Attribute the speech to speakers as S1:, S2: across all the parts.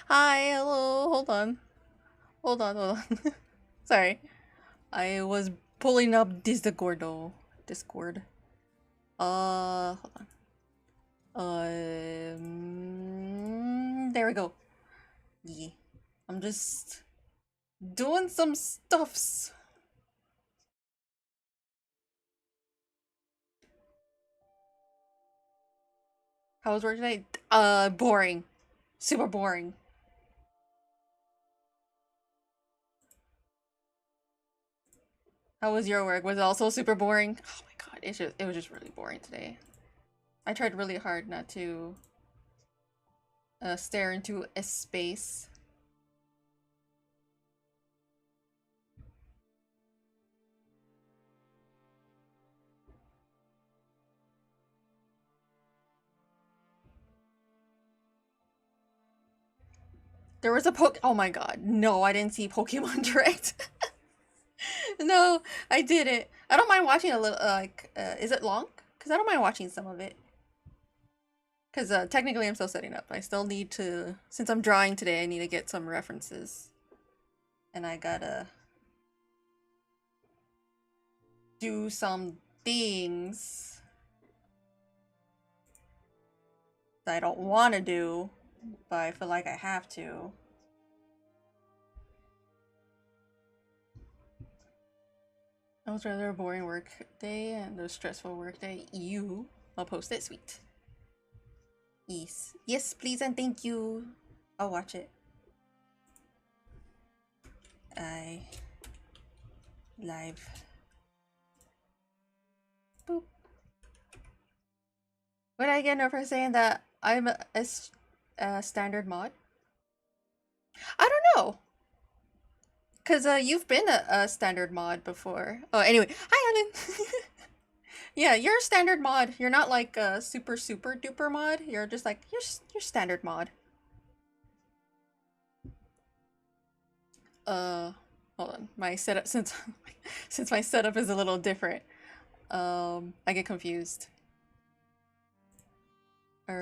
S1: Hi, hello, hold on. Hold on. Sorry. I was pulling up Discord. Hold on. There we go. Yeah. I'm just doing some stuffs. How was work today? Boring. Super boring. How was your work? Was it also super boring? Oh my god, it was just really boring today. I tried really hard not to stare into a space. There was a Oh my god. No, I didn't see Pokemon Direct. No, I didn't. I don't mind watching a little, is it long? Because I don't mind watching some of it. Because technically I'm still setting up. I still need to, since I'm drawing today, I need to get some references. And I gotta do some things that I don't want to do, but I feel like I have to. That was rather a boring work day and a stressful work day. I'll post it. Sweet. Yes. Yes, please and thank you. I'll watch it. I live. Boop. What did I get no for saying that I'm a standard mod? I don't know. Cause you've been a standard mod before. Oh, anyway, hi Ellen. Yeah, you're a standard mod. You're not like a super duper mod. You're just like you're standard mod. Uh, Hold on. My setup since my setup is a little different. I get confused. Whoa.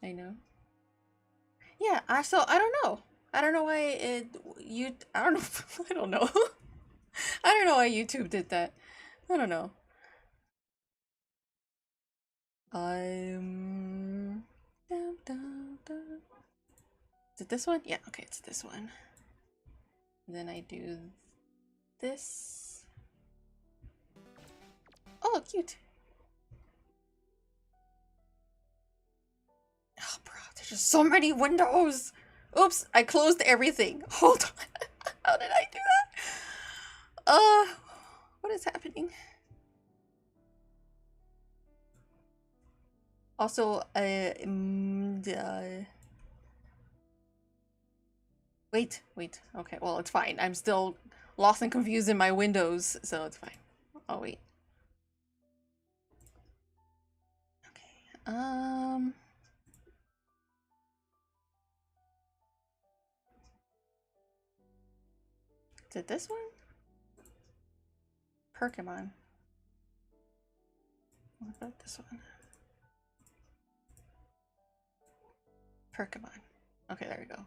S1: I know. Yeah, I don't know. I don't know why I don't know. I don't know. I don't know why YouTube did that. I don't know. I'm Is it this one? Yeah, okay, it's this one. And then I do this. Oh, cute. Oh, bro, there's just so many windows. Oops, I closed everything. Hold on. How did I do that? What is happening? Also, wait. Okay, well, it's fine. I'm still lost and confused in my windows, so it's fine. Oh, wait. Okay. Is it this one? Pokemon. What about this one? Pokemon. Okay, there we go.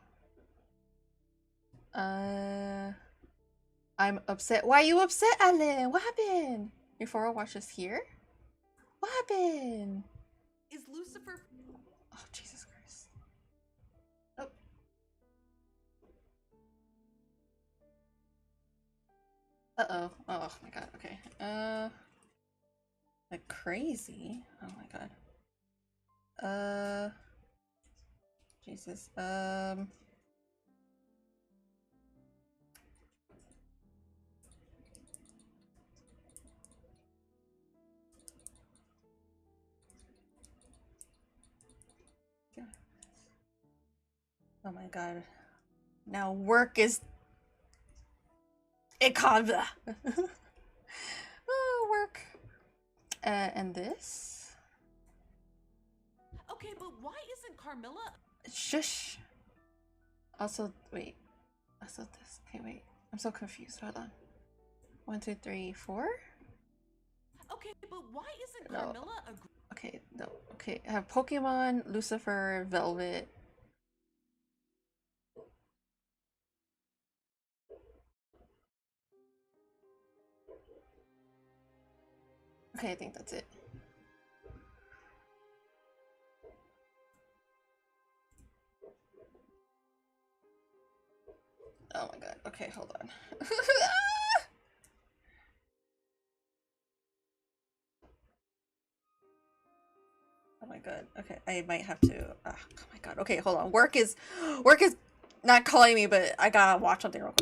S1: I'm upset. Why are you upset, Alan? What happened? Before I watch this here? What happened?
S2: Is Lucifer?
S1: Oh, Jesus Christ. Oh. Uh-oh. Oh my god, okay. Like crazy? Oh my god. Jesus. Oh my god. Now work is Ikabla. Oh, work. And this?
S2: Okay, but why isn't Carmilla?
S1: Shush. Also, wait. Also this. Okay, wait. I'm so confused. Hold on. 1, 2, 3, 4?
S2: Okay, but why isn't
S1: No.
S2: Carmilla a
S1: Okay, no. Okay, I have Pokemon, Lucifer, Velvet. Okay, I think that's it. Oh my god. Okay, hold on. Oh my god. Okay, I might have to. Oh my god. Okay, hold on. Work is not calling me, but I gotta watch something real quick.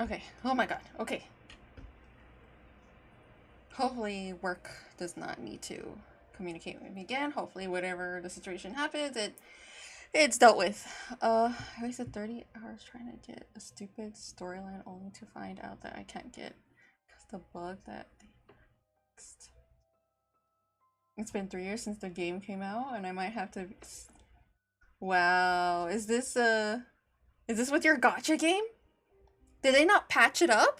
S1: Okay. Oh my god. Okay. Hopefully, work does not need to communicate with me again. Hopefully, whatever the situation happens, it's dealt with. I wasted 30 hours trying to get a stupid storyline only to find out that I can't get because the bug that they fixed. It's been 3 years since the game came out, and I might have to. Wow, is this with your gotcha game? Did they not patch it up?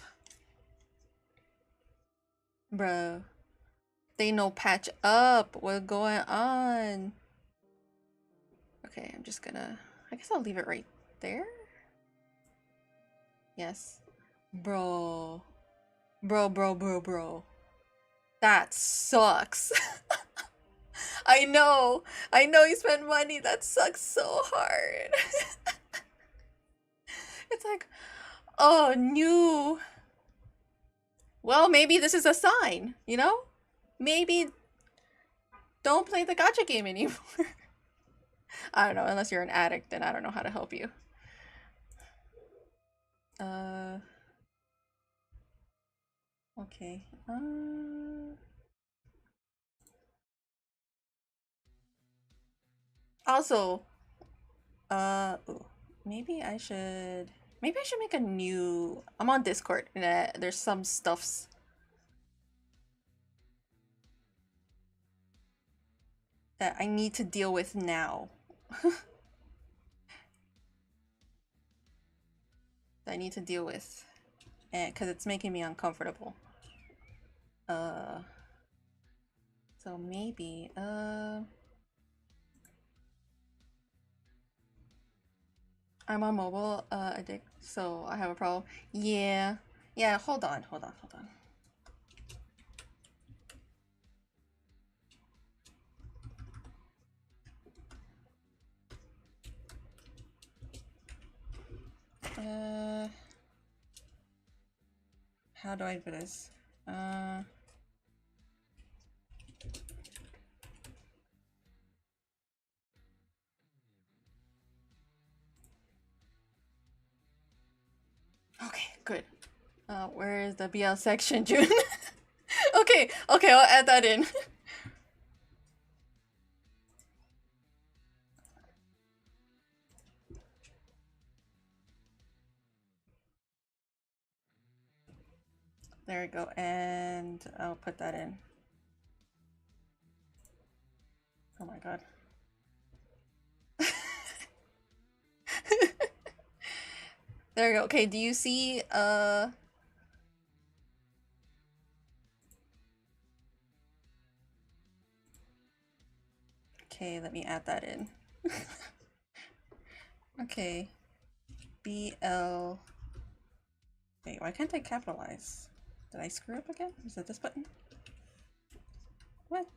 S1: Bro, they no patch up. What's going on? Okay, I'm just gonna. I guess I'll leave it right there. Yes. Bro. Bro. That sucks. I know. I know you spend money. That sucks so hard. It's like, oh, new. Well, maybe this is a sign, you know? Maybe don't play the gacha game anymore. I don't know, unless you're an addict, then I don't know how to help you. Okay. Also, ooh, maybe I should make a new. I'm on Discord, and there's some stuffs that I need to deal with now. That I need to deal with, and because it's making me uncomfortable. Uh, so maybe I'm on mobile addict, so I have a problem. Yeah, yeah. Hold on. How do I do this? Okay, good. Where is the BL section, June? Okay, I'll add that in. There we go, and I'll put that in. Oh my god. There we go. Okay, do you see okay, let me add that in. Okay. BL. Wait, why can't I capitalize? Did I screw up again? Is it this button? What?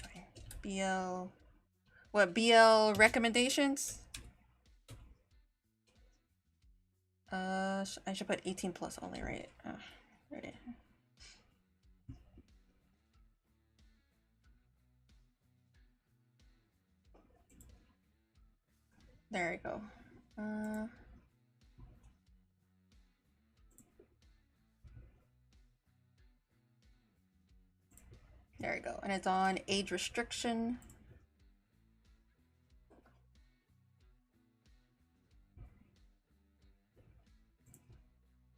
S1: Okay. BL. What, BL recommendations? I should put 18 plus only, right? Right. There we go. There we go. And it's on age restriction.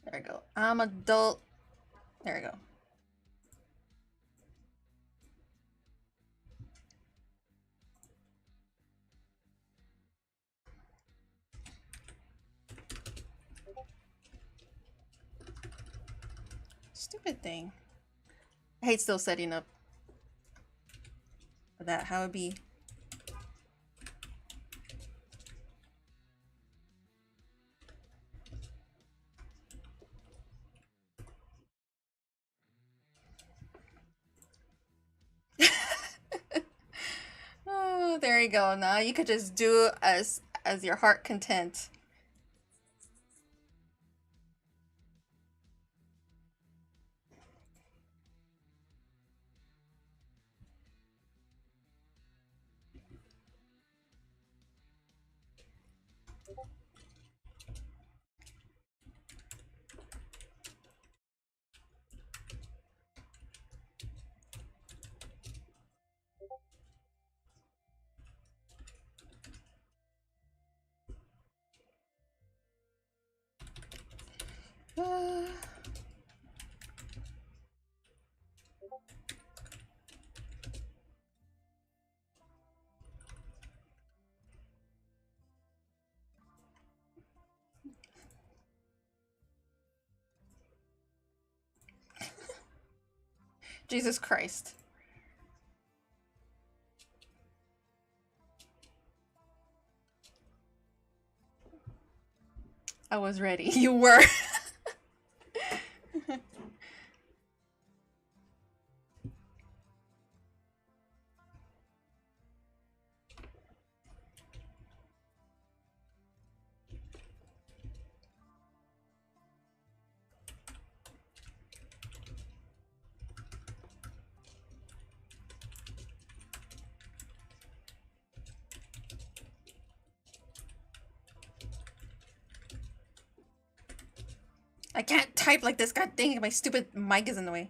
S1: There we go. I'm adult. There we go. Stupid thing. I hate still setting up that. How it be? Oh, there you go. Now you could just do as your heart content. Jesus Christ. I was ready. You were. I can't type like this. God dang it, my stupid mic is in the way.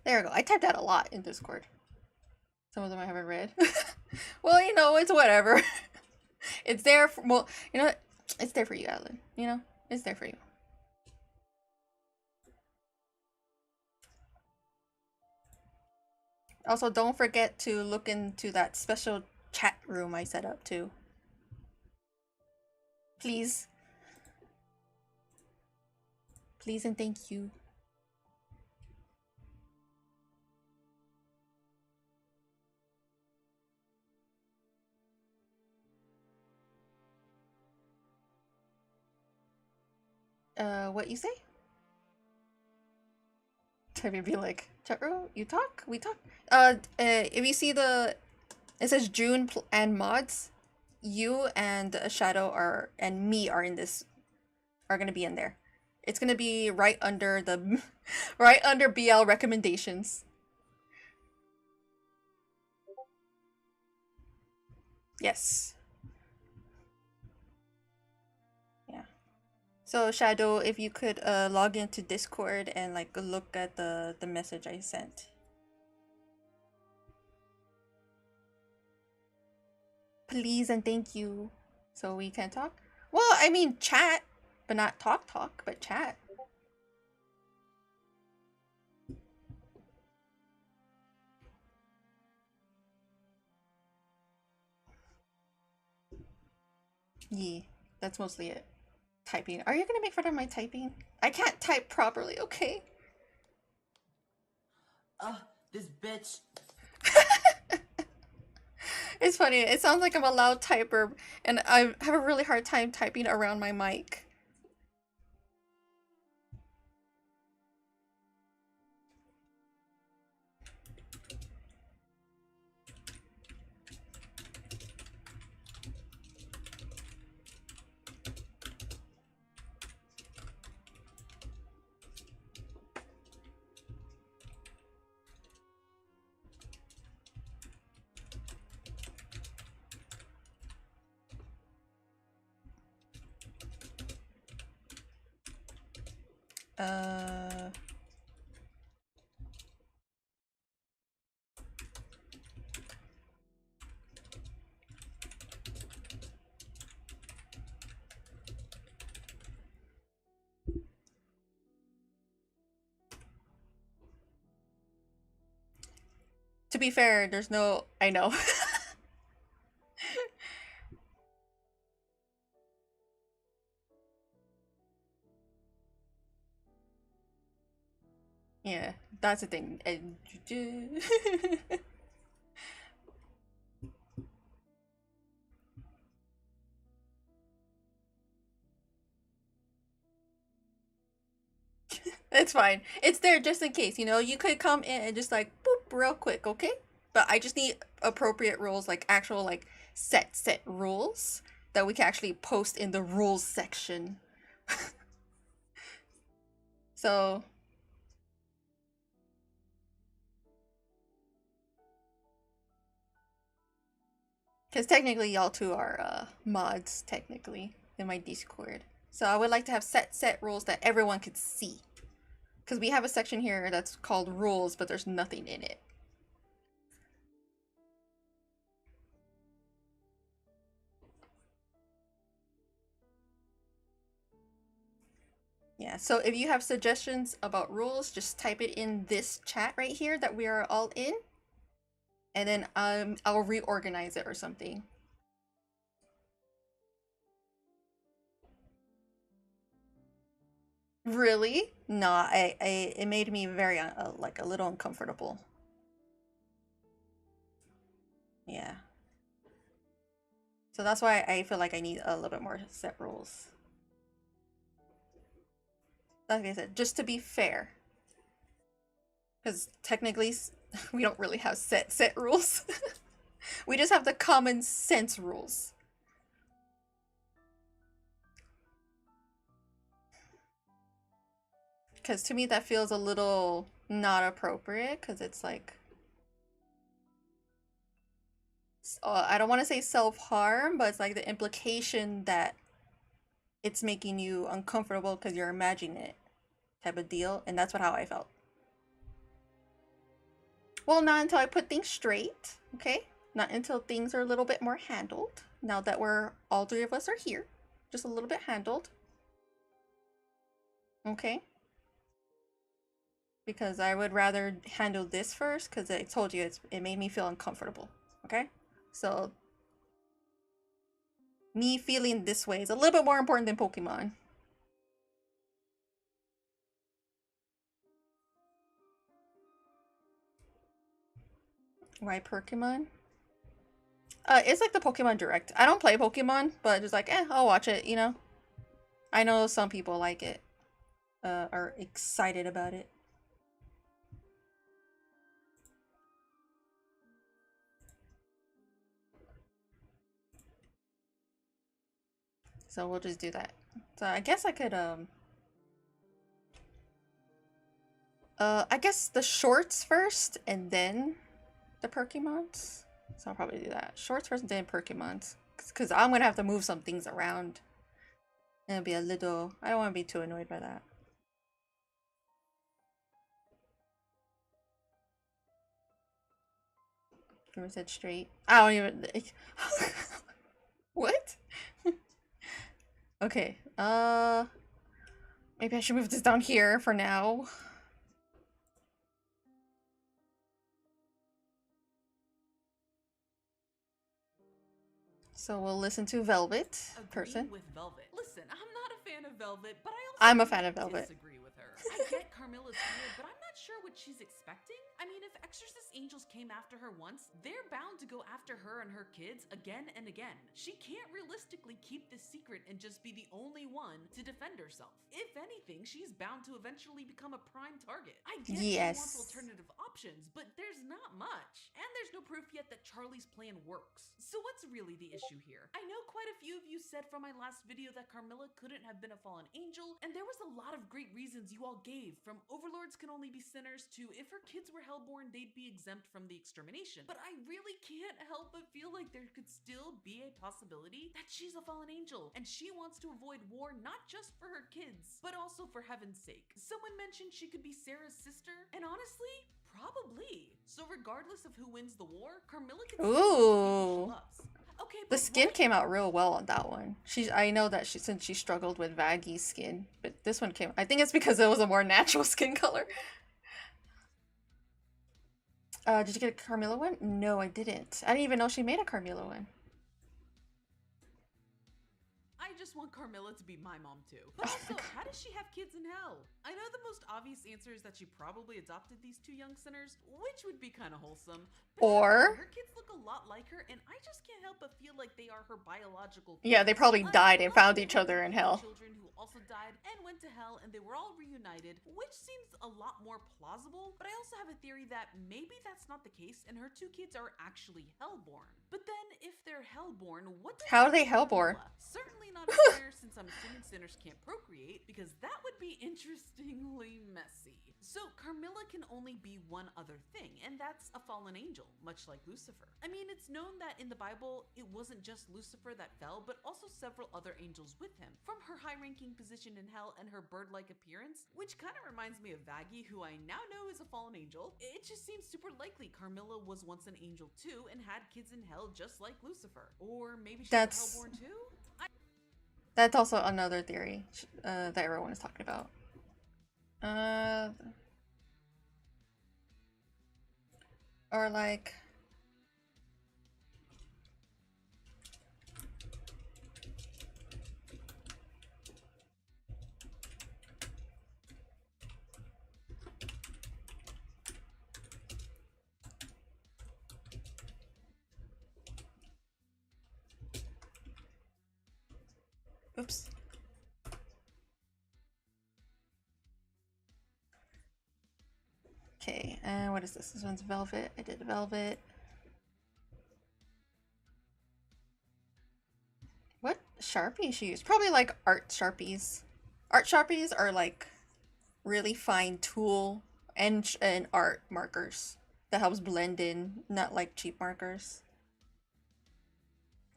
S1: There we go. I typed that a lot in Discord. Some of them I haven't read. Well, you know, it's whatever. It's there for, well, you know what? It's there for you, Alan. You know? It's there for you. Also, don't forget to look into that special chat room I set up too. Please. Please and thank you. What you say? Maybe be like, chat room, you talk? We talk? If you see the, it says June and mods, you and Shadow are, and me are in this, are gonna be in there. It's gonna be right under the, right under BL recommendations. Yes. Yeah. So Shadow, if you could log into Discord and like look at the message I sent. Please and thank you. So we can talk. Well, I mean chat, but not talk, but chat. Yeah, that's mostly it. Typing. Are you gonna make fun of my typing? I can't type properly, okay?
S3: Ugh, this bitch.
S1: It's funny. It sounds like I'm a loud typer, and I have a really hard time typing around my mic. Uh... To be fair, there's no... I know. Yeah, that's the thing. It's fine. It's there just in case, you know? You could come in and just like, boop, real quick, okay? But I just need appropriate rules, like actual, like, set rules that we can actually post in the rules section. So, because technically y'all two are mods, technically, in my Discord. So I would like to have set rules that everyone could see. Because we have a section here that's called rules, but there's nothing in it. Yeah, so if you have suggestions about rules, just type it in this chat right here that we are all in. And then I'll reorganize it or something. Really? No, it made me very like a little uncomfortable. Yeah. So that's why I feel like I need a little bit more set rules. Like I said, just to be fair. Because technically, we don't really have set rules. We just have the common sense rules. Because to me, that feels a little not appropriate. Because it's like... I don't want to say self-harm, but it's like the implication that it's making you uncomfortable because you're imagining it type of deal. And that's how I felt. Well, not until I put things straight, okay? Not until things are a little bit more handled. Now that all three of us are here. Just a little bit handled. Okay? Because I would rather handle this first, because I told you it made me feel uncomfortable. Okay? So, me feeling this way is a little bit more important than Pokemon. Why Pokemon? It's like the Pokemon Direct. I don't play Pokemon, but just like, I'll watch it, you know? I know some people like it. Are excited about it. So we'll just do that. So I guess I could, I guess the shorts first, and then the Pokemons. So I'll probably do that. Shorts first, and then Pokemons. Because I'm going to have to move some things around. And it'll be a little... I don't want to be too annoyed by that. Never said straight. I don't even... What? Okay. Maybe I should move this down here for now. So we'll listen to Velvet person.
S2: With Velvet. Listen, I'm not a fan of Velvet, but
S1: I'm a fan of Velvet.
S2: Disagree with her. I get Carmilla's weird, but I'm not sure what she's expecting. I mean, if Exorcist angels came after her once, they're bound to go after her and her kids again and again. She can't realistically keep this secret and just be the only one to defend herself. If anything, she's bound to eventually become a prime target. I get she wants alternative options, but there's not much. And there's no proof yet that Charlie's plan works. So what's really the issue here? I know quite a few of you said from my last video that Carmilla couldn't have been a fallen angel, and there was a lot of great reasons you all gave, from overlords can only be sinners to if her kids were Hellborn, they'd be exempt from the extermination. But I really can't help but feel like there could still be a possibility that she's a fallen angel, and she wants to avoid war not just for her kids, but also for heaven's sake. Someone mentioned she could be Sarah's sister, and honestly, probably. So regardless of who wins the war, Carmilla can still love the people she
S1: Ooh.
S2: loves. Okay,
S1: The
S2: but
S1: skin
S2: what?
S1: came out real well on that one. I know that since she struggled with Vaggy's skin, but this one came. I think it's because it was a more natural skin color. Did you get a Carmilla one? No, I didn't. I didn't even know she made a Carmilla one.
S2: I just want Carmilla to be my mom too. But also, how does she have kids in hell? I know the most obvious answer is that she probably adopted these two young sinners, which would be kind of wholesome. But
S1: Or
S2: her kids look a lot like her, and I just can't help but feel like they are her biological kids.
S1: yeah, they probably died and found each other in hell.
S2: Children who also died and went to hell, and they were all reunited, which seems a lot more plausible. But I also have a theory that maybe that's not the case, and her two kids are actually hellborn. But then, if they're hellborn, what?
S1: How are they hellborn?
S2: Certainly not a sinner, since I'm assuming sinners can't procreate, because that would be interestingly messy. So Carmilla can only be one other thing, and that's a fallen angel, much like Lucifer. I mean, it's known that in the Bible, it wasn't just Lucifer that fell, but also several other angels with him. From her high-ranking position in hell and her bird-like appearance, which kind of reminds me of Vaggy, who I now know is a fallen angel, it just seems super likely Carmilla was once an angel too and had kids in hell just like Lucifer. Or maybe she's hellborn too?
S1: That's also another theory that everyone is talking about. Or like... Oops. Okay, and what is this? This one's velvet. I did velvet. What Sharpie she used? Probably like art Sharpies. Art Sharpies are like really fine tool and art markers that helps blend in, not like cheap markers.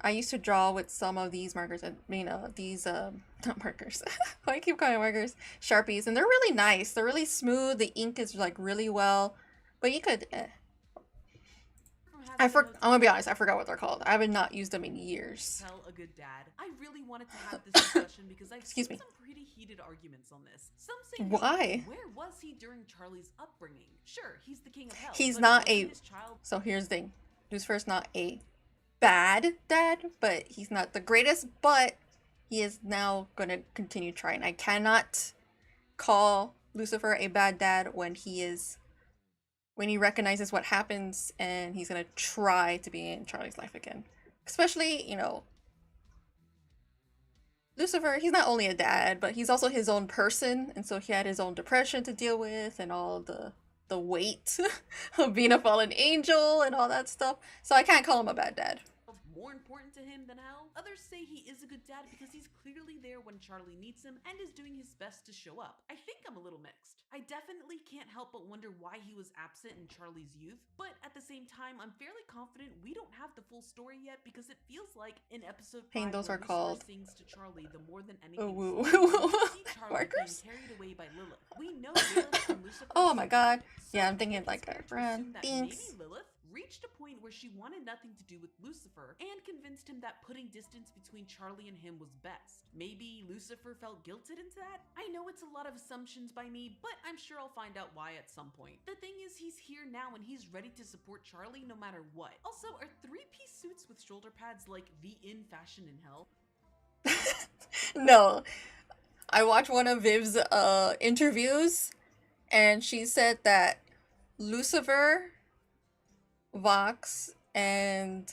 S1: I used to draw with some of these markers, and these not markers. Why I keep calling markers? Sharpies, and they're really nice. They're really smooth. The ink is like really well, but you could. I'm gonna be honest. I forgot what they're called. I have not used them in years.
S2: Tell a good dad. I really wanted to have this discussion because I've seen some pretty heated arguments on this. Some say,
S1: why?
S2: Where was he during Charlie's upbringing? Sure, he's the king of hell.
S1: He's not a. So here's the thing. Lucifer's not a bad dad, but he's not the greatest, but he is now going to continue trying. I cannot call Lucifer a bad dad when he recognizes what happens and he's going to try to be in Charlie's life again. Especially, Lucifer, he's not only a dad, but he's also his own person, and so he had his own depression to deal with and all the weight of being a fallen angel and all that stuff. So I can't call him a bad dad.
S2: More important to him than hell? Others say he is a good dad because he's clearly there when Charlie needs him and is doing his best to show up. I think I'm a little mixed. I definitely can't help but wonder why he was absent in Charlie's youth, but at the same time, I'm fairly confident we don't have the full story yet because it feels like in episode 5,
S1: those are called
S2: sings to Charlie the more than anything.
S1: Markers?
S2: Carried away by Lilith. We know Lilith and Lucifer.
S1: Oh my god. Yeah, I'm thinking like a brand. Thanks.
S2: Maybe Lilith reached a point where she wanted nothing to do with Lucifer and convinced him that putting distance between Charlie and him was best. Maybe Lucifer felt guilted into that? I know it's a lot of assumptions by me, but I'm sure I'll find out why at some point. The thing is, he's here now and he's ready to support Charlie no matter what. Also, are three-piece suits with shoulder pads like the in fashion in hell?
S1: No. I watched one of Viv's interviews and she said that Lucifer, Vox, and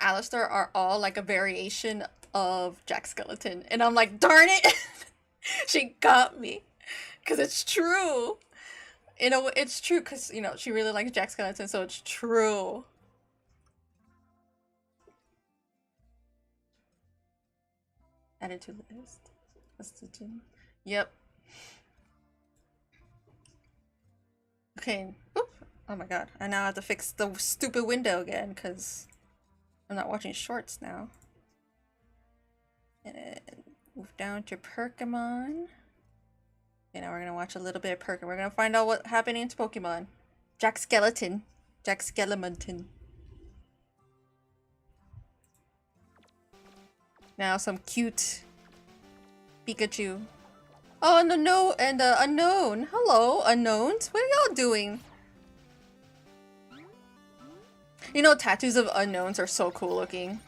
S1: Alistair are all like a variation of Jack Skellington, and I'm like, darn it. She got me because it's true. It's true because she really likes Jack Skellington, so it's true. Added to the list. Yep. Okay. Oop. Oh my god. I now have to fix the stupid window again because I'm not watching shorts now. And move down to Pokemon. Okay, now we're gonna watch a little bit of Pokemon. We're gonna find out what's happening to Pokemon. Jack Skeleton. Jack Skeleton. Now some cute Pikachu. Oh, and unknown. Hello, unknowns. What are y'all doing? You know, tattoos of unknowns are so cool looking.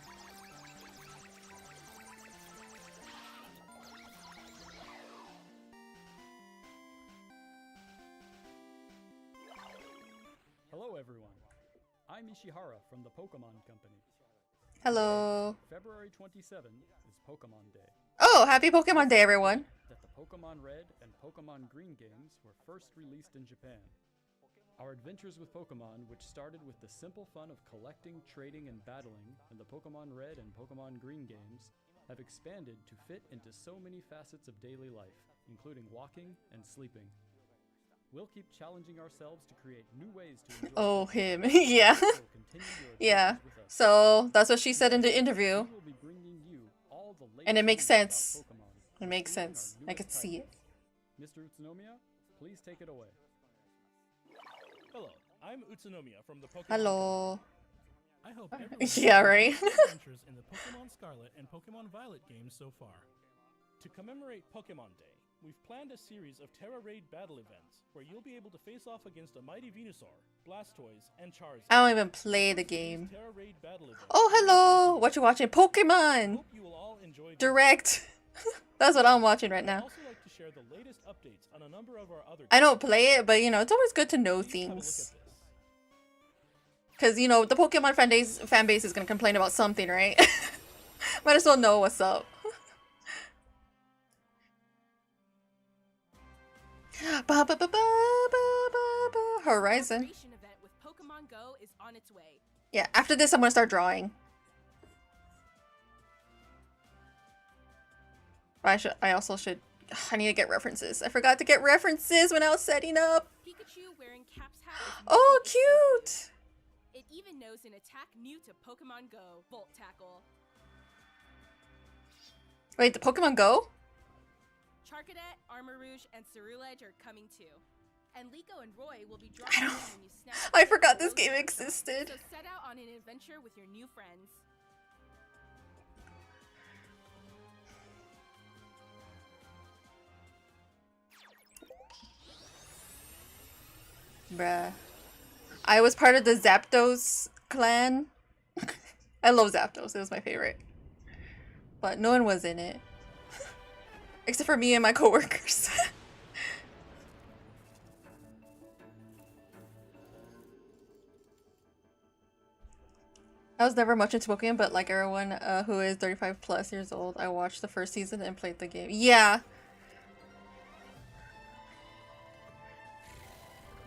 S4: Hello everyone, I'm Ishihara from the Pokemon Company.
S1: Hello.
S4: February 27 is Pokemon Day.
S1: Oh, happy Pokemon Day, everyone.
S4: That the Pokemon Red and Pokemon Green games were first released in Japan. Our adventures with Pokemon, which started with the simple fun of collecting, trading, and battling in the Pokemon Red and Pokemon Green games, have expanded to fit into so many facets of daily life, including walking and sleeping. We'll keep challenging ourselves to create new ways to enjoy
S1: Oh, him. Yeah. Yeah. So that's what she said in the interview. And it makes sense. It makes sense. I could see it.
S4: Mr. Utsunomiya, please take it away.
S5: Hello, I'm Utsunomiya from the Pokemon.
S1: Hello.
S5: I hope everyone
S1: Yeah, right.
S5: adventures in the Pokemon Scarlet and Pokemon Violet games so far. To commemorate Pokemon Day, we've planned a series of Terra Raid battle events where you'll be able to face off against a mighty Venusaur, Blastoise, and Charizard.
S1: I don't even play the game.
S5: Terra Raid battle events.
S1: Oh, hello. What you watching? Pokemon
S5: Hope you will all enjoy
S1: Direct. That's what I'm watching right
S5: I'd
S1: now.
S5: also like to share the latest updates on a number of our other
S1: I don't play it, but you know, it's always good to know
S5: Please have a look at
S1: things.
S5: this.
S1: Because, you know, the Pokemon fan base is going to complain about something, right? Might as well know what's up. Ba, ba, ba, ba, ba, ba, ba. Horizon.
S6: Celebration event with Pokemon Go is on its way.
S1: Yeah, after this I'm going to start drawing. I also should... I need to get references. I forgot to get references when I was setting up.
S6: Pikachu wearing Cap's hat. is
S1: Oh,
S6: new to
S1: cute!
S6: It even knows an attack new to Pokemon Go, Volt Tackle.
S1: Wait, the Pokemon Go?
S6: Charcadet, Armor Rouge, and Ceruledge are coming too. And Liko and Roy will be
S1: I
S6: dropping in
S1: don't-
S6: when you snap.
S1: I forgot this
S6: Rose
S1: game
S6: Gold.
S1: existed.
S6: So set out on an adventure with your new friends.
S1: Bruh. I was part of the Zapdos clan. I love Zapdos. It was my favorite. But no one was in it. Except for me and my coworkers. I was never much into Pokemon, but like everyone who is 35 plus years old, I watched the first season and played the game. Yeah.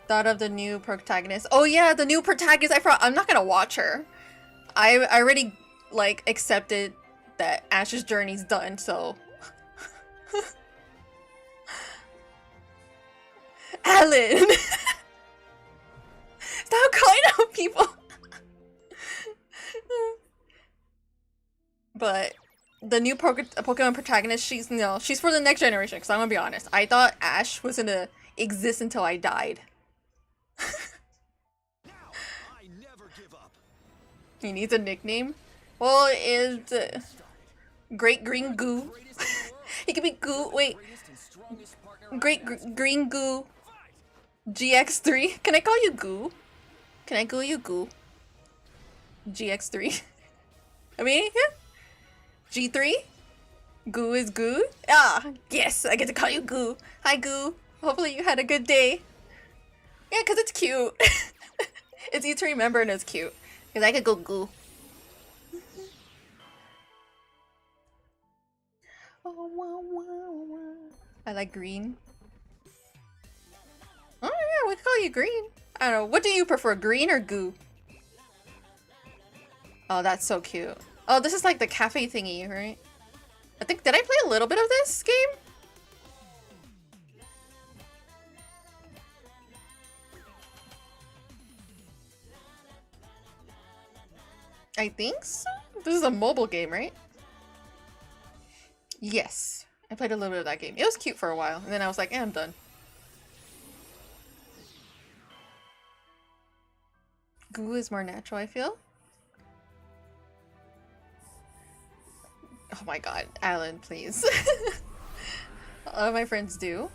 S1: Thought of the new protagonist. Oh yeah, the new protagonist. I'm not gonna watch her. I already like accepted that Ash's journey's done, so. Alan! Stop calling out people! But the new Pokemon protagonist, she's she's for the next generation, because I'm gonna be honest. I thought Ash was gonna exist until I died.
S7: I never give up.
S1: He needs a nickname? Well, it's Great Green Goo. He could be Goo. Wait. Green Goo. GX3. Can I call you Goo? Can I call you Goo? GX3. I mean, yeah. G3? Goo is Goo? Ah, yes, I get to call you Goo. Hi, Goo. Hopefully you had a good day. Yeah, because it's cute. It's easy to remember and it's cute. Because I could go Goo. I like green. Oh yeah, we can call you green. I don't know. What do you prefer, green or Goo? Oh, that's so cute. Oh, this is like the cafe thingy, right? I think, did I play a little bit of this game? I think so. This is a mobile game, right? Yes. I played a little bit of that game. It was cute for a while, and then I was like, I'm done. Goo is more natural, I feel. Oh my god, Alan, please. All of my friends do.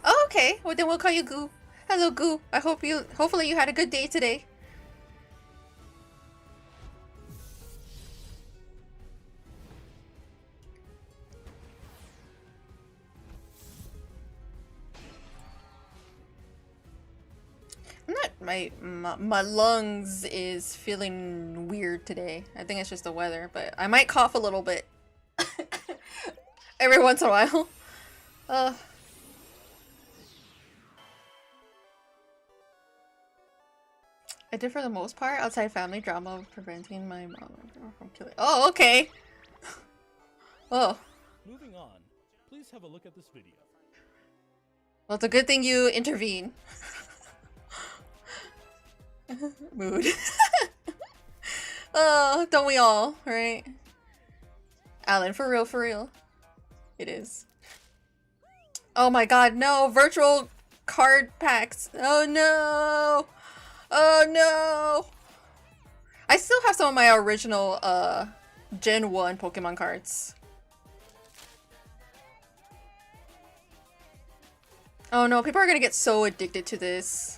S1: Oh, okay. Well, then we'll call you Goo. Hello, Goo. Hopefully you had a good day today. My lungs is feeling weird today. I think it's just the weather, but I might cough a little bit every once in a while. I did for the most part outside family drama preventing my mom from killing. Oh, okay. Oh.
S5: Moving on, please have a look at this video.
S1: Well, it's a good thing you intervene. Mood. Oh, don't we all, right? Alan, for real, for real. It is. Oh my god, no! Virtual card packs! Oh no! Oh no! I still have some of my original, Gen 1 Pokemon cards. Oh no, people are gonna get so addicted to this.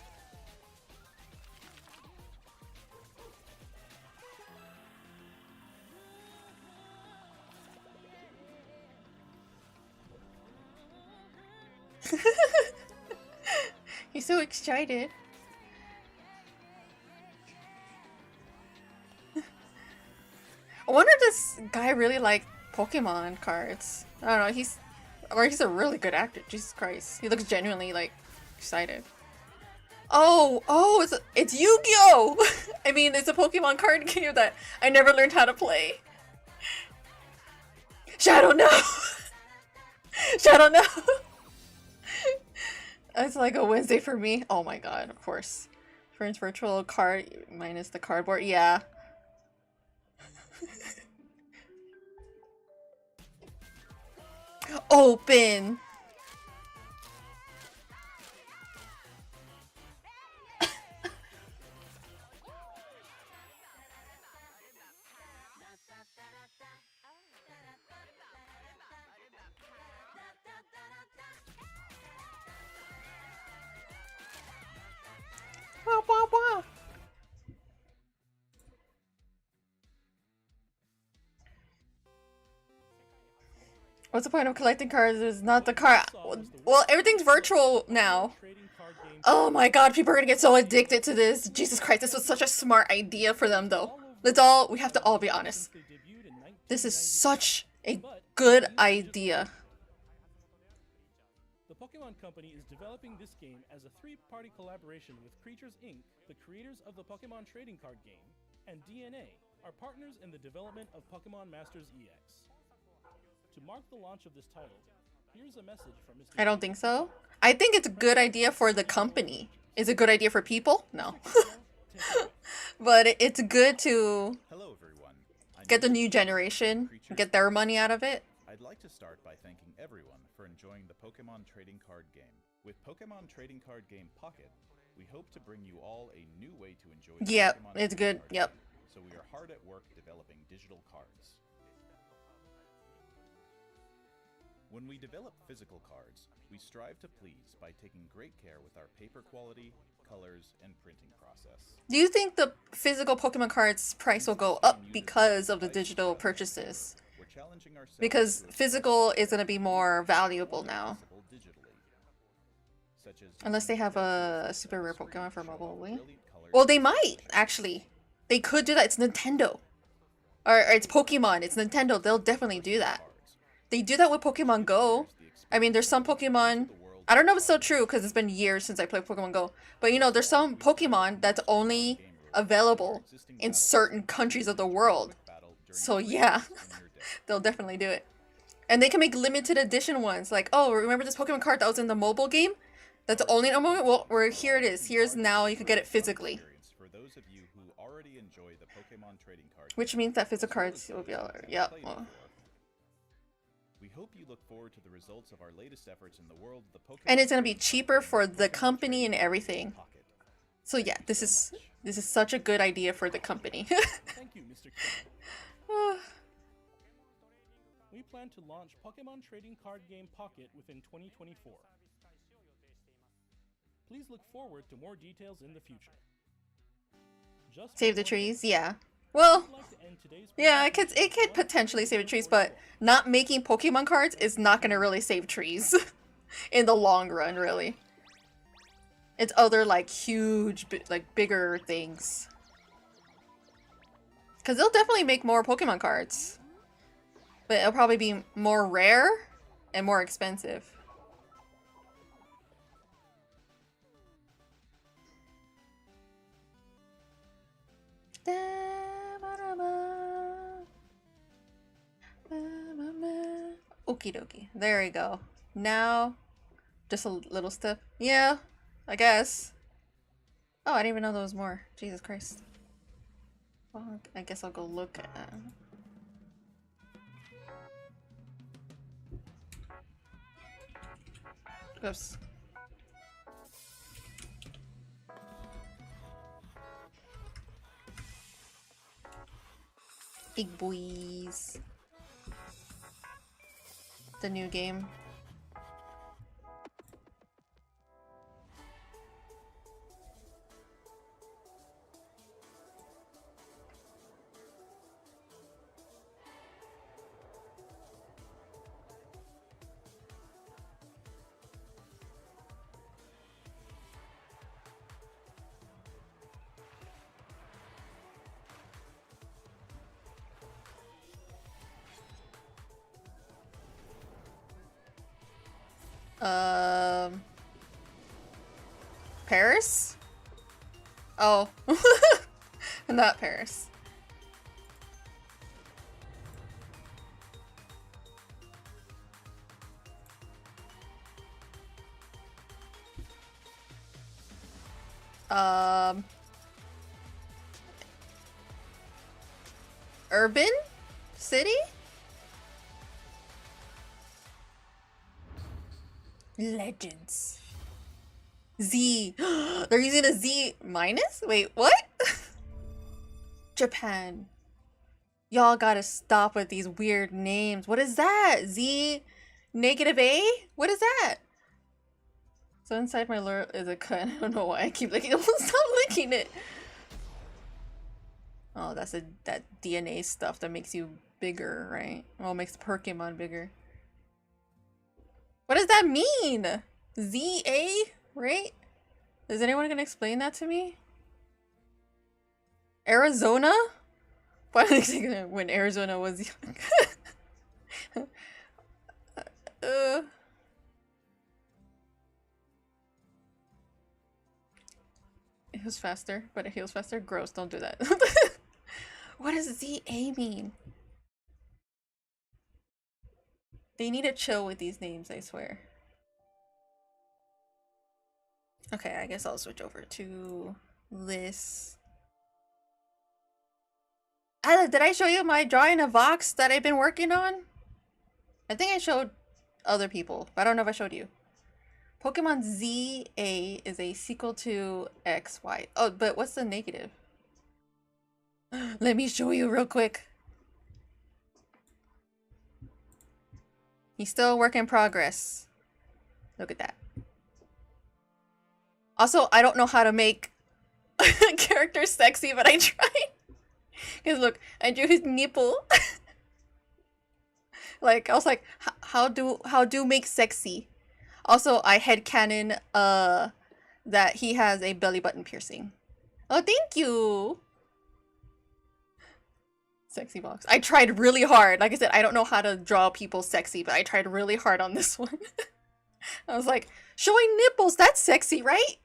S1: He's so excited. I wonder if this guy really liked Pokemon cards. I don't know, he's a really good actor. Jesus Christ. He looks genuinely, like, excited. Oh, it's Yu-Gi-Oh! I mean, it's a Pokemon card game that I never learned how to play. Shadow, no! Shadow, no! It's like a Wednesday for me. Oh my god, of course. Friends virtual card minus the cardboard. Yeah. Open. Wah, wah, wah. What's the point of collecting cards? It's not the card. Well, everything's virtual now. Oh my god, people are gonna get so addicted to this. Jesus Christ, this was such a smart idea for them, though. We have to all be honest. This is such a good idea.
S5: The Pokemon Company is developing this game as a three-party collaboration with Creatures Inc., the creators of the Pokemon trading card game, and DNA, our partners in the development of Pokemon Masters EX. To mark the launch of this title, here's a message from Mr.
S1: I don't think so. I think it's a good idea for the company. Is it a good idea for people? No. But it's good to
S8: Hello, everyone.
S1: get the new generation, get their money out of it.
S8: I'd like to start by thanking everyone for enjoying the Pokemon trading card game. With Pokemon Trading Card Game Pocket, we hope to bring you all a new way to enjoy the
S1: Yep,
S8: Pokemon
S1: it's
S8: trading
S1: good.
S8: card
S1: Yep.
S8: game. So we are hard at work developing digital cards. When we develop physical cards, we strive to please by taking great care with our paper quality, colors, and printing process.
S1: Do you think the physical Pokemon cards price will go up because of the digital purchases?
S8: We're challenging ourselves
S1: Because
S8: to
S1: physical is going to be more valuable now.
S8: accessible digitally, such as
S1: Unless they
S8: using
S1: have a
S8: vectors
S1: super rare
S8: on the
S1: Pokemon for
S8: screen to show
S1: mobile
S8: off
S1: only.
S8: brilliant colors
S1: Well, they
S8: and
S1: might,
S8: textures.
S1: actually. They could do that. It's Nintendo. Or it's Pokemon. It's Nintendo. They'll definitely do that. They do that with Pokemon Go. I mean, there's some Pokemon... I don't know if it's still true because it's been years since I played Pokemon Go. But, you know, there's some Pokemon that's only available in certain countries of the world. So, yeah. They'll definitely do it. And they can make limited edition ones. Like, oh, remember this Pokemon card that was in the mobile game? That's only in a moment? Well, here it is. Here's now. You can get it physically.
S8: For those of you who already enjoy the Pokemon trading card
S1: Which
S8: game,
S1: means that
S8: as
S1: physical
S8: well as
S1: cards will
S8: those
S1: be
S8: who
S1: all.
S8: haven't
S1: Yep.
S8: played
S1: Well,
S8: before. We hope you look forward to the results of our latest efforts in the world of the Pokemon.
S1: and it's gonna be
S8: trading card
S1: cheaper
S8: game,
S1: for the
S8: Pokemon
S1: company and
S8: Trading Card Game
S1: everything.
S8: Pocket.
S1: So yeah,
S8: Thank you so much.
S1: this is such a good idea for the company.
S5: Thank you, Mr. King. We plan to launch Pokemon Trading Card Game Pocket within 2024. Please look forward to more details in the future. Just
S1: Save
S5: one
S1: the
S5: more
S1: trees,
S5: thing.
S1: yeah. Well,
S5: We'd like to end today's
S1: yeah, it
S5: presentation
S1: could
S5: with one
S1: potentially save the
S5: word
S1: trees,
S5: for your
S1: but
S5: book.
S1: not making Pokemon cards is not gonna really save trees in the long run, really. It's other like huge, like bigger things. Cause they'll definitely make more Pokemon cards, but it'll probably be more rare and more expensive. Okie dokie. There we go. Now, just a little stuff. Yeah, I guess. Oh, I didn't even know there was more. Jesus Christ. Well, I guess I'll go look at. Oops. Big boys. The new game. Paris? Oh. Not Paris. Urban City? Legends. Z. They're using a Z minus? Wait, what? Japan. Y'all gotta stop with these weird names. What is that? Z negative A? What is that? So inside my lure is a cut. I don't know why I keep licking it. Stop licking it. Oh, that's that DNA stuff that makes you bigger, right? Well, makes Pokemon bigger. What does that mean? ZA, right? Is anyone gonna explain that to me? Arizona? When Arizona was young. It heals faster, but it heals faster. Gross, don't do that. What does ZA mean? They need to chill with these names, I swear. Okay, I guess I'll switch over to this. Did I show you my drawing of Vox that I've been working on? I think I showed other people, but I don't know if I showed you. Pokemon ZA is a sequel to XY. Oh, but what's the negative? Let me show you real quick. He's still a work in progress. Look at that. Also, I don't know how to make characters sexy, but I tried. Because look, I drew his nipple. Like, I was like, how do make sexy? Also, I headcanon that he has a belly button piercing. Oh, thank you. Sexy box. I tried really hard. Like I said, I don't know how to draw people sexy, but I tried really hard on this one. I was like, showing nipples, that's sexy, right?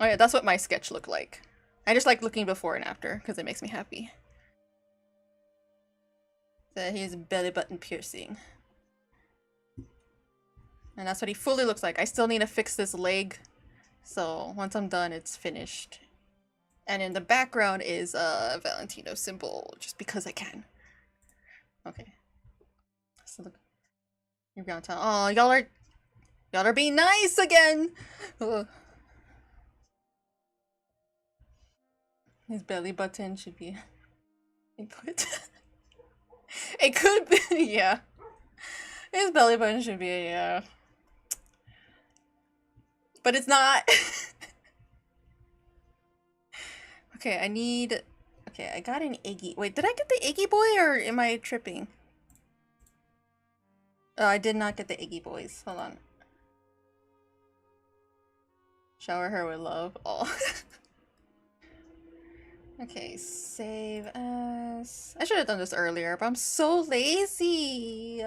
S1: Oh yeah, that's what my sketch looked like. I just like looking before and after because it makes me happy. So he's belly button piercing. And that's what he fully looks like. I still need to fix this leg So once I'm done, it's finished. And in the background is a Valentino symbol, just because I can. Okay. So look, you're gonna tell. Oh, y'all are being nice again. Ugh. His belly button should be input. It could be, yeah. His belly button should be, yeah. But it's not. Okay, I need... Okay, I got an Iggy. Wait, did I get the Iggy boy or am I tripping? Oh, I did not get the Iggy boys. Hold on. Shower her with love. Oh. Okay, save as... I should have done this earlier, but I'm so lazy.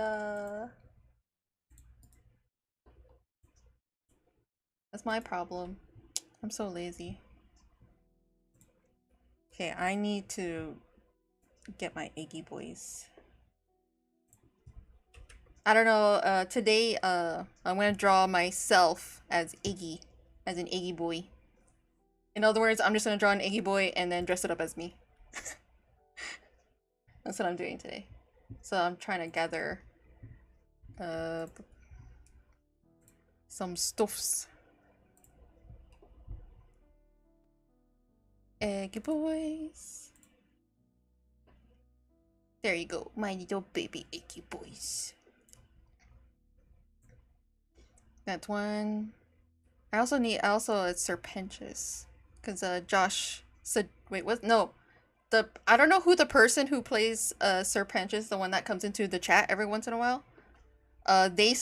S1: That's my problem. I'm so lazy. Okay, I need to get my Iggy boys. I don't know, today, I'm gonna draw myself as Iggy. As an Iggy boy. In other words, I'm just gonna draw an Iggy boy and then dress it up as me. That's what I'm doing today. So I'm trying to gather some stuffs. Eggy boys. There you go, my little baby Eggy boys. That's one. I also it's Serpentious. Cause Josh said, wait, what? No. I don't know who the person who plays Serpentious, the one that comes into the chat every once in a while. They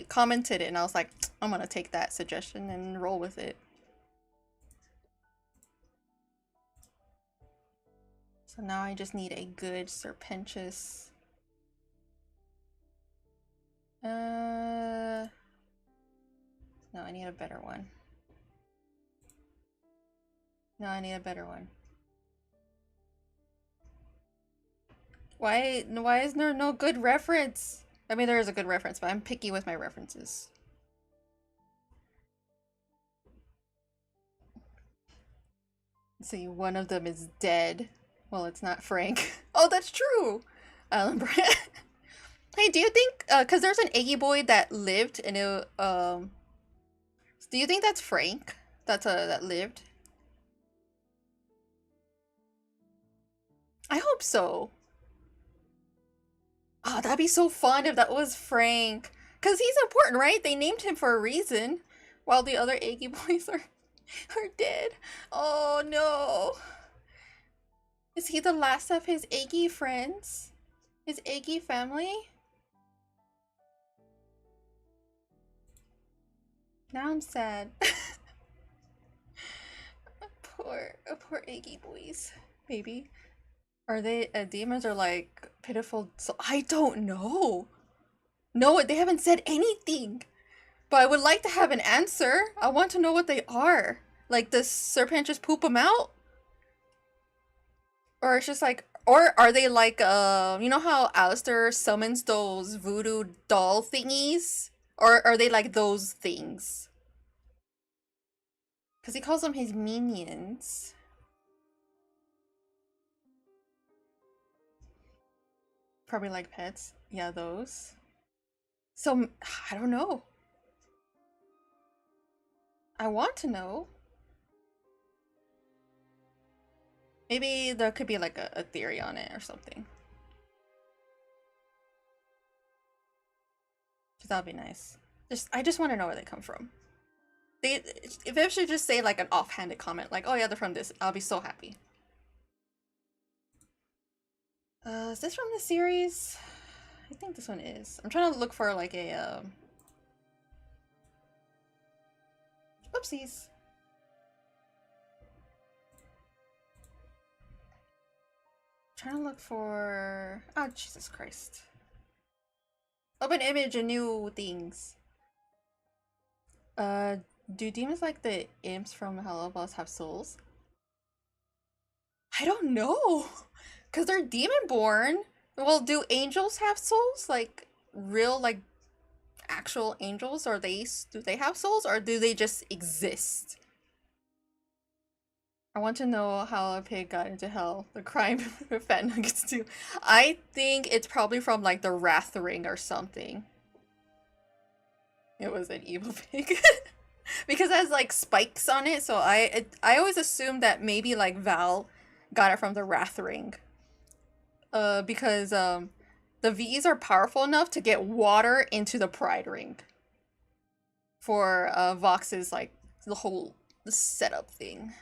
S1: commented it and I was like, I'm gonna take that suggestion and roll with it. So now I just need a good Serpentious. No, I need a better one. No, I need a better one. Why is there no good reference? I mean, there is a good reference, but I'm picky with my references. See, one of them is dead. Well, it's not Frank. Oh, that's true! Alan Brand. Hey, do you think, cause there's an Iggy boy that lived and it, do you think that's Frank? That lived? I hope so. Oh, that'd be so fun if that was Frank. Cause he's important, right? They named him for a reason. While the other Iggy boys are dead. Oh no. Is he the last of his Iggy friends? His Iggy family? Now I'm sad. poor Iggy boys. Maybe. Are they demons or like pitiful? So I don't know. No, they haven't said anything. But I would like to have an answer. I want to know what they are. Like, does Serpent just poop them out? Or it's just like, or are they like, you know how Alistair summons those voodoo doll thingies? Or are they like those things? Because he calls them his minions. Probably like pets. Yeah, those. So, I don't know. I want to know. Maybe there could be like a theory on it or something. That'd be nice. I just want to know where they come from. If they should just say like an offhanded comment, like, oh yeah, they're from this, I'll be so happy. Is this from the series? I think this one is. I'm trying to look for like a, Oopsies. Trying to look for... Oh, Jesus Christ. Open image and new things. Do demons like the imps from Hello Boss have souls? I don't know. Because they're demon born. Well, do angels have souls? Like, real, like... actual angels, or do they have souls, or do they just exist? I want to know how a pig got into hell. The crime with fat nuggets too. I think it's probably from like the Wrath Ring or something. It was an evil pig. Because it has like spikes on it, so I always assumed that maybe like Val got it from the Wrath Ring. Because the V's are powerful enough to get water into the Pride Ring. For Vox's like the setup thing.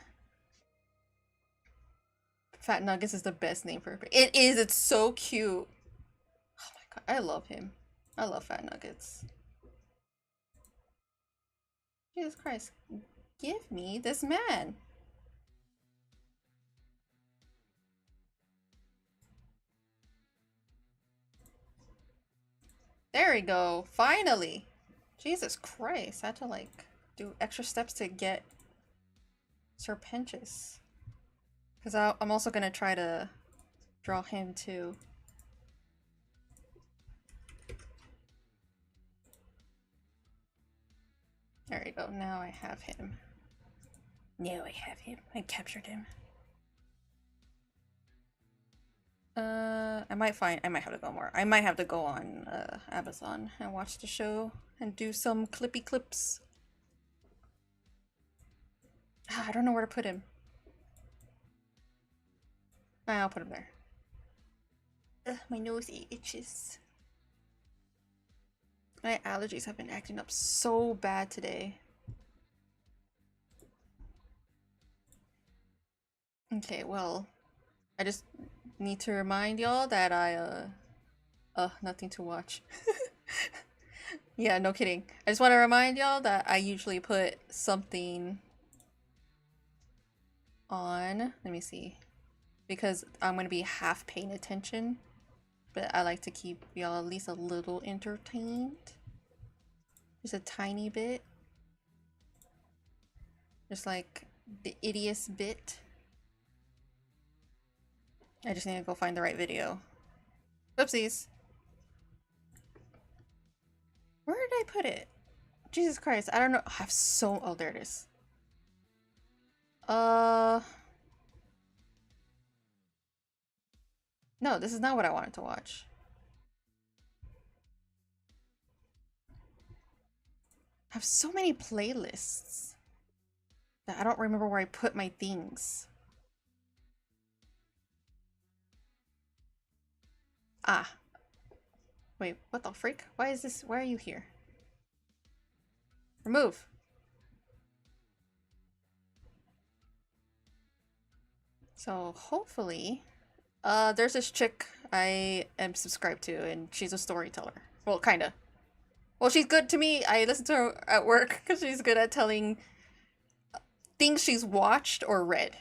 S1: Fat Nuggets is the best name for it. It is. It's so cute. Oh my god, I love him. I love Fat Nuggets. Jesus Christ, give me this man. There we go. Finally. Jesus Christ, I had to like do extra steps to get Serpentious. Because I'm also gonna try to draw him too. There we go. Now I have him. Now I have him. I captured him. I might have to go more. I might have to go on Amazon and watch the show and do some clippy clips. I don't know where to put him. I'll put him there. Ugh, my nose itches. My allergies have been acting up so bad today. Okay, well, I just need to remind y'all that nothing to watch. Yeah, no kidding. I just want to remind y'all that I usually put something on. Let me see. Because I'm going to be half paying attention. But I like to keep y'all at least a little entertained. Just a tiny bit. Just like the idiot's bit. I just need to go find the right video. Whoopsies. Where did I put it? Jesus Christ, I don't know. I have so... Oh, there it is. No, this is not what I wanted to watch. I have so many playlists that I don't remember where I put my things. Ah. Wait, what the freak? Why is this? Why are you here? Remove. So hopefully, there's this chick I am subscribed to, and she's a storyteller. Well, kinda. Well, she's good to me. I listen to her at work because she's good at telling things she's watched or read.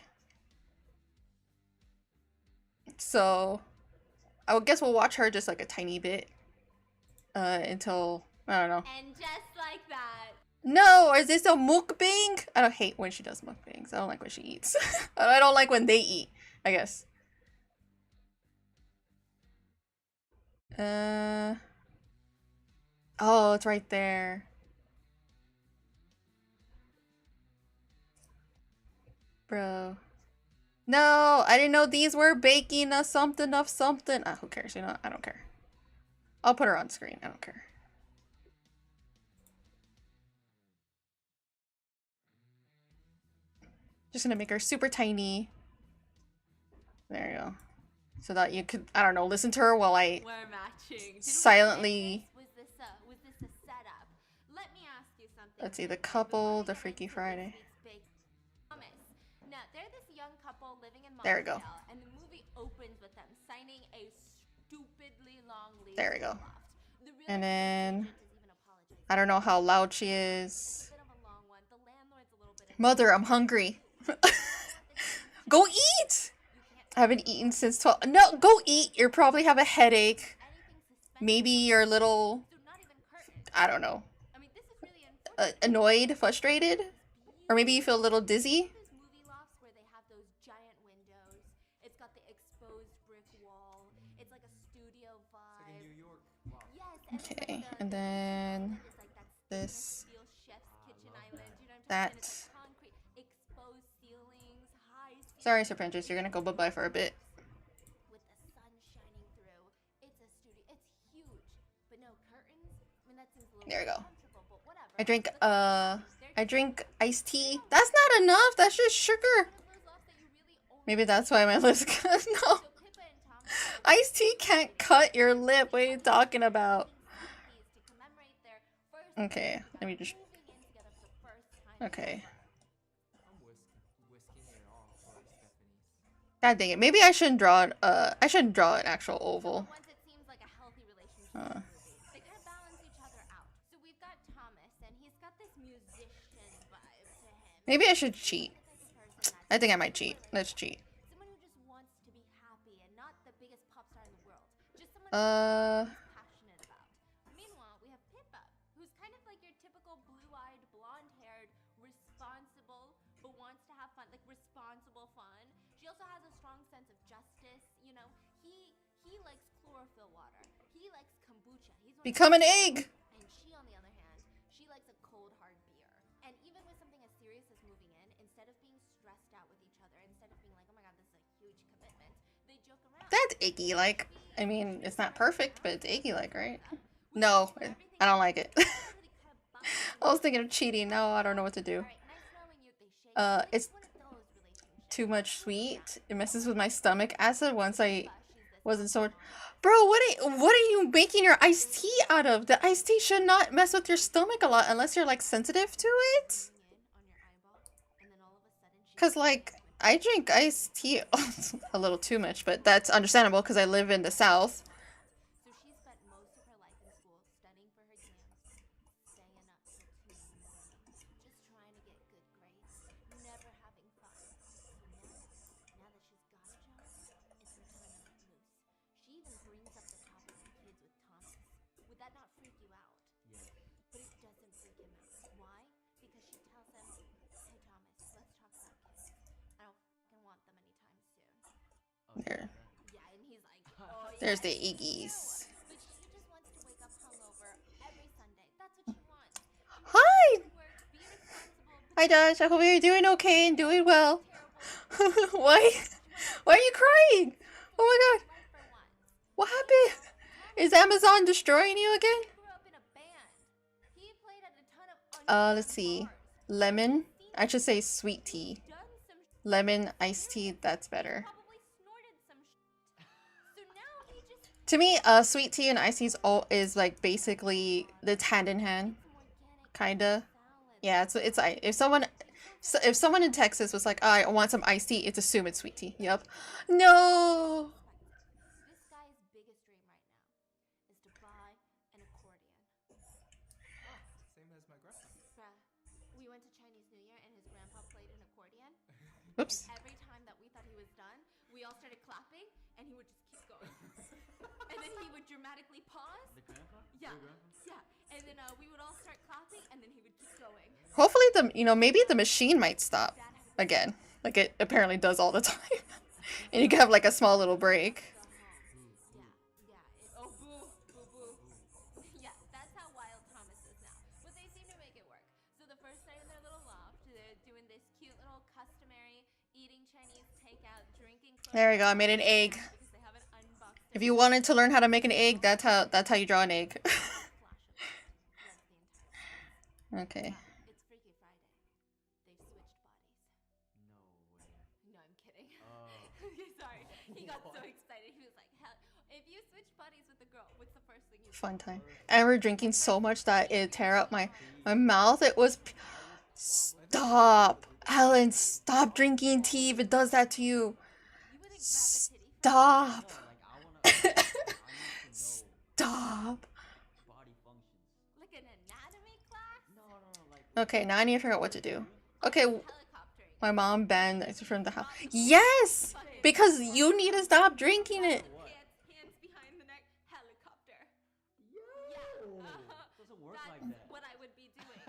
S1: So, I guess we'll watch her just like a tiny bit. Until, I don't know.
S6: And just like that.
S1: No, is this a mukbang? I don't hate when she does mukbangs. I don't like when she eats. I don't like when they eat, I guess. Oh, it's right there. Bro. No, I didn't know these were baking a something of something. Ah, who cares? You know, I don't care. I'll put her on screen. I don't care. Just gonna make her super tiny. There you go. So that you could, I don't know, listen to her while I
S6: We're matching.
S1: silently...
S6: Was this a setup? Let me ask you something.
S1: Let's see, the couple, the Freaky Friday.
S6: Now, they're this young couple living in Montreal,
S1: There we go.
S6: and the movie opens with them signing a stupidly long lease.
S1: There we go.
S6: loft. The real
S1: And
S6: estate
S1: then,
S6: agent is even apologizing.
S1: I don't know how loud she is.
S6: It's a bit of a long one. The landlord's a little bit
S1: Mother, I'm hungry. Go eat! I haven't eaten since 12. No, go eat. You probably have a headache. Maybe you're a little, I don't know,
S6: I mean, this is really unfortunate.
S1: annoyed, frustrated, or maybe you feel a little dizzy.
S6: Those movie lofts where they have those giant windows. It's got the exposed brick wall. It's like a studio vibe.
S3: New York.
S6: Yes.
S1: Okay, and then this, that. Sorry, Serpentis, you're gonna go bye-bye for a bit.
S9: With the sun shining through. It's a studio. It's huge. But no curtains. I mean, that seems a little
S1: There we go.
S9: uncomfortable, but whatever.
S1: I drink iced tea. That's not enough. That's just sugar. Maybe that's why my lips cut. No. Iced tea can't cut your lip. What are you talking about? Okay, let me just. Okay. God dang it. Maybe I shouldn't draw it. I shouldn't draw an actual oval.
S9: They kind of balance each other out. So we've got Thomas, and he's got this musician vibe to him.
S1: Maybe I should cheat. I think I might cheat. Let's cheat.
S9: Someone who just wants to be happy and not the biggest pop star in the world. Just someone who's passionate about. Meanwhile, we have Pippa, who's kind of like your typical blue-eyed, blonde-haired, responsible, but wants to have fun, like responsible fun. She also has a strong sense of justice. You know, he likes chlorophyll water. He likes kombucha.
S1: Become an egg.
S9: And she, on the other hand, she likes a cold, hard beer. And even with something as serious as moving in, instead of being stressed out with each other, instead of being like, oh my god, this is a huge commitment, they joke around.
S1: That's icky, like. I mean, it's not perfect, but it's icky, like, right? No, I don't like it. I was thinking of cheating. Now I don't know what to do. It's too much sweet. It messes with my stomach acid once I wasn't so. Bro, what are you making your iced tea out of? The iced tea should not mess with your stomach a lot unless you're like sensitive to it. Cause like I drink iced tea a little too much, but that's understandable because I live in the South.
S9: So she spent most of her life in school studying for her exams, staying up till 2 in the morning, just trying to get good grades, never having fun. So now that she's got a job, it's her time to let loose. She even brings up the topic of kids with Thomas. Would that not freak you out? Yeah. But it doesn't freak him out. Why? Because she tells him, hey Thomas, let's talk about kids. I don't fucking want them anytime soon.
S1: There.
S9: Yeah, and he's like, oh yeah.
S1: There's the Iggies.
S9: But she just wants to wake up hungover every Sunday. That's what she wants.
S1: Hi!
S9: Work, be responsible,
S1: Hi Josh, I hope you're doing okay and doing well. Why? Why are you crying? Oh my god. What happened? Is Amazon destroying you again?
S9: grew up in a band. He played at a ton of
S1: Let's see. Lemon. I should say sweet tea.
S9: done some
S1: Lemon iced tea, that's better.
S9: probably snorted some So now he just
S1: To me, sweet tea and iced tea is like basically it's hand in hand, kinda. Yeah, it's if someone in Texas was like, oh, I want some iced tea, it's assume it's sweet tea. Yep. No.
S9: this guy's biggest dream right now is to buy an accordion.
S10: Same as my grandpa.
S9: Bruh, we went to Chinese New Year and his grandpa played an accordion.
S1: Oops.
S9: And every time that we thought he was done, we all started clapping and he would just keep going. And then he would dramatically pause.
S10: The grandpa?
S9: Yeah.
S10: Your grandpa?
S9: Yeah. And then we would all start clapping and then he would keep going.
S1: Hopefully maybe the machine might stop again. Like it apparently does all the time. And you can have like a small little break.
S9: Yeah. Oh, boo, boo, boo. Yeah, that's how wild Thomas is now. But they seem to make it work. So the first night in their little loft, they're doing this cute little customary eating Chinese takeout, drinking.
S1: There we go. I made an egg.
S9: Because they haven't unboxed
S1: If you wanted to learn how to make an egg, that's how you draw an egg. Okay.
S9: It's Freaky Friday. They've switched bodies.
S10: No way.
S9: No, I'm kidding.
S10: Oh.
S9: Okay, sorry. He got so excited. He was like, hell, if you switch bodies with a girl, what's the first thing you do?
S1: Fun time. And we're drinking so much that it tear up my mouth. It was. Stop, Alan. Stop drinking tea if it does that to you.
S9: You wouldn't grab a titty.
S1: Stop.
S10: Like, I need to know
S1: Stop.
S10: body functions.
S9: Like an anatomy class?
S10: No, like.
S1: Okay, now I need to figure out what to do. Okay,
S9: Helicoptering.
S1: my mom banned it from the house. Yes, because you need to stop drinking it.
S9: Hands behind the neck. Helicopter.
S10: Yo!
S9: Yeah.
S10: Doesn't work
S9: That's
S10: like that.
S9: what I would be doing.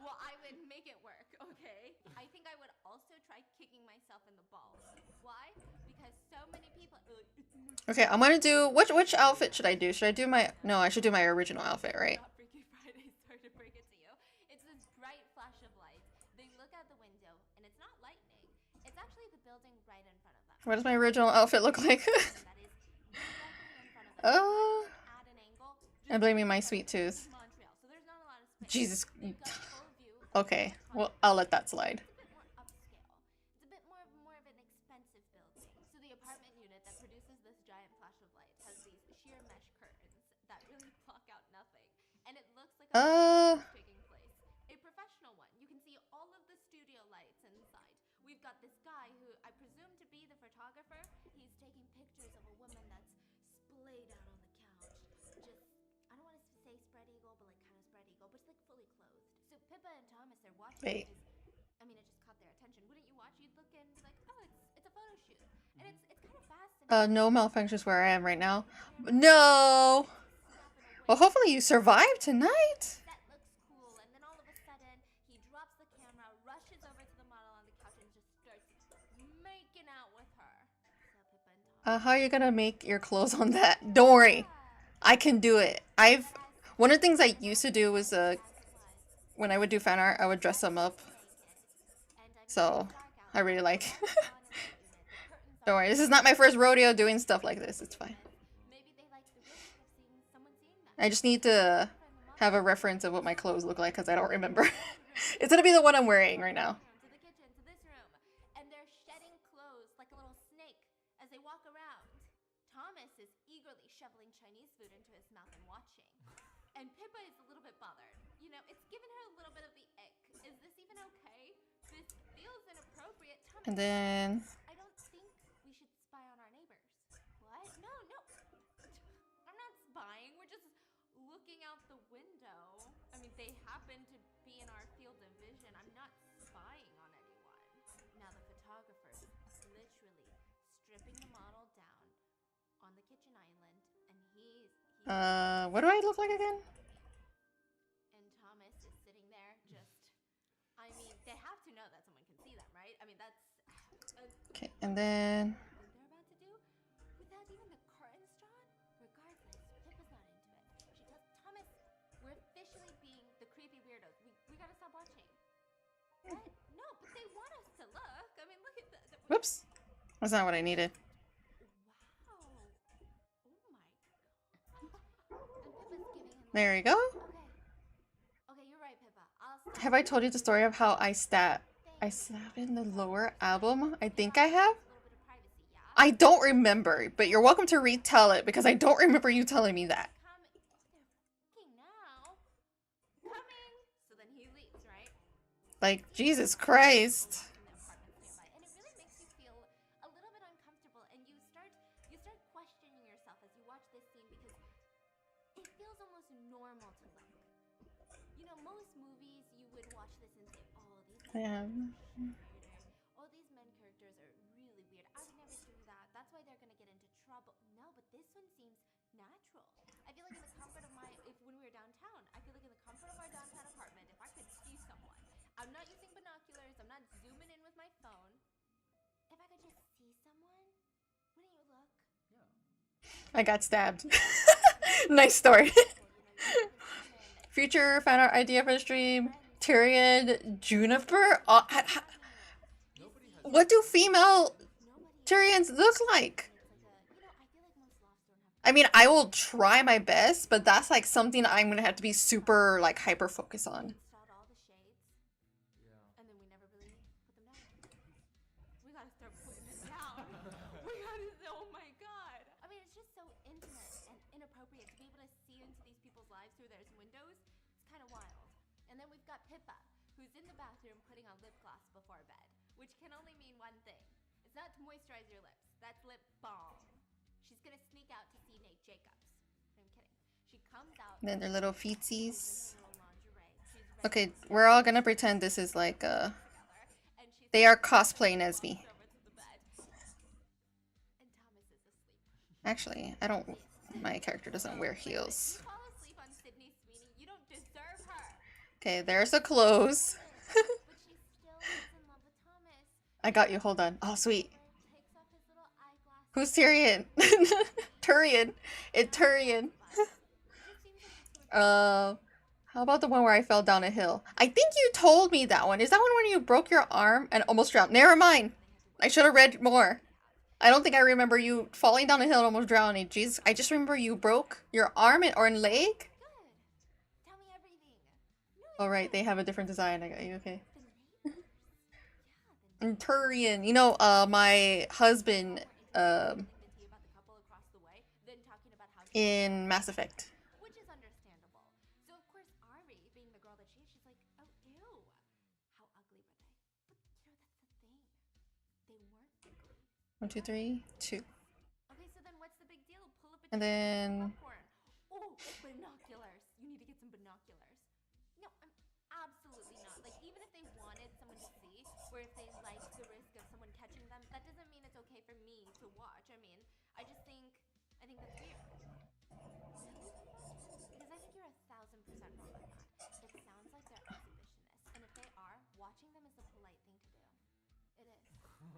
S9: Well, I would make it work, okay? I think I would also try kicking myself in the balls. Why? Because so many people are like, it's
S1: Okay, I'm gonna do which outfit should I do? Should I do my no? I should do my original outfit, right?
S9: Not Freaky Friday, sorry to break it to you. It's this bright flash of light. They look out the window, and it's not lightning. It's actually the building right in front of them.
S1: What does my original outfit look like?
S9: That is directly in front of them. Not
S1: uh,
S9: even at an angle.
S1: I'm blaming my sweet tooth.
S9: Montreal, so there's not a lot of space.
S1: Jesus.
S9: They've got full view of
S1: Okay,
S9: the
S1: well
S9: iconic
S1: I'll let that slide.
S9: It's a bit more upscale. It's a bit more of an expensive building. So the apartment unit that produces this giant flash of light has these sheer mesh curtains that really block out nothing, and it looks like a is taking place. A professional one. You can see all of the studio lights inside. We've got this guy who I presume to be the photographer. He's taking pictures of a woman that's splayed out on the couch. Just I don't want to say spread eagle, but like kind of spread eagle, but it's like fully clothed. So Pippa and Thomas are watching.
S1: Wait.
S9: I mean, it just caught their attention. Wouldn't you watch? You'd look and be like, oh, it's a photo shoot, and it's kind of fascinating.
S1: No malfunctions where I am right now. No. Well, hopefully you survive tonight.
S9: That looks cool, and then all of a sudden he drops the camera, rushes over to the model on the couch, and just starts making out with her. So Pippa and Thomas.
S1: How are you gonna make your clothes on that? Don't worry, I can do it. One of the things I used to do was when I would do fan art, I would dress them up. So I really like. Don't worry, this is not my first rodeo doing stuff like this. It's fine.
S9: Maybe they like the risk of seeing someone seeing them.
S1: I just need to have a reference of what my clothes look like because I don't remember. It's gonna be the one I'm wearing right now.
S9: To the kitchen, to this room, and they're shedding clothes like a little snake as they walk around. Thomas is eagerly shoveling Chinese food into his mouth and watching. And Pippa is a little bit bothered. You know, it's given her a little bit of the ick. Is this even okay? This feels inappropriate. Thomas,
S1: And then
S9: I don't think we should spy on our neighbors. What? No. I'm not spying. We're just looking out the window. I mean, they happen to be in our field of vision. I'm not spying on anyone. Now the photographer's literally stripping the model down on the kitchen island, and he's
S1: what do I look like again?
S9: and Thomas is sitting there just I mean, they have to know that someone can see them, right? I mean, that's
S1: Okay, and then
S9: thing they're about to do without even the curtains drawn. Regardless, Pippa's not into it. She tells Thomas, we're officially being the creepy weirdos. We gotta stop watching. What? No, but they want us to look. I mean, look at the
S1: whoops, that's not what I needed.
S9: Wow. Oh my god. And Pippa's giving him
S1: There you go.
S9: Okay, you're right, Pippa. I'll stop.
S1: Have I told you the story of how I stab in the lower album? I think I have.
S9: A little bit of privacy, yeah?
S1: I don't remember, but you're welcome to retell it because I don't remember you telling me that.
S9: Coming. Oh, they're fucking now. Coming. So then he leaves, right?
S1: Like, Jesus Christ.
S9: In the apartments nearby, and it really makes you feel a little bit uncomfortable, and you start questioning yourself as you watch this scene because it feels almost normal to look. You know, most movies you would watch this and say, "Oh, these
S1: Yeah.
S9: oh, these men characters are really weird. I would never do that. That's why they're gonna get into trouble." No, but this one seems natural. I feel like in the comfort of when we were downtown, I feel like in the comfort of our downtown apartment, if I could see someone, I'm not using binoculars, I'm not zooming in with my phone. If I could just see someone, wouldn't you look?
S1: I got stabbed. Nice story. Future fan art idea for the stream. Tyrion Juniper? What do female Tyrions look like? I mean, I will try my best, but that's like something I'm gonna have to be super like hyper focused on.
S9: Installed all the shades, and then we never really put them down. We gotta start putting them down. Oh my god. I mean, it's just so intimate and inappropriate to be able to see into these people's lives through their windows. It's kind of wild. And then we've got Pippa, who's in the bathroom putting on lip gloss before bed, which can only mean one thing. It's not to moisturize your lips. That's lip balm. She's gonna sneak out to see Nate Jacobs. I'm kidding. She comes out.
S1: And then their little feetsies.
S9: in her little lingerie. She's ready
S1: Okay, we're all gonna pretend this is like
S9: and she's
S1: they are cosplaying as me.
S9: over to the bed. And Thomas is asleep.
S1: Actually, I don't. My character doesn't wear heels.
S9: You fall asleep on Sydney Sweeney. You don't deserve her.
S1: Okay, there's the clothes.
S9: But she still is in love with Thomas.
S1: I got you. Hold on. Oh, sweet.
S9: Takes off his little eyeglasses
S1: Who's Tyrion? Turian. It Turian. How about the one where I fell down a hill? I think you told me that one. Is that one when you broke your arm and almost drowned? Never mind. I should have read more. I don't think I remember you falling down a hill and almost drowning. Jeez, I just remember you broke your arm or leg.
S9: Tell me everything.
S1: All right, they have a different design. I got you. Okay.
S9: The neighbors.
S1: And Turian, you know, my husband, in Mass Effect.
S9: Which is understandable. So of course Ari, being the girl that she is, she's like, oh ew, how ugly were they? But that's the thing. They weren't ugly.
S1: 1, 2, 3, 2.
S9: Okay, so then what's the big deal? Pull up a
S1: And then
S9: popcorn. Oh, binoculars. You need to get some binoculars. No, I'm absolutely not. Like, even if they wanted someone to see, or if they liked the risk of someone catching them, that doesn't mean it's okay for me to watch. I mean, I think that's weird. Because I think you're 1,000% wrong on that. It sounds like they're exhibitionists, and if they are, watching them is the polite thing to do. It is.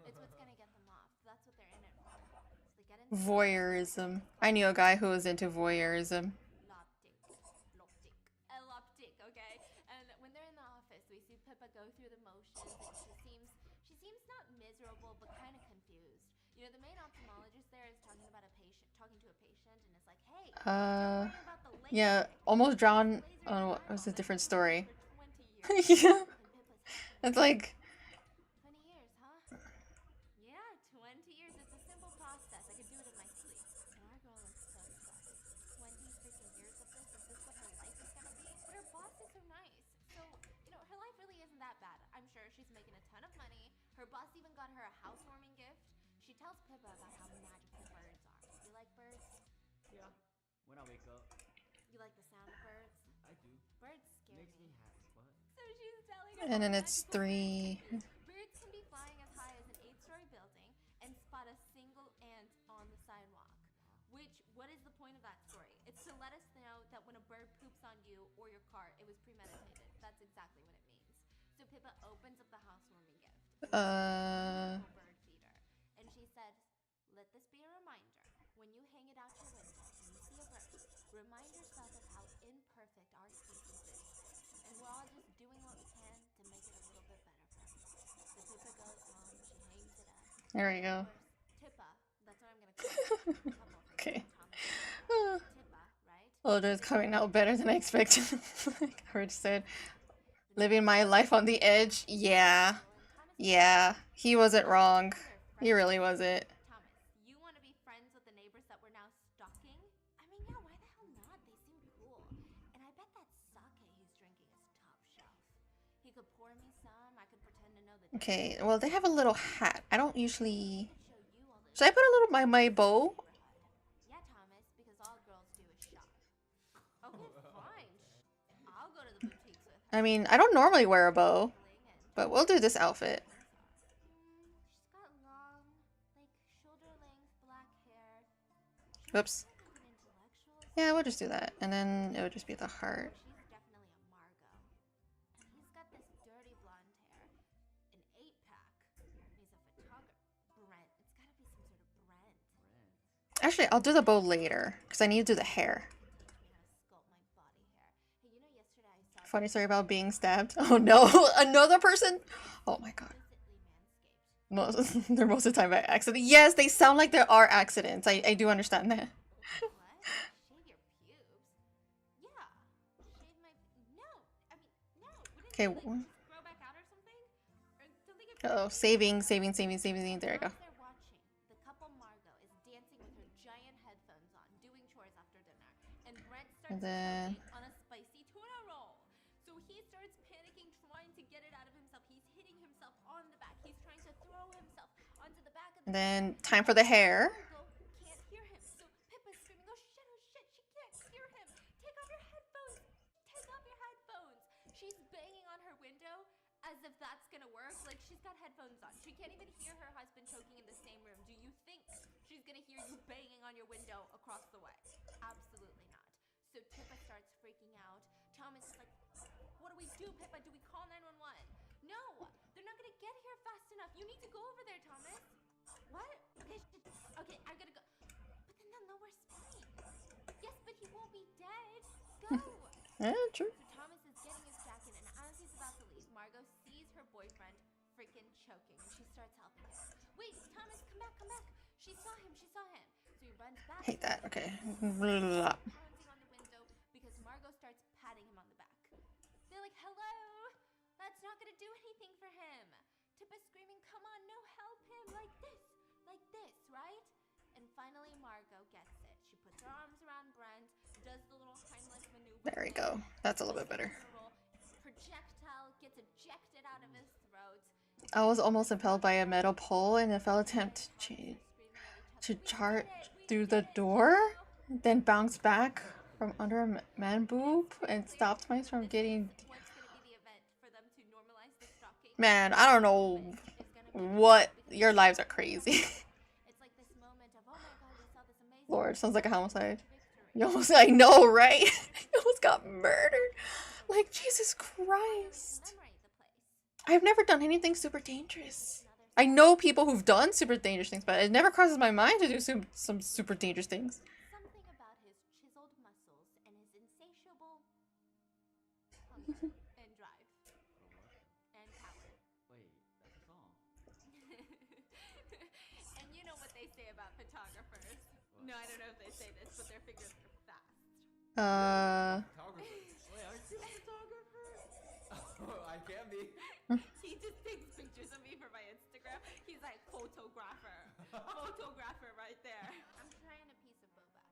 S9: It's what's gonna get them off. That's what they're in it for. So they get into
S1: voyeurism. I knew a guy who was into voyeurism.
S9: Eloptic, okay? And when they're in the office, we see Pippa go through the motions, and she seems not miserable, but kind of confused. You know, the main ophthalmologist there is talking to a patient, and it's like, hey, don't worry about the laser.
S1: Yeah, almost drowned. Oh, it was a different story.
S9: For 20 years.
S1: Yeah,
S9: And Pippa's
S1: it's like
S9: 20 years, huh? Yeah, 20 years. It's a simple process. I could do it in my sleep. And our girl looks so stressed. 20 freaking years of this? Is this what her life is gonna be? But her boss is so nice. So, you know, her life really isn't that bad. I'm sure she's making a ton of money. Her boss even got her a housewarming gift. She tells Pippa about how magical birds are. You like birds?
S10: Yeah, when I wake up,
S9: You like the sound of birds?
S10: I do.
S9: Birds scare
S10: Makes me happy, but
S9: So she's telling her
S1: and
S9: how
S1: then it's
S9: magical birds
S1: 3.
S9: can be. Birds can be flying as high as an 8-story building and spot a single ant on the sidewalk. What is the point of that story? It's to let us know that when a bird poops on you or your car, it was premeditated. That's exactly what it means. So Pippa opens up the housewarming gift. Beautiful bird feeder. And she said, let this be a reminder. When you hang it out your window and you see a bird, remind yourself of how imperfect our species is. And we're all just doing what we can to make it a little bit better for everyone. So Pippa goes home, she hangs it up.
S1: There we go.
S9: Of course, Tippa, that's what I'm gonna call her. A couple of things.
S1: Okay.
S9: Tippa, right?
S1: Oh, it's coming out better than I expected. Like I already said, living my life on the edge. Yeah, yeah, he wasn't wrong. He really wasn't.
S9: Thomas, you want to be friends with the neighbors that we're now stalking? I mean, yeah, why the hell not? They seem cool. And I bet that sake he's drinking is top shelf. He could pour me some, I could pretend to know the
S1: Okay, well they have a little hat. I don't usually.
S9: show you all the
S1: Should I put a little my bow?
S9: Yeah, Thomas, because all girls do is shop. Okay, fine. I'll go to the boutiques with her.
S1: I mean, I don't normally wear a bow, but we'll do this outfit.
S9: She's got long, like shoulder-length black hair.
S1: Whoops.
S9: Like an intellectual.
S1: Yeah, we'll just do that, and then it would just be the heart.
S9: She's definitely a Margot. And he's got this dirty blonde hair, an 8-pack. He's a photographer. Brent. It's gotta be some sort of Brent.
S1: Actually, I'll do the bow later because I need to do the hair.
S9: Teach me how to sculpt my body hair. Hey, you know yesterday I saw
S1: Funny story about being stabbed. Oh no, another person? Oh my god.
S9: explicitly manscaped.
S1: They're most of the time by accident. Yes, they sound like there are accidents. I do understand that.
S9: What? Shave your pubes? Yeah. Shave my... No. I mean, no. Wouldn't
S1: Okay.
S9: they, like, just grow back out or something? Or don't they get
S1: Oh, saving. There we go.
S9: While they're watching, the couple Margot is dancing with her giant headphones on, doing chores after dinner. And Brent starts
S1: And then-
S9: choking on a spicy tuna roll. So he starts panicking, trying to get it out of himself. He's hitting himself on the back. He's trying to throw himself onto the back of the
S1: And then time for the hair.
S9: Margot can't hear him. So Pippa's screaming, oh shit, she can't hear him. Take off your headphones. Take off your headphones. She's banging on her window as if that's gonna work. Like, she's got headphones on. She can't even hear her husband choking in the same room. Do you think she's gonna hear you banging on your window across the way? Absolutely not. So Pippa starts freaking out. Thomas is like, what do we do, Pippa? Do we call 911? No, they're not gonna get here fast enough. You need to go over there, Thomas. What? Okay, I gotta go. But then they'll know we're spying. Yes, but he won't be dead. Go.
S1: Yeah, true.
S9: So Thomas is getting his jacket, and as he's about to leave, Margot sees her boyfriend freaking choking, and she starts helping him. Wait, Thomas, come back, come back. She saw him, she saw him. So he runs back.
S1: Hate that. Okay.
S9: Blah. Pounding on the window because Margot starts patting him on the back. They're like, hello. That's not gonna do anything for him. Tippa's screaming, come on, no, help him. Like this, right? And finally, Margot gets it. She puts her arms around Brent, does the little Heimlich maneuver.
S1: There we go. That's a little bit better.
S9: Projectile gets ejected out of his throat.
S1: I was almost impaled by a metal pole in a failed attempt to charge through the door, then bounced back from under a man boob and stopped mice from getting. Man, I don't know what. Your lives are crazy. Lord, sounds like a homicide. You almost, I know, right? You almost got murdered. Like, Jesus Christ. I've never done anything super dangerous. I know people who've done super dangerous things, but it never crosses my mind to do some super dangerous things.
S9: Something about his chiseled muscles and his insatiable hunger and drive. And power.
S10: Wait, that's a song.
S9: And you know what they say about photographers.
S10: What?
S9: No, I don't know if they say this, but their figures are fast.
S10: Photographer. Wait, aren't you a photographer? Oh, I can be.
S9: He just takes pictures of me for my Instagram. He's like, photographer. Photographer right there. I'm trying a piece of boba.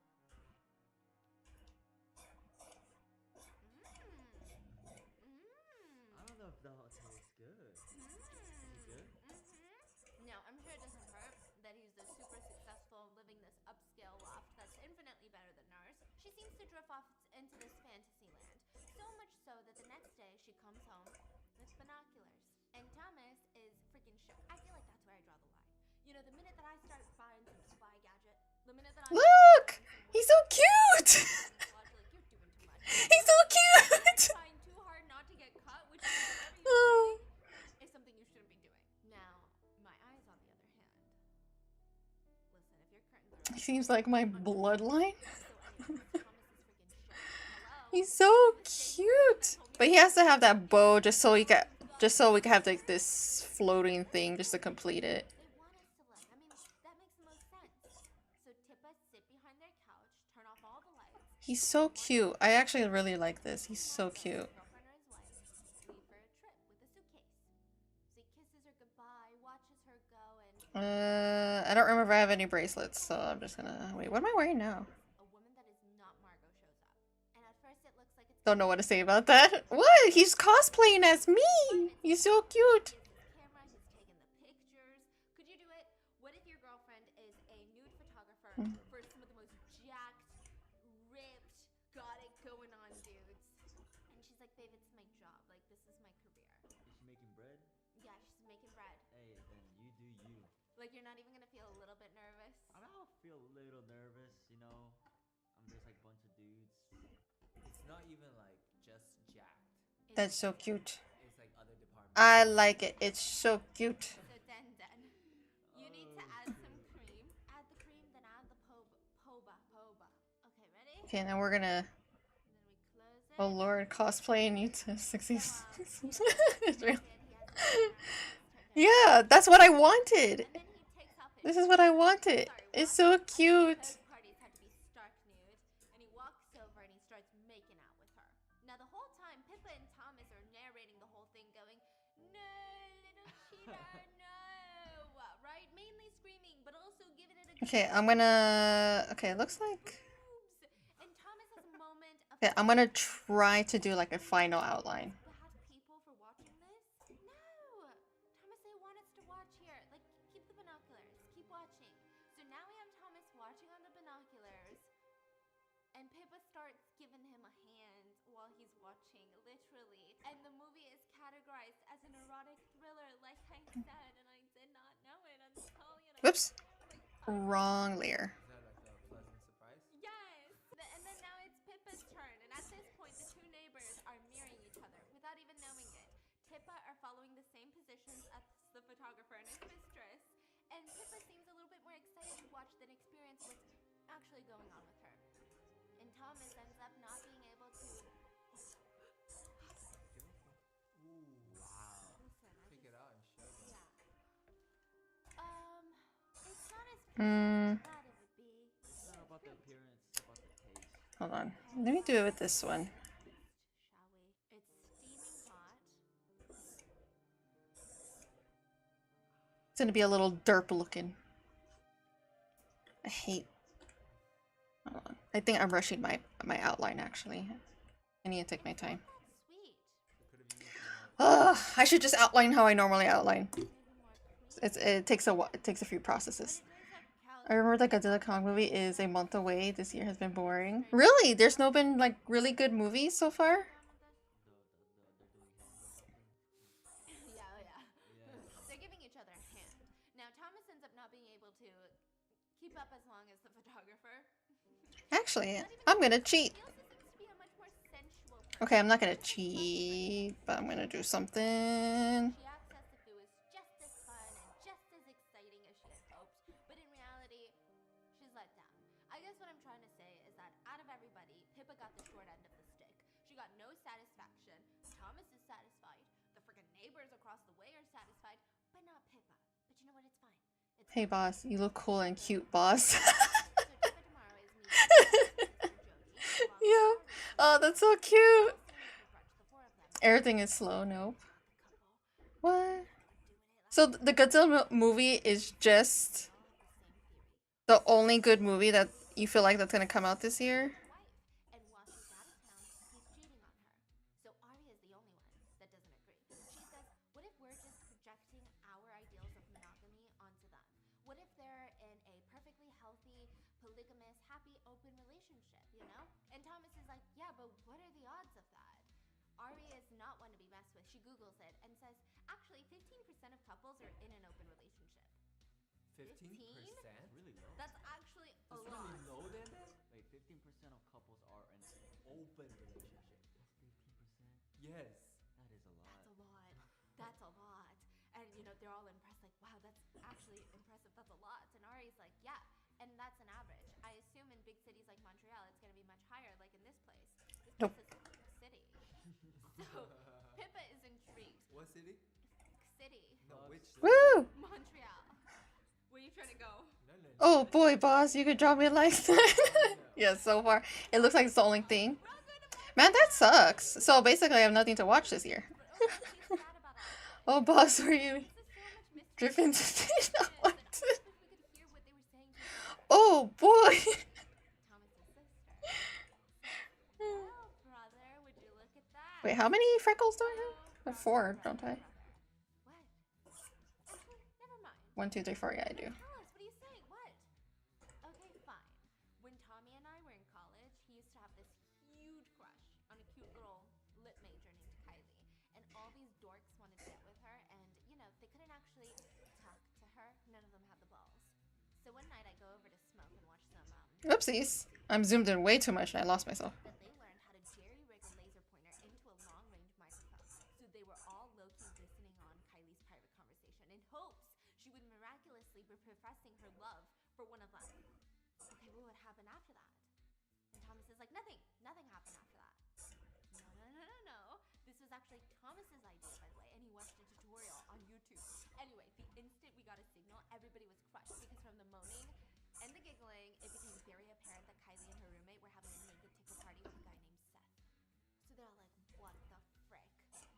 S10: I don't know if that'll taste good. Is it good?
S9: No, I'm sure it doesn't hurt that he's this super successful, living this upscale loft that's infinitely better than ours. She seems to drift off into this fantasy land. So much so that the next day she comes home with binoculars. And Thomas is freaking shook. I feel like that's where I draw the line. You know, the minute that I start buying some spy gadget, the minute that I
S1: Look! He's so cute!
S9: you're doing too much.
S1: He's so cute!
S9: Trying too hard not to get cut, which is whatever you're doing, is something you shouldn't be doing. Now, my eyes, on the other hand. Listen, if your curtains are
S1: He seems like my bloodline.
S9: so anyways, Thomas is freaking shook. Hello?
S1: He's so cute! But he has to have that bow just so we can have like this floating thing just to complete it.
S9: They want us to look. I mean, that makes the most sense. So Tippa sit behind their couch, turn off all the lights.
S1: He's so cute. I actually really like this. He's so cute.
S9: Girlfriend or his wife leave for a trip with a suitcase. So he kisses her goodbye, watches her go, and
S1: I don't remember if I have any bracelets, so I'm just gonna wait. What am I wearing now?
S9: a woman that is not Margot shows up. And at first it looks like it's
S1: Don't know what to say about that. What? He's cosplaying as me. He's so cute.
S9: camera, he's taking the pictures. Could you do it? What if your girlfriend is a nude photographer for some of the most jacked, ripped, got it going on dudes? And she's like, babe, it's my job. Like, this is my career.
S10: Is she making bread?
S9: Yeah, she's making bread.
S10: Hey, then you do you.
S9: Like, you're not even gonna feel a little bit nervous?
S10: I mean, I'll feel a little nervous, you know. I'm just like a bunch of dudes.
S3: It's not even like just jacked.
S1: That's so cute.
S3: It's like other departments.
S1: I like it. It's so cute.
S9: So then, you need to add some cream. Add the cream, then add the poba. Okay, ready?
S1: Okay, now we're gonna.
S9: And then we close it.
S1: Oh Lord, cosplaying you to 60s. It's real.
S9: Yeah,
S1: Yeah, that's what I wanted.
S9: and then he takes off his
S1: This is what I wanted. It's so cute.
S9: Those parties had to be stark nude, and he walks over and he starts making out with her. Now the whole time, Pippa and Thomas are narrating the whole thing, going, "No, little cheater, no!" Right? Mainly screaming, but also giving it a good
S1: Okay, I'm gonna. Okay, it looks like.
S9: boobs. And Thomas has a moment of.
S1: Okay, I'm gonna try to do like a final outline.
S9: Bad people for watching this? No! Thomas, they want us to watch here. Like, keep the binoculars. Keep watching. So now we have Thomas watching on the binoculars. And Pippa starts giving him a hand while he's watching, literally. And the movie is categorized as an erotic thriller, like I said, and I did not know it until,
S1: Whoops. Wrong layer.
S3: Is that like a pleasant surprise?
S9: Yes! And then now it's Pippa's turn, and at this point, the two neighbors are mirroring each other without even knowing it. Pippa are following the same positions as the photographer and his mistress, and Pippa seems a watch than experience what's actually going on with her. And Thomas ends up not being able to.
S10: Ooh, wow.
S9: Listen,
S10: Take it out and show them.
S9: Yeah. It's not as pretty as I thought it would be.
S3: It's not about the appearance, it's about the taste.
S1: Hold on. Let me do it with this one.
S9: Shall we? It's steaming hot.
S1: It's gonna be a little derp looking. I hate. Hold on. I think I'm rushing my outline actually. I need to take my time.
S9: Sweet.
S1: Ugh, I should just outline how I normally outline. It takes a few processes. I remember the Godzilla Kong movie is a month away. This year has been boring. Really? There's no been like really good movies so far?
S9: Yeah. They're giving each other a hand. Now Thomas ends up not being able to keep up as long as the photographer.
S1: Actually, I'm gonna cheat.
S9: He also seems to be a much more sensual person.
S1: Okay, I'm not gonna cheat, but I'm gonna do something.
S9: She asks us if it was just as fun and just as exciting as she had hoped, but in reality, she's let down. I guess what I'm trying to say is that out of everybody, Pippa got the short end of the stick. She got no satisfaction. Thomas is satisfied. The freaking neighbors across the way are satisfied, but not Pippa. But you know what? It's fine. It's
S1: Hey boss, you look cool and cute, boss. Yeah. Oh, that's so cute. Everything is slow. Nope. What? So the Godzilla movie is just the only good movie that you feel like that's gonna come out this year?
S9: And while she's out of town, he's cheating on her. So Arya is the only one that doesn't agree. She says, what if we're just projecting our ideals of monogamy onto them? What if they're in a perfectly healthy, polygamous, happy, open relationship, you know? And Thomas is like, yeah, but what are the odds of that? Arya is not one to be messed with. She Googles it and says, actually, 15% of couples are in an open relationship.
S10: 15%? Really low.
S9: That's actually a
S10: That's
S9: lot.
S10: really low then?
S3: Wait, 15% of couples are in an open relationship. That's 15%?
S10: Yes.
S3: That is a lot.
S9: That's a lot. That's a lot. And you know, they're all impressed, like, wow, that's actually impressive. That's a lot. And Ari's like, yeah, and that's an average. I assume in big cities like Montreal, it's gonna be much higher, like in this place. This
S1: Nope.
S9: place is city. So Pippa is intrigued.
S10: What city?
S9: City.
S10: No, which city?
S1: Woo!
S9: Montreal. Where are you trying to go?
S10: No.
S1: Oh boy, boss, you could draw me like that. Yeah, so far it looks like it's the only thing. Man, that sucks. So basically, I have nothing to watch this year. Oh, boss, were you driven to say that? What? Oh boy.
S9: Oh, brother, would you look at that?
S1: Wait, how many freckles do I have? I have 4, don't I?
S9: What? Actually, never mind.
S1: 1, 2, 3, 4. Yeah, I do.
S9: Tell us, what are you saying? What? Okay, fine. When Tommy and I were in college, he used to have this huge crush on a cute little lit major named Kylie. And all these dorks wanted to get with her, and, you know, they couldn't actually talk to her. None of them had the balls. So one night I go over to smoke and watch some,
S1: Oopsies. I'm zoomed in way too much and I lost myself.
S9: that they learned how to jerry-rig a laser pointer into a long-range microphone. So they were all low-key listening on Kylie's private conversation in hopes she would miraculously be professing her love for one of them. Okay, well, what happened after that? And Thomas is like, nothing happened after that. No. This was actually Thomas's idea, by the way, and he watched a tutorial on YouTube. Anyway, the instant we got a signal, everybody was crushed because from the moaning and the giggling, it became very apparent that Kylie and her roommate were having a naked tickle party with a guy named Seth. So they're all like, what the frick?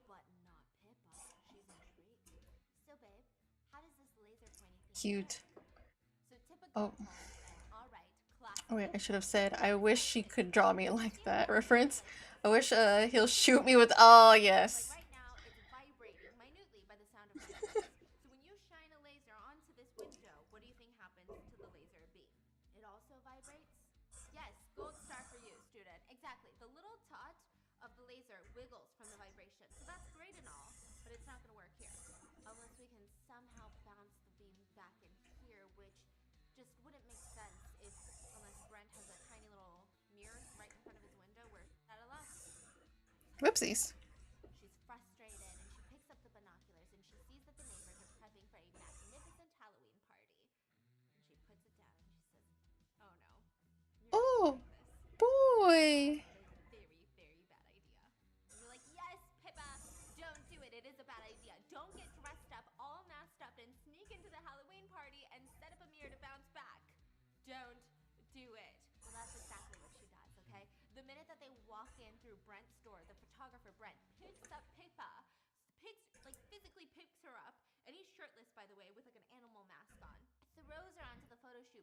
S9: But not Pippa. She's intrigued. So babe, how does this laser pointing thing
S1: Cute.
S9: go? So Tippa
S1: Oh.
S9: goes home and alright, classic.
S1: Oh wait, I should have said, I wish she could draw me like that. Reference? I wish he'll shoot me with, oh yes.
S9: Like right now, it's vibrating minutely by the sound of my voice. So when you shine a laser onto this window, what do you think happens to the laser beam? It also vibrates? Yes, gold star for you, student. Exactly. The little tot of the laser wiggles from the vibration. So that's great and all, but it's not going to work here. Unless we can somehow bounce the beam back in here, which just wouldn't make sense unless Brent has a tiny little mirror right in front of his window where he's at a loss.
S1: Whoopsies.
S9: She's frustrated and she picks up the binoculars and she sees that the neighbors are prepping for a magnificent Halloween party. And she puts it down and she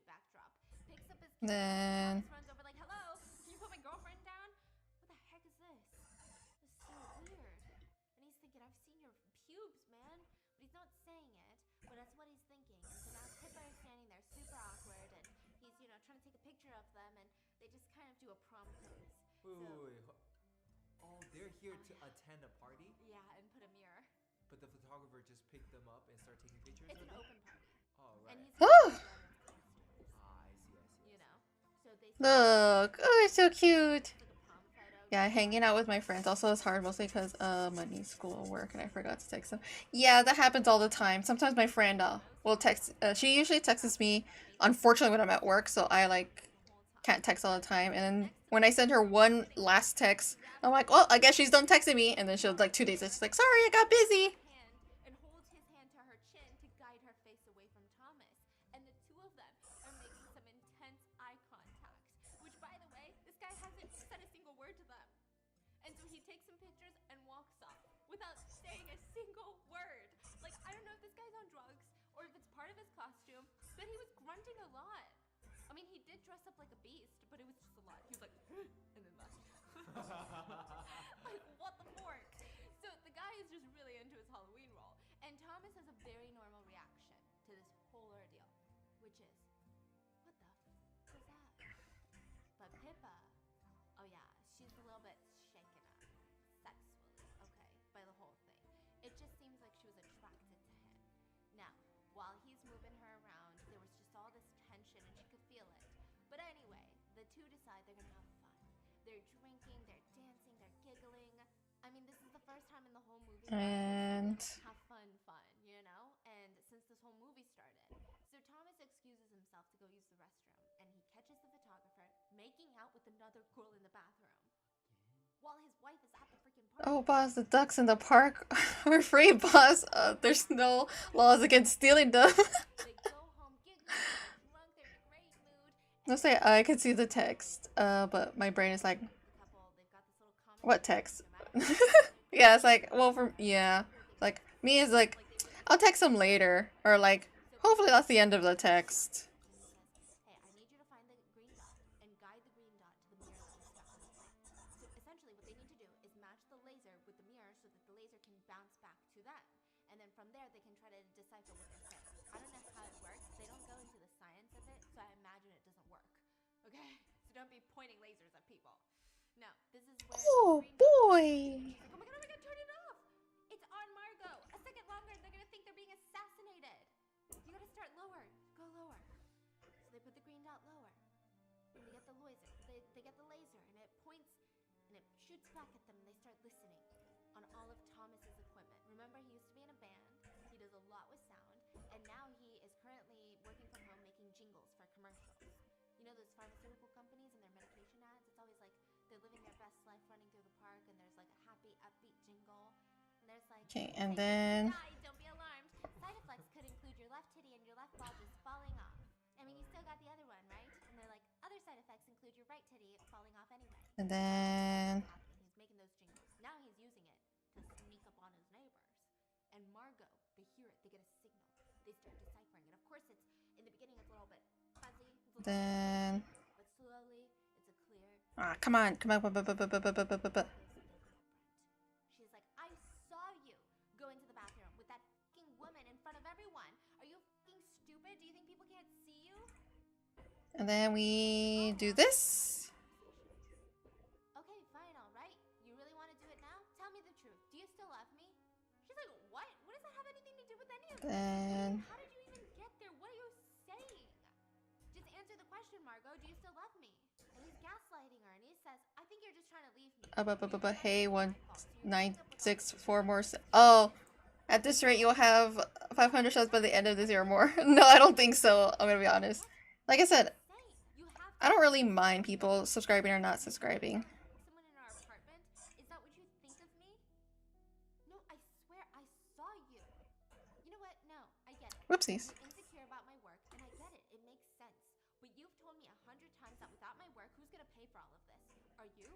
S9: backdrop. Picks up his
S1: Then
S9: Thomas runs over like, hello, can you put my girlfriend down? What the heck is this? This is so weird. And he's thinking, I've seen your pubes, man. But he's not saying it, but that's what he's thinking. And so now Pippa is standing there super awkward, and he's, you know, trying to take a picture of them, and they just kind of do a prom pose.
S10: Wait. Oh, they're here to attend a party?
S9: Yeah, and put a mirror.
S10: But the photographer just picked them up and started taking pictures
S9: It's
S10: of
S9: an
S10: them?
S9: open party.
S10: Oh,
S9: And
S10: right.
S9: he's wearing everyone's costumes.
S10: I see.
S9: You know? So they
S1: look, oh, it's so cute.
S9: like a prom photo.
S1: Yeah, hanging out with my friends also is hard, mostly because money, school, work, and I forgot to text them. Yeah, that happens all the time. Sometimes my friend will text. She usually texts me, unfortunately, when I'm at work, so I like can't text all the time. And then when I send her one last text, I'm like, oh, I guess she's done texting me. And then she'll like 2 days. She's like, sorry, I got busy.
S9: And holds his hand to her chin to guide her face away from Thomas. And the two of them are making some intense eye contact. Which, by the way, this guy hasn't said a single word to them. And so he takes some pictures and walks off without saying a single word. Like, I don't know if this guy's on drugs or if it's part of his costume, but he was grunting a lot. I mean, he did dress up like a beast, but it was just a lot. He was like, and then left. Like, what the fork? So the guy is just really into his Halloween role. And Thomas has a very normal reaction to this whole ordeal, which is, what the f was that? But Pippa, oh yeah, she's a little bit shaken up, sexually, okay, by the whole thing. It just seems like she was attracted to him. Now, while he's moving her around, there was just all this tension and she could feel it. But anyway, the two decide they're gonna have fun. They're drinking, they're dancing, they're giggling. I mean, this is the first time in the whole movie
S1: And
S9: have fun, you know? And since this whole movie started. So Thomas excuses himself to go use the restroom, and he catches the photographer making out with another girl in the bathroom. While his wife is at the freaking party.
S1: oh, boss, the ducks in the park are free, boss. There's no laws against stealing them.
S9: They go home giggling, they're drunk, they're in a great mood.
S1: Let's say I could see the text, but my brain is like,
S9: The couple, they've got this little common
S1: what text? Yeah, it's like, well, like, me is like, I'll text him later, or like, hopefully that's the end of the text.
S9: Hey, I need you to find the green dot and guide the green dot to the mirror that we stuck on the wall. So essentially what they need to do is match the laser with the mirror so that the laser can bounce back to them. And then from there they can try to decipher what they're saying. I don't know how it works. They don't go into the science of it, so I imagine it doesn't work. Okay? So don't be pointing lasers at people. No, this is where
S1: Oh,
S9: the green dot
S1: boy.
S9: She's like, oh my god, turn it off! It's on Margot! A second longer and they're gonna think they're being assassinated! You gotta start lower. Go lower. So they put the green dot lower. And they get the laser. They get the laser and it points and it shoots back at them and they start listening on all of Thomas's equipment. Remember, he used to be in a band. He does a lot with sound. And now he is currently working from home making jingles for commercials. You know those pharmaceutical companies and their medication ads? It's always like they're living their best life running through the park and there's like a happy, upbeat jingle. And there's like,
S1: Okay, and then
S9: don't be alarmed. Side effects could include your left titty and your left ball just falling off. I mean, you still got the other one, right? And they're like, other side effects include your right titty falling off anyway.
S1: and then
S9: He's making those jingles. Now he's using it to sneak up on his neighbors. And Margot, they hear it, they get a signal. They start deciphering it. Of course, it's in the beginning, it's a little bit fuzzy. It's a little
S1: then
S9: but slowly, it's a clear.
S1: come on.
S9: She's like, I saw you go into the bathroom with that fucking woman in front of everyone. Are you fucking stupid? Do you think people can't see you?
S1: And then we do this.
S9: Okay, fine, all right. You really want to do it now? Tell me the truth. Do you still love me? She's like, what? What does that have anything to do with any of this?
S1: Then
S9: How did you even get there? What are you saying? Just answer the question, Margot. Do you still love me? And he's gaslighting her, and he says, I think you're just trying to leave me.
S1: hey, 1964 more. Oh, at this rate, you'll have 500 subs by the end of this year or more. No, I don't think so. I'm gonna be honest. Like I said, I don't really mind people subscribing or not subscribing.
S9: Someone in our apartment? Is that what you think of me? No, I swear I saw you. You know what? No, I get it.
S1: Whoopsies.
S9: I'm insecure about my work, and I get it. It makes sense. But you've told me 100 times that without my work, who's gonna pay for all of this? Are you?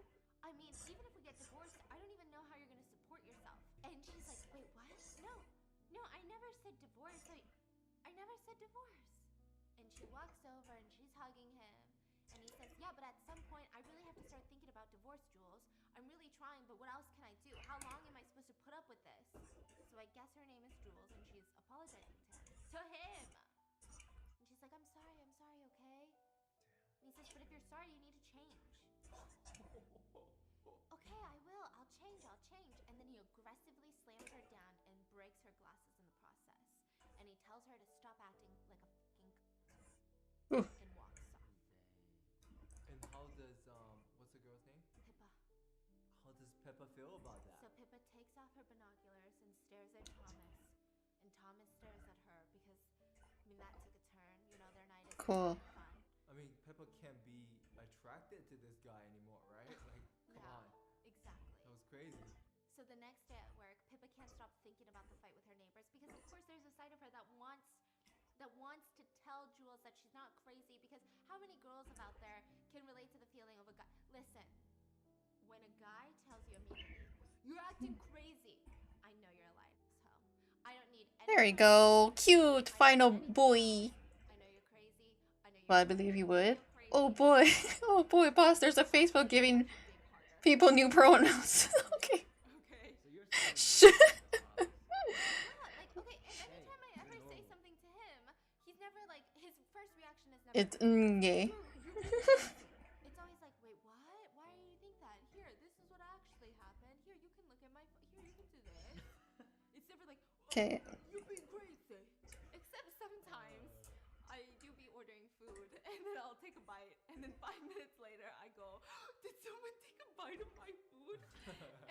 S9: I mean, even if we get divorced, I don't even know how you're gonna support yourself. And she's like, wait, what? No, I never said divorce. I never said divorce. And she was walks over and she's hugging him. And he says, yeah, but at some point, I really have to start thinking about divorce, Jules. I'm really trying, but what else can I do? How long am I supposed to put up with this? So I guess her name is Jules, and she's apologizing to him. To him! And she's like, I'm sorry, okay? And he says, but if you're sorry, you need to change. Okay, I will. I'll change. And then he aggressively slams her down and breaks her glasses in the process. And he tells her to stop acting like a fucking and walks off.
S10: And how does what's the girl's name?
S9: Pippa.
S10: How does Pippa feel about that?
S9: So Pippa takes off her binoculars and stares at Thomas. And Thomas stares at her because, I mean, that took a turn. You know, their night is
S1: Cool.
S9: fun.
S10: I mean, Pippa can't be attracted to this guy anymore, right? Like, come on.
S9: Exactly.
S10: That was crazy.
S9: So the next day at work, Pippa can't stop thinking about the fight with her neighbors because, of course, there's a side of her that wants to tell Jules that she's not crazy, because how many girls out there can relate to the feeling of a guy? Listen, when a guy tells you immediately, you're acting crazy, I know you're lying. So I don't need any.
S1: There you go. Cute final boy.
S9: I know you're crazy. I know you're
S1: Well, I believe you would. Oh boy. Oh boy, boss, there's a Facebook giving people new pronouns. Okay.
S9: Okay.
S3: So you're
S1: Shh.
S9: Yeah, like, okay, and anytime I ever say something to him, he's never like, his first reaction is never,
S1: It's gay.
S9: it's always like, wait, what? Why do you think that? Here, this is what actually happened. Here, you can look at my, here, you can do this. It's never like,
S1: Okay.
S9: you're being crazy. Except sometimes I do be ordering food, and then I'll take a bite, and then 5 minutes later I go, did someone take a bite of my food?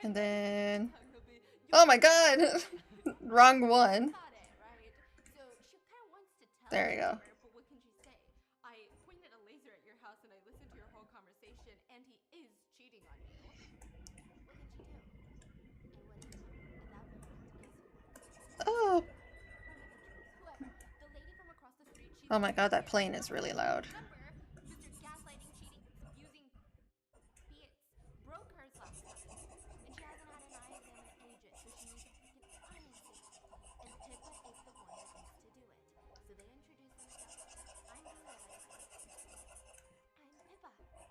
S1: And then
S9: he'll be,
S1: oh my god. Wrong one.
S9: got it, right? So she kind of wants to tell
S1: There you go.
S9: her, but what can she say? I pointed a laser at your house and I listened to your whole conversation, and he is cheating on you. What can she do? And what did at that point, guess who
S1: Oh.
S9: won? Whoever. The lady from across the street, she's
S1: Oh my god, that plane is really loud.
S9: Remember, Mr. Gaslighting, cheating, abusing beats broke hers last time. And she hasn't had an eye exam in ages, so she needs a freaking eye exam. And Pippa is the one that needs to do it. So they introduce themselves. I'm Julia. I'm Pippa.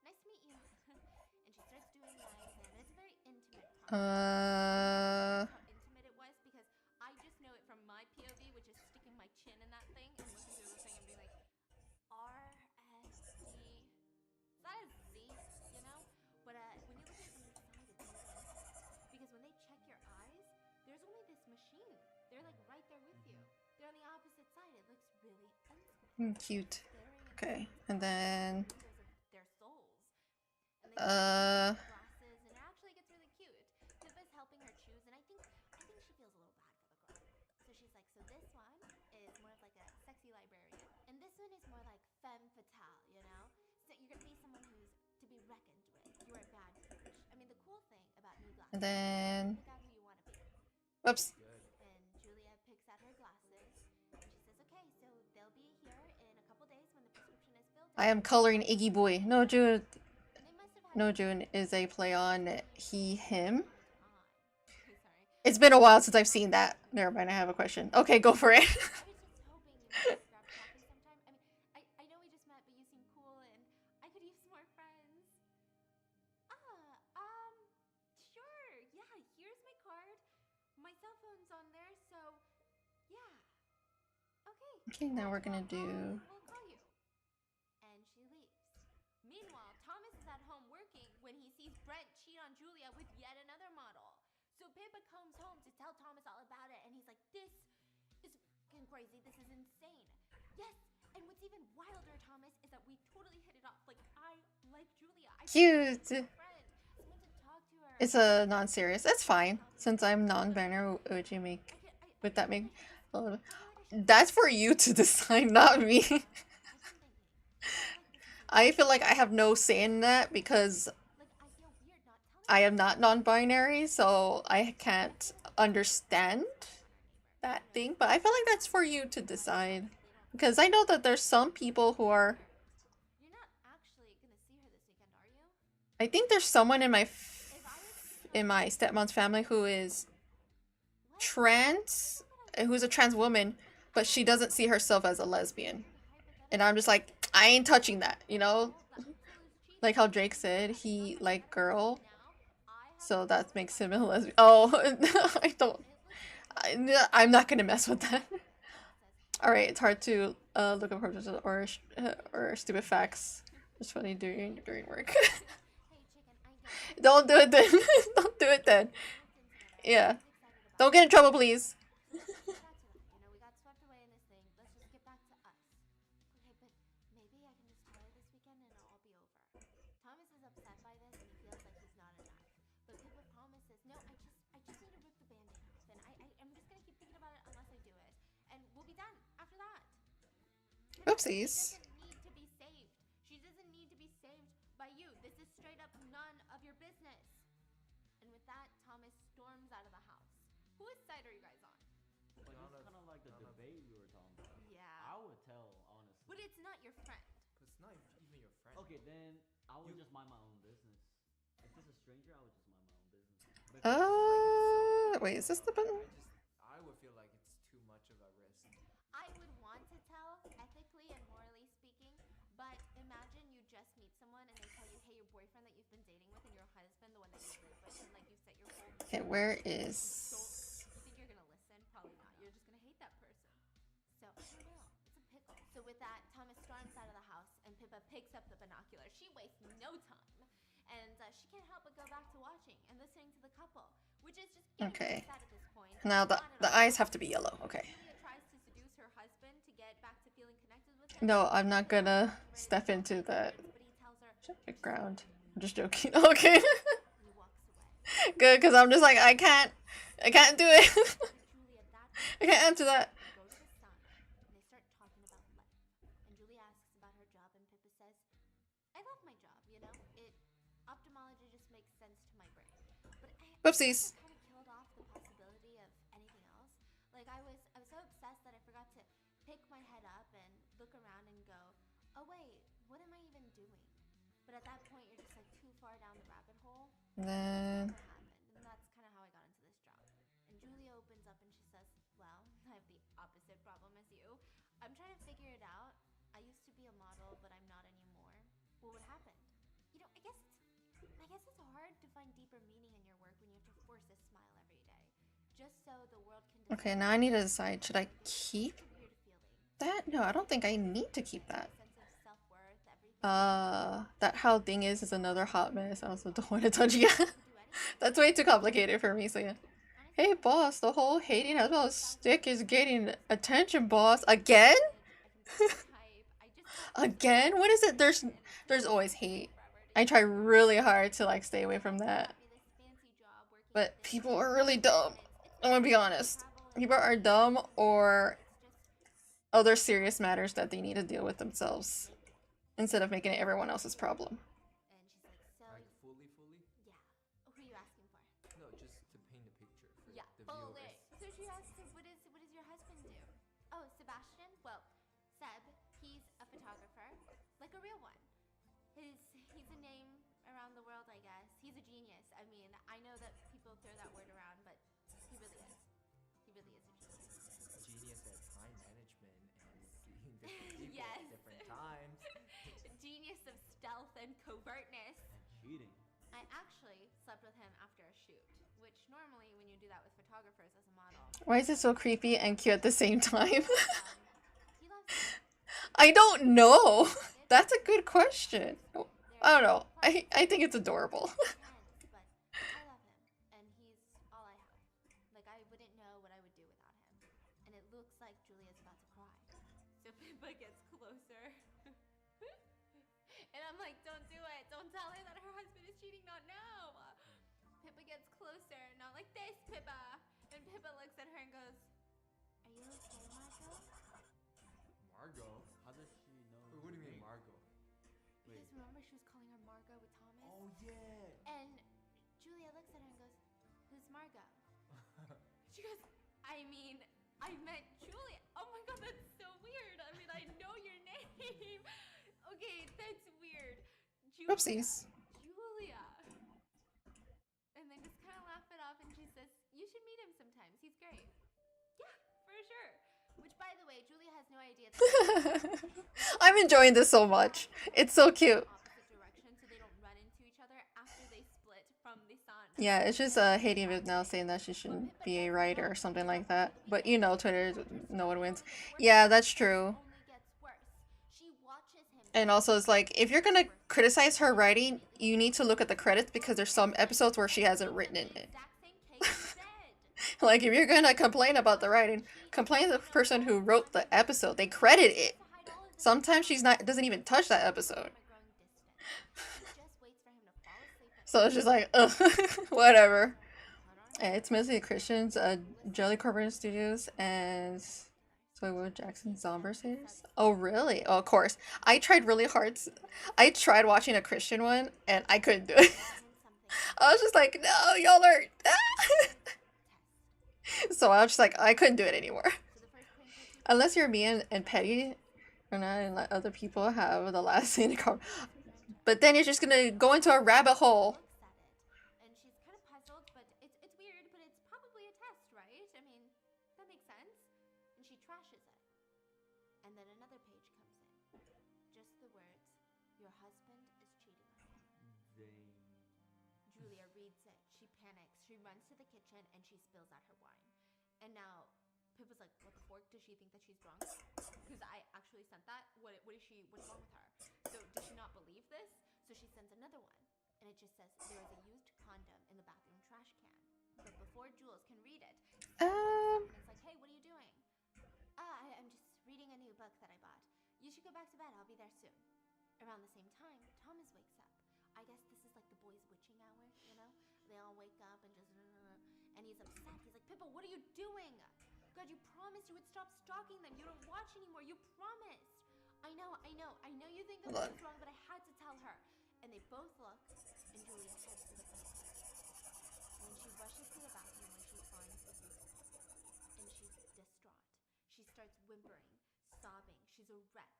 S9: Nice to meet you. And she starts doing the eye exam, and it's a very intimate process. How intimate it was, because I just know it from my POV, which is sticking my chin in that thing and looking through the thing and being like, RSD. Is that a Z, you know? But when you look at it from the side, it's really intense. Because when they check your eyes, there's only this machine. They're like right there with you. They're on the opposite side. It looks really intimate.
S1: Cute.
S9: Very
S1: Okay.
S9: intense.
S1: And then
S9: Their souls. And they glasses, and it actually gets really cute. Pippa's helping her choose, and I think she feels a little bad for the girl. So she's like, so this one is more of like a sexy librarian, and this one is more like femme fatale, you know? So you're gonna be someone who's to be reckoned with. You're a bad bitch. I mean, the cool thing about new glasses,
S1: and then
S9: pick out who you want to be.
S1: whoops.
S9: And Julia picks out her glasses, and she says, okay, so they'll be here in a couple days when the prescription is filled.
S1: I am coloring Iggy Boy. No June.
S9: They must have had
S1: No June is a play on he, him.
S9: Okay, sorry.
S1: It's been a while since I've seen that. Never mind, I have a question. Okay, go for it.
S9: I was just hoping you might grab coffee sometime. I mean, I know we just met, but you seem cool, and I could use more friends. Sure. Yeah, here's my card. My cell phone's on there, so yeah. Okay.
S1: Okay, now we're gonna do.
S9: We'll call you. And she leaves. Meanwhile, Thomas is at home working when he sees Brent cheat on Julia with yet another model. So Pippa comes home to tell Thomas all about it, and he's like, this is fucking crazy. This is insane. Yes, and what's even wilder, Thomas, is that we totally hit it off. Like, I like Julia. I
S1: Cute.
S9: friend. Someone to talk to her.
S1: It's a non-serious. That's fine. Since I'm non-binary, would you make? Would that make? Oh, that's for you to decide, not me. I feel like I have no say in that because I am not non-binary, so I can't understand that thing. But I feel like that's for you to decide. Because I know that there's some people who are...
S9: You're not actually gonna see her this weekend, are you?
S1: I think there's someone in my stepmom's family who is trans, who's a trans woman, but she doesn't see herself as a lesbian. And I'm just like, I ain't touching that, you know? Like how Drake said he liked girl, so that makes him a lesbian. Oh, I don't. I'm not gonna mess with that. Alright, it's hard to look up purposes or stupid facts. It's funny during work. Don't do it then. Don't do it then. Yeah. Don't get in trouble, please.
S9: We got swept away in this thing. Let's just get back to us. Okay, but maybe I can just tell her this weekend and it'll all be over. Thomas is upset by this and he feels like he's not enough. But Pippa promises, no, I just need to rip the band-aid off. And I'm just gonna keep thinking about it unless I do it. And we'll be done after that.
S1: Oopsies.
S9: She doesn't need to be saved. She doesn't need to be saved by you. This is straight up none of your business. And with that, Thomas storms out of the house. Whose side are you guys on?
S3: But it's kind of like the debate we were talking about.
S9: Yeah.
S3: I would tell, honestly.
S9: But it's not your friend.
S10: But it's not even your friend.
S3: Okay, then I would just mind my own business. If it's a stranger, I would just mind my own business.
S1: Wait, is this the button?
S10: I would feel like it's too much of a risk.
S9: I would want to tell, ethically and morally speaking, but imagine you just meet someone and they tell you, hey, your boyfriend that you've been dating with and your husband, the one that you live with, and like you set your whole...
S1: Okay, where is...
S9: You think you're gonna listen? Probably not. You're just gonna hate that person. So, I don't know. It's a pickle. So with that, Thomas storms out of the house and Pippa picks up the binocular. She wastes no time. And she can't help but go back to watching and listening to the couple, which is just getting
S1: Okay.
S9: sad at this point.
S1: Now the eyes have to be yellow. Okay.
S9: Julia tries to seduce her husband to get back to feeling connected with him.
S1: No, I'm not gonna step into that
S9: But he tells her,
S1: ground. I'm just joking. Okay.
S9: he walks away.
S1: Good, because I'm just like, I can't do it.
S9: Julia, that
S1: I can't answer that.
S9: go to the sun and they start talking about life. And Julie asks about her job and Pippa says, I love my job, you know? Ophthalmology just makes sense to my brain. But
S1: Whoopsies.
S9: kind of killed off the possibility of anything else. Like I was so obsessed that I forgot to pick my head up and look around and go, oh wait, what am I even doing? But at that point you're just like too far down the rabbit hole.
S1: Then
S9: What happened? And that's kind of how I got into this job. And Julia opens up and she says, well, I have the opposite problem as you. I'm trying to figure it out. I used to be a model, but I'm not anymore. Well, what happened? You know, I guess it's hard to find deeper meaning in your work when you have to force a smile every day. Just so the world can
S1: okay, now I need to decide. Should I keep
S9: weird feeling.
S1: that? No, I don't think I need to keep that.
S9: Sense of self-worth, everything.
S1: That how thing is another hot mess. I also don't want to touch it. That's way too complicated for me. So yeah. Hey boss, the whole hating as well as stick is getting attention, boss. Again? Again? What is it? There's always hate. I try really hard to like stay away from that. But people are really dumb. I'm gonna be honest. People are dumb or other serious matters that they need to deal with themselves instead of making it everyone else's problem.
S9: And she's like, so
S10: Like fully?
S9: yeah. Who are you asking for?
S10: No, just to paint a picture for
S9: Yeah.
S10: the viewers.
S9: Okay. So she asks him, what does your husband do? Oh, Sebastian? Well, Seb, he's a photographer. Like a real one. He's a name around the world, I guess. He's a genius. I mean, I know that people throw that word around, but he really is. He really is a genius.
S10: Genius at time management and seeing different people
S9: Yes.
S10: at different times.
S9: Genius of stealth and covertness.
S3: And cheating.
S9: I actually slept with him after a shoot, which normally when you do that with photographers as a model,
S1: Why is it so creepy and cute at the same time?
S9: he loves me.
S1: I don't know. That's a good question. I don't know. I think it's adorable.
S9: But I love him, and he's all I have. Like, I wouldn't know what I would do without him. And it looks like Julia's about to cry. So Pippa gets closer. And I'm like, don't do it. Don't tell her that her husband is cheating. Not now. Pippa gets closer. Not like this, Pippa. And Pippa looks at her and goes, are you okay, Margot?
S10: Margot?
S3: How does she know?
S10: Wait, what do you mean
S3: me?
S10: Margot?
S9: Because remember she was calling her Margot with Thomas?
S10: Oh yeah.
S9: And Julia looks at her and goes, who's Margot? She goes, I mean, I meant Julia. Oh my god, that's so weird. I mean, I know your name. Okay, that's weird.
S1: Oopsies.
S9: Julia. And they just kind of laugh it off and she says, you should meet him sometimes. He's great. Yeah, for sure. Which, by the way, Julia has no idea.
S1: I'm enjoying this so much. It's so cute.
S9: Opposite direction so they don't run into each other after they split from the sun.
S1: Yeah, it's just hating it now saying that she shouldn't be a writer or something like that. But you know, Twitter, no one wins. Yeah, that's true.
S9: Only gets worse. She watches him.
S1: And also, it's like if you're gonna criticize her writing, you need to look at the credits because there's some episodes where she hasn't written in it.
S9: Exact same case instead.
S1: Like if you're gonna complain about the writing, complain to the person who wrote the episode. They credit it. Sometimes she's not doesn't even touch that episode. So it's just like, ugh, whatever. And it's mostly Christians, Jelly Corporate Studios, and Will Jackson Zomber series. Oh, really? Oh, of course. I tried really hard. I tried watching a Christian one, and I couldn't do it. I was just like, no, y'all are. So I was just like, I couldn't do it anymore. Unless you're me and Petty, or not, and let other people have the last thing to come. But then you're just gonna go into a rabbit hole.
S9: And she's kind of puzzled, but it's weird, but it's probably a test, right? I mean, that makes sense. And she trashes it. And then another page comes in. Just the words, your husband is cheating on you. Julia reads it. She panics. She runs to the kitchen and she spills out her wine. And now Pippa's like, what the fork? Does she think that she's drunk? Because I actually sent that. What's wrong with her? So does she not believe this? So she sends another one. And it just says, there is a used condom in the bathroom trash can. But before Jules can read it, it's like, hey, what are you doing? I'm just reading a new book that I bought. You should go back to bed. I'll be there soon. Around the same time, Thomas wakes up. I guess this is like the boys' witching hour, you know? They all wake up and just... And he's upset. He's like, Pippa, what are you doing? God, you promised you would stop stalking them. You don't watch anymore. You promised. I know you think that this is wrong, but I had to tell her. And they both look, and Julia heads to the bathroom. And when she rushes to the bathroom where she finds the used condom. And she's distraught. She starts whimpering, sobbing. She's a wreck.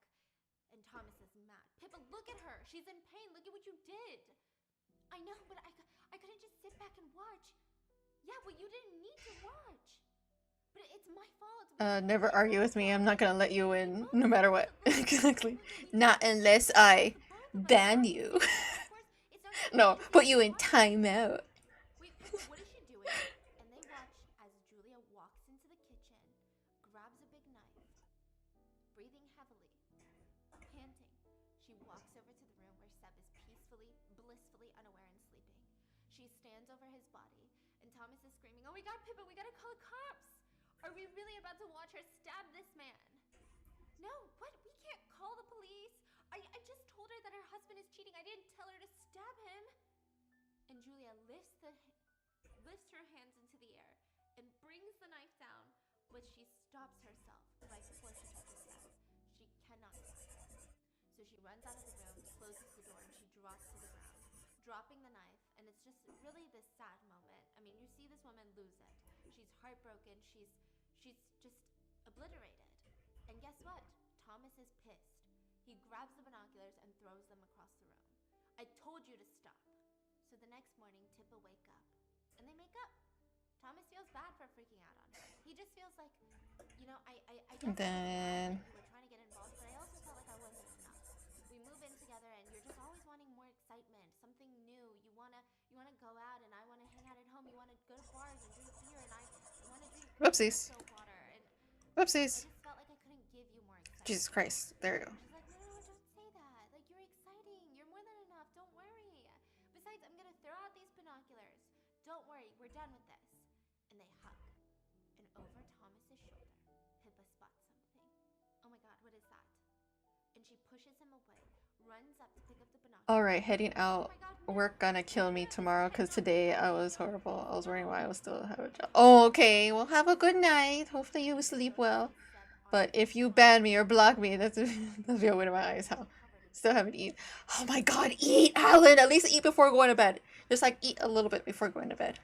S9: And Thomas is mad. Pippa, look at her. She's in pain. Look at what you did. I know, but I couldn't just sit back and watch. Yeah, well, you didn't need to watch. But it's my fault.
S1: Never argue with me. I'm not gonna let you win, no matter what. Exactly. Not unless I ban you. No, put you in timeout.
S9: Wait, Pippa, what is she doing? And they watch as Julia walks into the kitchen, grabs a big knife, breathing heavily, panting. She walks over to the room where Seb is peacefully, blissfully unaware and sleeping. She stands over his body, and Thomas is screaming, oh my god, Pippa, we gotta call the cops! Are we really about to watch her stab this man? No, what? We can't call the police. I just told her that her husband is cheating. I didn't tell her to stab him. And Julia lifts her hands into the air and brings the knife down, but she stops herself right before she touches Seb. She cannot stab him. So she runs out of the room, closes the door, and she drops to the ground, dropping the knife. And it's just really this sad moment. I mean, you see this woman lose it. She's heartbroken. She's just obliterated. And guess what? Thomas is pissed. He grabs the binoculars and throws them across the room. I told you to stop. So the next morning, Tippa wake up. And they make up. Thomas feels bad for freaking out on her. He just feels like, you know, I guess
S1: Then
S9: you were trying to get involved, but I also felt like I wasn't enough. We move in together and you're just always wanting more excitement, something new. You wanna go out and I wanna hang out at home. You wanna go to bars and drink beer and I wanna drink
S1: whoopsies.
S9: soap water. And
S1: Whoopsies.
S9: I just felt like I couldn't give you more excitement.
S1: Jesus Christ. There you go.
S9: She's like, no, don't say that. Like, you're exciting. You're more than enough. Don't worry. Besides, I'm gonna throw out these binoculars. Don't worry. We're done with this. And they hug. And over Thomas's shoulder, Pippa spots something. Oh my god, what is that? And she pushes him away, runs up to pick up the binoculars.
S1: Alright, heading out. Work gonna kill me tomorrow because today I was horrible. I was wondering why I was still have a job. Oh, okay. Well, have a good night. Hopefully you sleep well. But if you ban me or block me, that'll be a win in my eyes, huh? Still haven't eaten. Oh my god, eat, Alan! At least eat before going to bed. Just like eat a little bit before going to bed.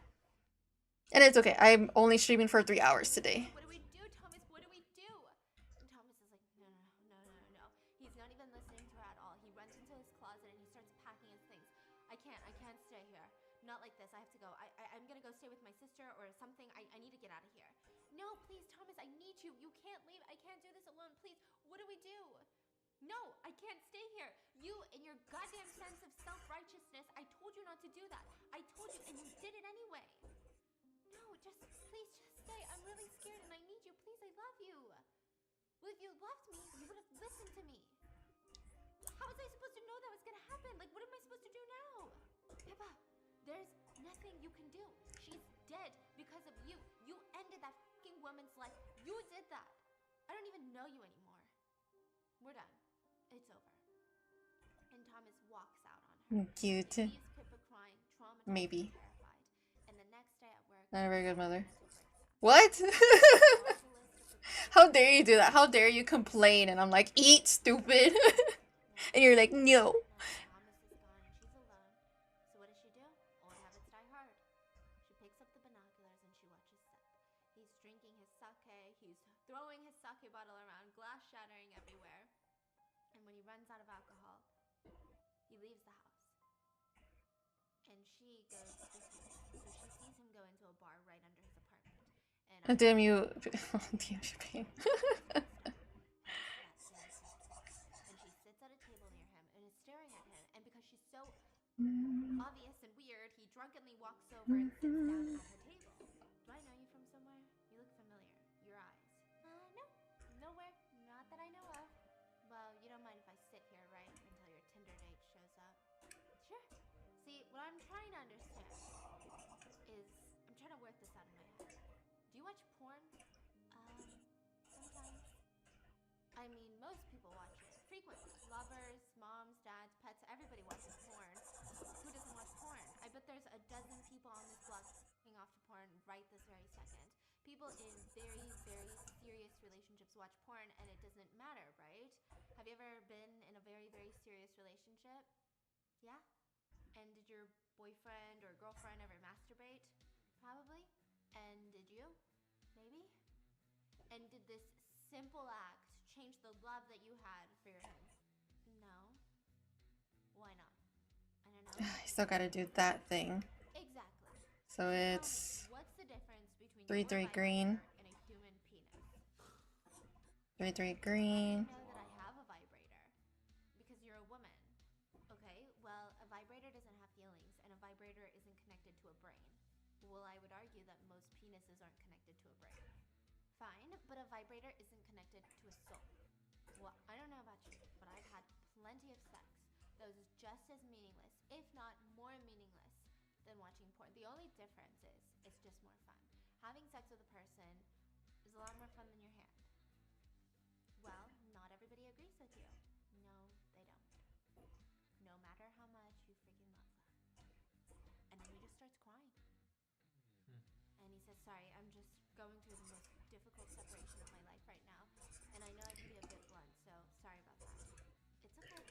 S1: And it's okay. I'm only streaming for 3 hours today.
S9: What do we do, Thomas? What do we do? And Thomas is like, no. He's not even listening to her at all. He runs into his closet and he starts packing his things. I can't stay here. Not like this. I have to go. I'm gonna go stay with my sister or something. I need to get out of here. No, please, Thomas, I need you. You can't leave. I can't do this alone. Please, what do we do? No, can't stay here. You and your goddamn sense of self-righteousness. I told you not to do that. I told you, and you did it anyway. No, please just stay. I'm really scared and I need you. Please, I love you. Well, if you loved me, you would have listened to me. How was I supposed to know that was gonna happen? Like, what am I supposed to do now? Pippa, there's nothing you can do. She's dead because of you. You ended that fucking woman's life. You did that. I don't even know you anymore. We're done. It's over. And Thomas walks out on her.
S1: Cute.
S9: He leaves Pippa crying, traumatized,
S1: Maybe.
S9: and terrified. And the next day at work,
S1: Not a very good mother.
S9: mental breakdown.
S1: What?
S9: He follows the list of the
S1: How dare you do that? How dare you complain? And I'm like, eat, stupid. And you're like, no.
S9: Thomas is gone and she's alone. So what does she do? Old habits die hard. She picks up the binoculars and she watches Sep. He's drinking his sake. He's throwing his sake bottle around, glass shattering everywhere. And when he runs out of alcohol, he leaves the house. And she goes this way. So she sees him go into a bar right under his apartment. And
S1: Damn you. Damn you, babe.
S9: and she sits at a table near him and is staring at him. And because she's so obvious and weird, he drunkenly walks over and sits down at her table. Do I know you from somewhere? You look familiar. Your eyes. No. Nowhere. Not that I know of. Well, you don't mind if I sit here, right? Until your Tinder date shows up. Sure. See, what I'm trying to understand is I'm trying to work this out in my head. Do you watch porn? Sometimes. I mean, most people watch it frequently. Lovers, moms, dads, pets, everybody watches porn. Who doesn't watch porn? I bet there's a dozen people on this block hooking off to porn right this very second. People in very, very serious relationships watch porn and it doesn't matter, right? Have you ever been in a very, very serious relationship? Yeah? And did your boyfriend or girlfriend ever masturbate? Probably. And did you? Maybe? And did this simple act change the love that you had for him? No. Why not? I don't know.
S1: I still gotta do that thing.
S9: Exactly.
S1: So it's
S9: What's the difference between
S1: 3-3
S9: your
S1: green.
S9: vibrator and a human penis?
S1: 3-3 green.
S9: I know that I have a vibrator because you're a woman. Okay, well, a vibrator doesn't have feelings and a vibrator isn't connected to a brain. Well, I would argue that most penises aren't connected to a brain. Fine, but a vibrator isn't connected to a soul. Well, I don't know about you, but I've had plenty of sex that was just as meaningless, if not more meaningless, than watching porn. The only difference is it's just more fun. Having sex with a person is a lot more fun than your hand. Well, not everybody agrees with you. No, they don't. No matter how much you freaking love them. And then he just starts crying. And he says, sorry, I'm just going through the most difficult separation of my life right now. And I know I can be a bit blunt, so sorry about that. It's okay.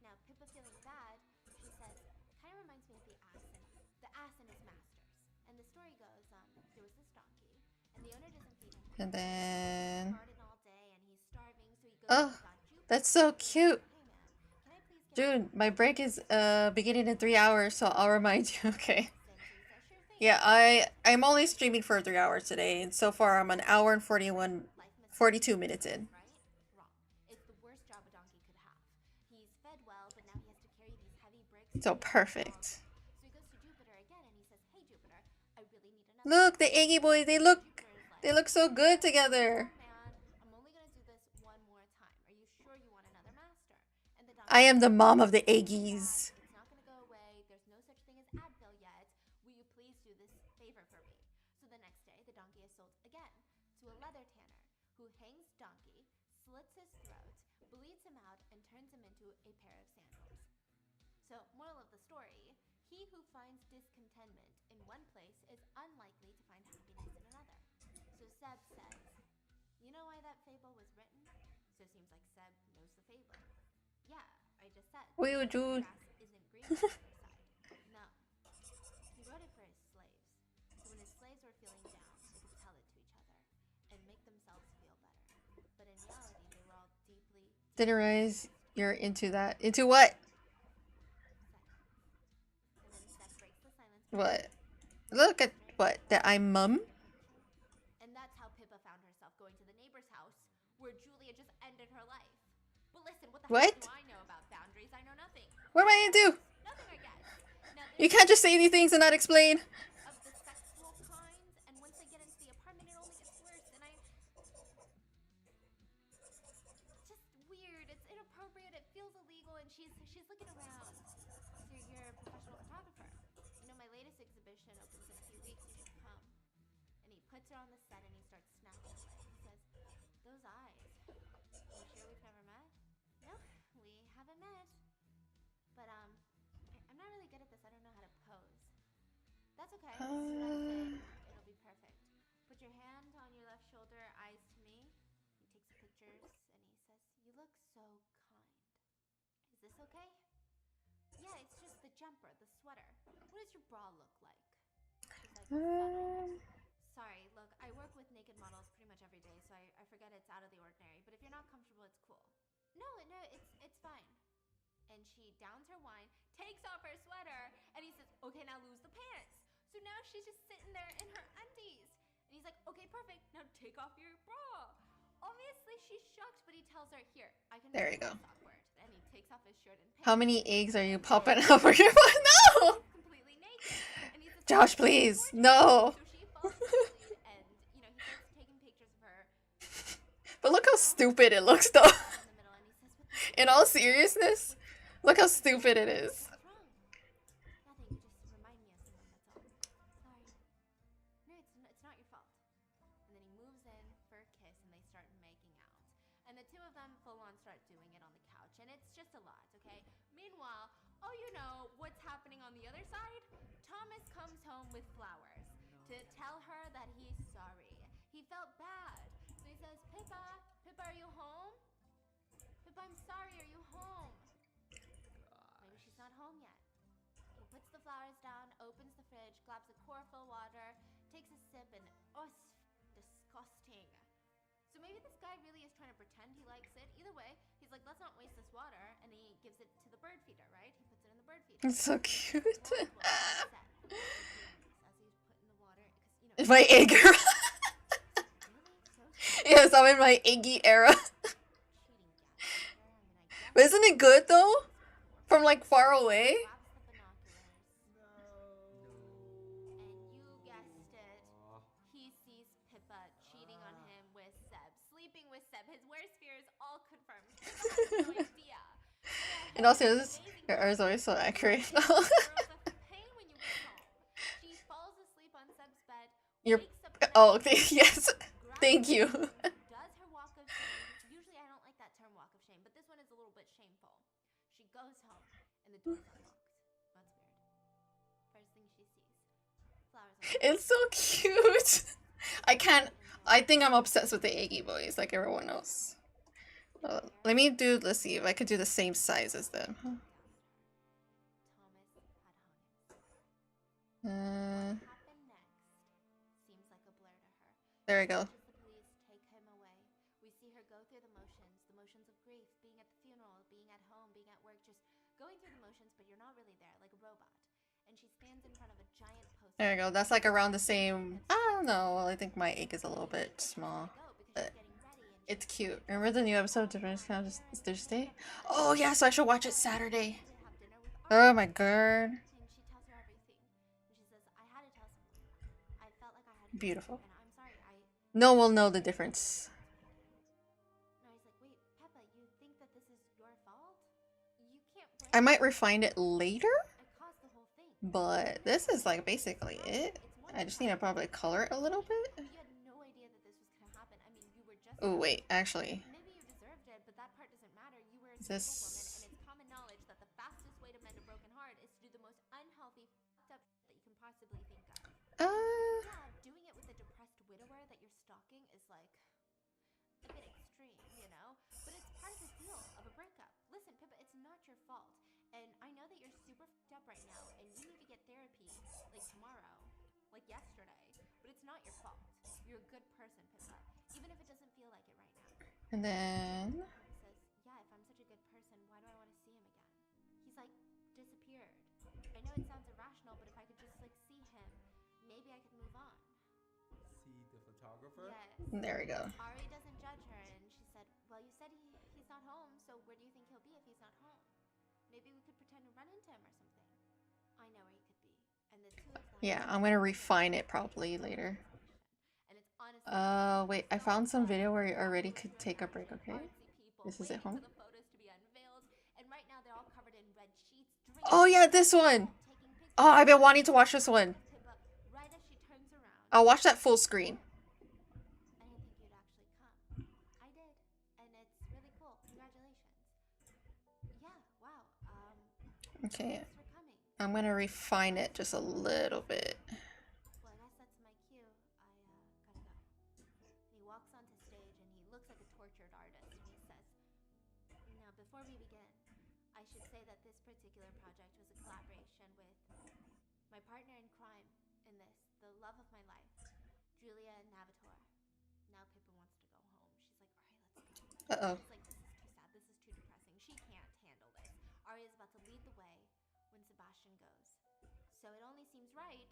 S9: Now, Pippa feeling bad, she says, kind of reminds me of the ass and his masters. And the story goes, there was this donkey, and the owner doesn't feed him.
S1: And then.
S9: Garden all day, and he's starving, so he goes
S1: Oh,
S9: to God Jupiter.
S1: that's so cute.
S9: Hey man, can I please get
S1: Dude, my break is beginning in 3 hours, so I'll remind you. Okay. Yeah, I'm only streaming for 3 hours today, and so far I'm an hour and 42 minutes in.
S9: Right? Wrong. It's the worst job a donkey could have. He's fed well, but now he has to carry these heavy bricks.
S1: So perfect.
S9: So he goes to Jupiter again and he says, "Hey Jupiter, I really need another."
S1: Look, the Eggy boys, they look so good together.
S9: Man, I'm only gonna do this one more time. Are you sure you want another master? And the donkey
S1: I am the mom of the Eggies.
S9: It's not gonna go away. There's no such thing as Advil yet. Will you please do this favor for me? So the next day, the donkey is sold again to a leather tanner who hangs donkey, slits his throat, bleeds him out, and turns him into a pair of sandals. So, moral of the story, he who finds discontentment in one place is unlikely to find happiness in another. So Seb says, you know why that fable was written? So it seems like Seb knows the fable. Yeah, I just said.
S1: Will
S9: the
S1: you?
S9: grass isn't green on the other side. No. He wrote it for his slaves. So when his slaves were feeling down, they could tell it to each other and make themselves feel better. But in reality, they were all deeply
S1: Didn't realize you're into that. Into what?
S9: And then Seb breaks the silence.
S1: What? Look at what? That I'm mum?
S9: And that's how Pippa found herself going to the neighbor's house where Julia just ended her life. But listen, what the
S1: What?
S9: heck do I know?
S1: What am I gonna do?
S9: Nothing, I guess. Now,
S1: You can't just say these things and not explain.
S9: of the sexual kind, and once they get into the apartment, it only gets worse. And just weird. It's inappropriate. It feels illegal, and she's looking around. So you're a professional photographer. You know, my latest exhibition opens in a few weeks. You should come. And he puts her on the set, and he starts snapping away. He says, "Those eyes. You sure we've never met?" No, we haven't met. But I'm not really good at this. I don't know how to pose. That's okay. That's it. It'll be perfect. Put your hand on your left shoulder, eyes to me. He takes pictures and he says, "You look so kind. Is this okay?" "Yeah, it's just the jumper, the sweater. What does your bra look like?" She's like, "Subtle." "Sorry, look, I work with naked models pretty much every day, so I forget it's out of the ordinary. But if you're not comfortable, it's cool." No, it's fine." And she downs her wine, takes off her sweater, and he says, "Okay, now lose the pants." So now she's just sitting there in her undies. And he's like, "Okay, perfect. Now take off your bra." Obviously, she's shocked, but he tells her, "Here, I can
S1: There
S9: make
S1: you go.
S9: this awkward." And he takes off his shirt and pants.
S1: How many eggs are you popping out for your butt? No!
S9: Completely naked. And he says,
S1: Josh, please. No.
S9: So she falls asleep, and, you know, he starts taking pictures of her.
S1: But look how stupid it looks, though.
S9: In the middle, and he says,
S1: In all seriousness, look how stupid it is.
S9: "What's wrong?" "Nothing. You just remind me of someone, that's all." "Sorry." "No, it's not your fault." And then he moves in for a kiss, and they start making out. And the two of them full on start doing it on the couch, and it's just a lot, okay? Meanwhile, oh, you know what's happening on the other side? Thomas comes home with flowers to tell her that he's sorry. He felt bad. So he says, Pippa, are you home? Pippa, I'm sorry, are you home?" Maybe she's not home yet. He puts the flowers down, opens the fridge, grabs a corkful of water, takes a sip, and oh, it's disgusting. So maybe this guy really is trying to pretend he likes it. Either way, he's like, "Let's not waste this water," and he gives it to the bird feeder, right? He puts it in the bird feeder.
S1: It's so cute.
S9: As he's putting the water, because, you know,
S1: My egg era.
S9: really so
S1: Yes, I'm in my eggy era.
S9: cheating gas.
S1: But isn't it good though? From like far away?
S9: Grabs the binoculars, and you guessed it, he sees Pippa cheating on him with Seb, sleeping with Seb. His worst fears all confirmed. Pippa has no idea.
S1: In all seriousness, your are always so accurate.
S9: Girls are pain when you get home. She falls asleep on Seb's bed.
S1: You're.
S9: Wakes up the
S1: Oh,
S9: next
S1: yes.
S9: grabs
S1: Thank you.
S9: her phone, does her walk of shame. Usually I don't like that term walk of shame, but this one is a little bit shameful. She goes home and the door's unlocked. That's weird. First thing she sees, flowers on the
S1: It's so cute. I think I'm obsessed with the Iggy boys like everyone else. Let's see if I could do the same size as them.
S9: Thomas had hung it.
S1: Uh,
S9: What happened next seems like a blur to her.
S1: there we go.
S9: As the police take him away, we see her go through the motions of grief, being at the funeral, being at home, being at work, just going through the motions, but you're not really there, like a robot. And she stands in front of a giant poster.
S1: There we go. That's like around the same. I don't know. I think my egg is a little bit small. But it's cute. Remember the new episode of Different Kind of Thursday? Oh yeah, so I should watch it Saturday. Oh my god.
S9: And she tells her everything. And she says, "I had to tell someone. I felt like I had to."
S1: Beautiful.
S9: And I'm sorry,
S1: No one will know the difference.
S9: No, he's like, "Wait, Peppa, you think that this is your fault? You can't blame
S1: I might
S9: me.
S1: refine it later,
S9: I caused the whole thing.
S1: but this is like basically it. I just need to probably color it a little bit.
S9: You had no idea that this was gonna happen. I mean, you were just.
S1: Oh wait, actually,
S9: Maybe you deserved it, but that part doesn't matter. You were a
S1: Is
S9: single
S1: this-
S9: woman, and it's common knowledge that the fastest way to mend a broken heart is to do the most unhealthy, fucked up shit that you can possibly think of. Yeah, doing it with a depressed widower that you're stalking is like a bit extreme, you know? But it's part of the deal of a breakup. Listen, Pippa, it's not your fault. And I know that you're super fucked up right now, and you need to get therapy, like tomorrow, like yesterday. But it's not your fault. You're a good person, Pippa, even if it doesn't feel like it right now.
S1: and then
S9: He says, "Yeah, if I'm such a good person, why do I want to see him again?" He's like, disappeared. I know it sounds irrational, but if I could just like see him, maybe I could move on.
S10: See the photographer?
S9: Yes.
S1: there we go.
S9: Ari doesn't judge her, and she said, "Well, you said he's not home, so where do you think he'll be if he's not home? Maybe we could pretend to run into him or something. I know where he could be, and the two of them.
S1: Yeah, I'm gonna refine it probably later.
S9: And it's honestly
S1: Wait, I found some video where you already could take a break, okay? This is it, home.
S9: the photos to be unveiled, and right now they're all covered in red sheets.
S1: Oh yeah, this one! Oh, I've been wanting to watch this one.
S9: Right as she turns around.
S1: I'll watch that full screen.
S9: I didn't think you'd actually come. I did, and it's really cool. Congratulations. Yeah, wow.
S1: Okay,
S9: Thanks for coming.
S1: I'm gonna refine it just a little bit.
S9: Well, I guess that's my cue. Gotta go. He walks onto stage and he looks like a tortured artist and he says, "Now, before we begin, I should say that this particular project was a collaboration with my partner in crime in this, the love of my life, Julia Navator. Now Pippa wants to go home. She's like, all right, let's go."
S1: Uh-oh.
S9: She's like, this is too sad. This is too depressing. She can't handle this. Aria's about to lead the way when Sebastian goes. So it only seems right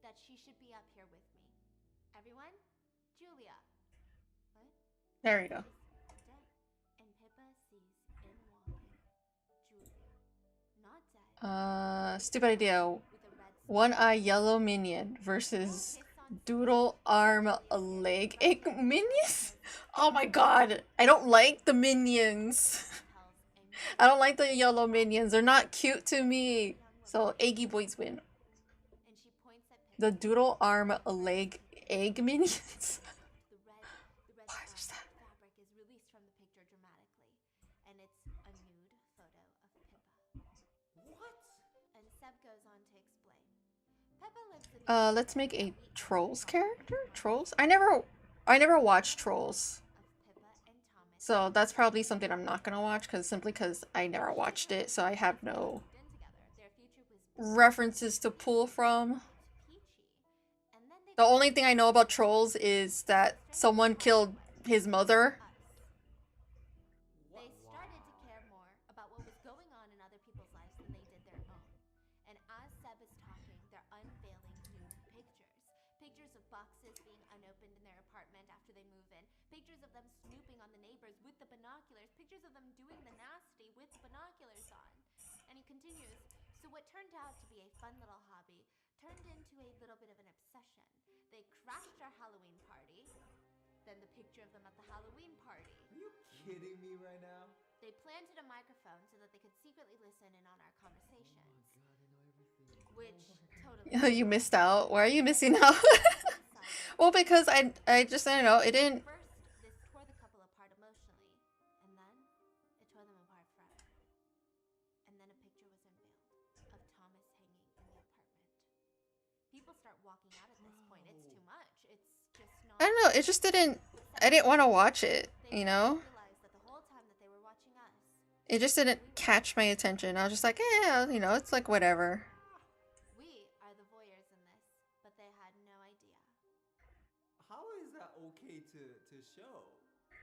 S9: that she should be up here with me. Everyone? Julia. What?
S1: There we go.
S9: She's dead. And Pippa sees in walking Julia. Not dead.
S1: Stupid idea. One-eye yellow minion versus doodle arm leg egg minions? Oh my god. I don't like the minions. I don't like the yellow minions. They're not cute to me. So Eggy Boys win. The doodle arm leg egg minions?
S9: The red fabric is released from the picture dramatically, and it's a nude photo of Pippa.
S10: What?
S9: And Seb goes on to explain. Pippa lives in
S1: Let's make a Trolls character? Trolls? I never watched Trolls. So that's probably something I'm not gonna watch simply because I never watched it, so I have no references to pull from. The only thing I know about Trolls is that someone killed his mother.
S9: They started to care more about what was going on in other people's lives than they did their own. And as Seb is talking, they're unveiling new pictures. Pictures of boxes being unopened in their apartment after they move in. Pictures of them snooping on the neighbors with the binoculars. Pictures of them doing the nasty with the binoculars on. And he continues, so what turned out to be a fun little hobby turned into a little bit of an obsession. They crashed our Halloween party. Then the picture of them at the Halloween party.
S10: Are you kidding me right now?
S9: They planted a microphone so that they could secretly listen in on our conversations.
S10: Oh my god, I know everything.
S9: Which totally...
S1: You missed out. Why are you missing out? Well, because I don't know, it didn't...
S9: First, this tore the couple apart emotionally, and then it tore them apart forever. And then a picture was unveiled of Thomas hanging in the apartment. People start walking out at this point. It's too much. It's just not...
S1: I don't know, it just didn't... I didn't want to watch it, you know?
S9: That the whole time that they were watching us.
S1: It just didn't catch my attention. I was just like, yeah, you know, it's like whatever.
S9: We are the voyeurs in this, but they had no idea.
S10: How is that okay to show?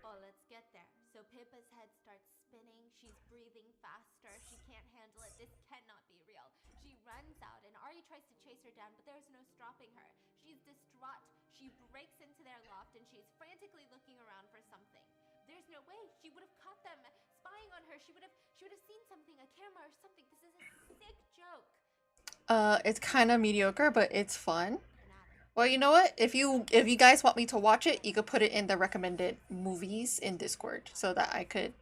S9: Oh, let's get there. So Pippa's head starts spinning. She's breathing faster. She can't handle it. This cannot be real. She runs out, and Ari tries to chase her down, but there's no stopping her. She's distraught. She breaks into their loft, and she's frantically looking around for something. There's no way. She would have caught them spying on her. She would have seen something, a camera or something. This is a sick joke.
S1: It's kind of mediocre, but it's fun. Well, you know what? If you guys want me to watch it, you could put it in the recommended movies in Discord so that I could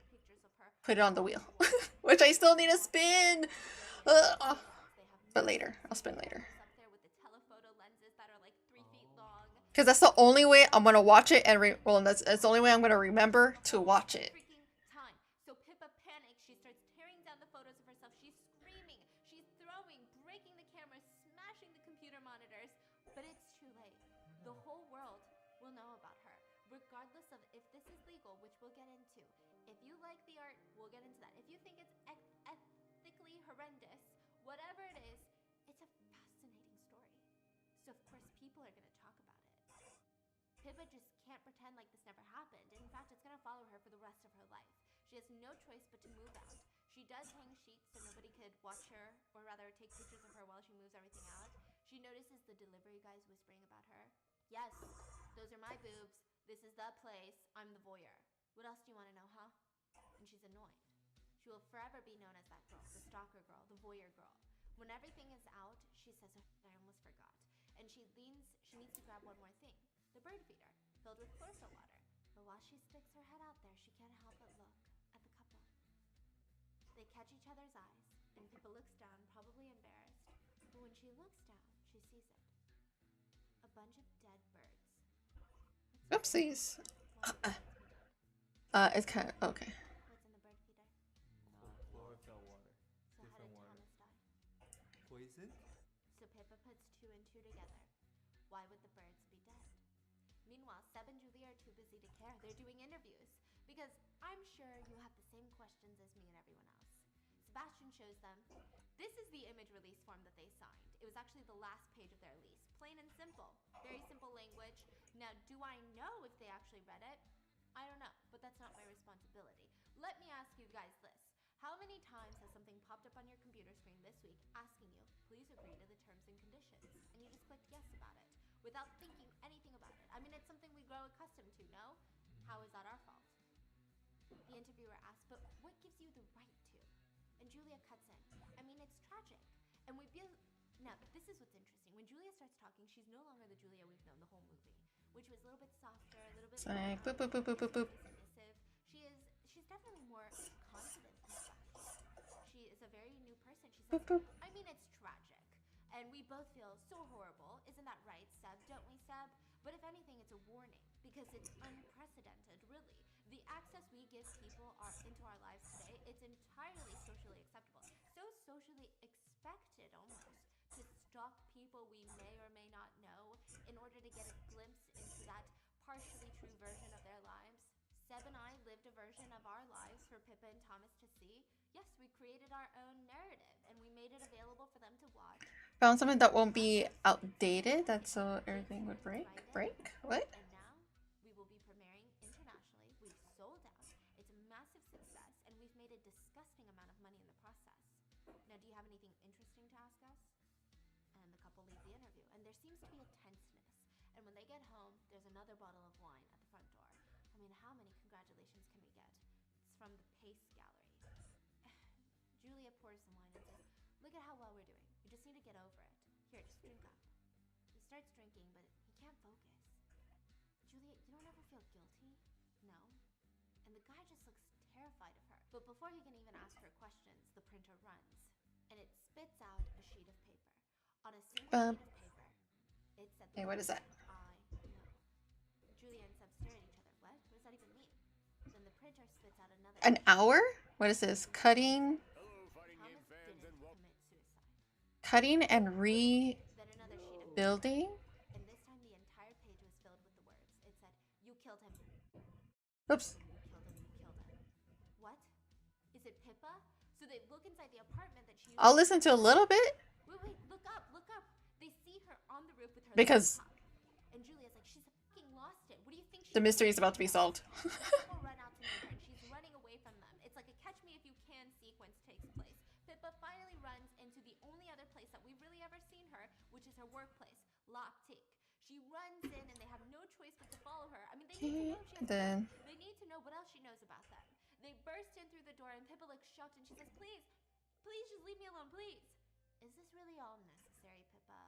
S1: put it on the wheel, which I still need to spin. But later, I'll spin later. Because that's the only way I'm gonna watch it, and that's the only way I'm gonna remember to watch it.
S9: So Pippa panics. She starts tearing down the photos of herself. She's screaming. She's throwing, breaking the camera, smashing the computer monitors. But it's too late. The whole world will know about her, regardless of if this is legal, which we'll get into. If you like the art, we'll get into that. If you think it's ethically horrendous, whatever it is, it's a fascinating story. So of course people are gonna talk about it. Pippa just can't pretend like this never happened. In fact, it's gonna follow her for the rest of her life. She has no choice but to move out. She does hang sheets so nobody could watch her, or rather take pictures of her while she moves everything out. She notices the delivery guys whispering about her. Yes, those are my boobs. This is the place. I'm the voyeur. What else do you want to know, huh? And she's annoyed. She will forever be known as that girl, the stalker girl, the voyeur girl. When everything is out, she says, oh, I almost forgot. And she needs to grab one more thing, the bird feeder, filled with chlorophyll water. But while she sticks her head out there, she can't help but look at the couple. They catch each other's eyes, and Pippa looks down, probably embarrassed. But when she looks down, she sees it. A bunch of dead birds.
S1: Oopsies. It's kind of okay.
S9: What's in the bird feeder?
S10: Chlorophyll water.
S9: So how did
S10: Different water.
S9: Thomas die?
S10: Poison?
S9: So Pippa puts 2 and 2 together. Why would the birds be dead? Meanwhile, Seb and Julie are too busy to care. They're doing interviews. Because I'm sure you have the same questions as me and everyone else. Sebastian shows them. This is the image release form that they signed. It was actually the last page of their lease. Plain and simple. Very simple language. Now, do I know if they actually read it? I don't know, but that's not my responsibility. Let me ask you guys this. How many times has something popped up on your computer screen this week asking you, please agree to the terms and conditions? And you just clicked yes about it, without thinking anything about it. I mean, it's something we grow accustomed to, no? How is that our fault? The interviewer asks, but what gives you the right to? And Julia cuts in. I mean, it's tragic. And now, this is what's interesting. When Julia starts talking, she's no longer the Julia we've known the whole movie, which was a little bit softer, a little bit
S1: It's like boop boop boop boop boop boop.
S9: submissive. She's definitely more confident in fact. She is a very new person. She says,
S1: Boop, boop.
S9: I mean, it's tragic. And we both feel so horrible. Isn't that right, Seb? Don't we, Seb? But if anything, it's a warning because it's unprecedented, really. The access we give people into our lives today, it's entirely socially acceptable. So socially expected, almost, to stalk people we may or may not know in order to get a glimpse into that partially true version of their lives. Seb and I lived a version of our lives for Pippa and Thomas to see. Yes, we created our own narrative and we made it available for them to watch.
S1: Found something that won't be outdated. That's so everything would break. What?
S9: And now we will be premiering internationally. We've sold out. It's a massive success and we've made a disgusting amount of money in the process. Now, do you have anything interesting to ask us? And the couple leave the interview and there seems to be a tenseness. And when they get home, there's another bottle of wine at the front door. I mean, how many congratulations can we get? It's from the Pace Gallery. Julia pours some wine and says, look at how well we're doing. You just need to get over it. Here, just drink up. He starts drinking, but he can't focus. Julia, you don't ever feel guilty? No? And the guy just looks terrified of her. But before he can even ask her questions, the printer runs. And it spits out a sheet of paper. On a single sheet of paper, it said,
S1: Hey, what is that?
S9: I know. Julia and Seb stare at each other. What does that even mean? Then the printer spits out another.
S1: An hour? What is this? Cutting
S9: Thomas didn't commit suicide.
S1: and
S9: Then another sheet of
S1: rebuilding?
S9: and this time the entire page was filled with the words. It said, you killed him.
S1: Oops.
S9: You killed him. You killed him. What? Is it Pippa? So they look inside the apartment that she used.
S1: I'll listen to a little bit
S9: Wait, look up, look up. They see her on the roof with her
S1: because
S9: laptop. And Julia's like, she's fucking lost it. What do you think she's
S1: the mystery is about to be solved.
S9: People run out to meet her and she's running away from them. It's like a catch me if you can sequence takes place. Pippa finally runs into the only other place that we've really ever seen her, which is her workplace, L'Optique. She runs in and they have no choice but to follow her. I mean, they need to know if she has
S1: Then
S9: They need to know what else she knows about them. They burst in through the door and Pippa looks shocked and she says, please just leave me alone, please. Is this really all necessary, Pippa?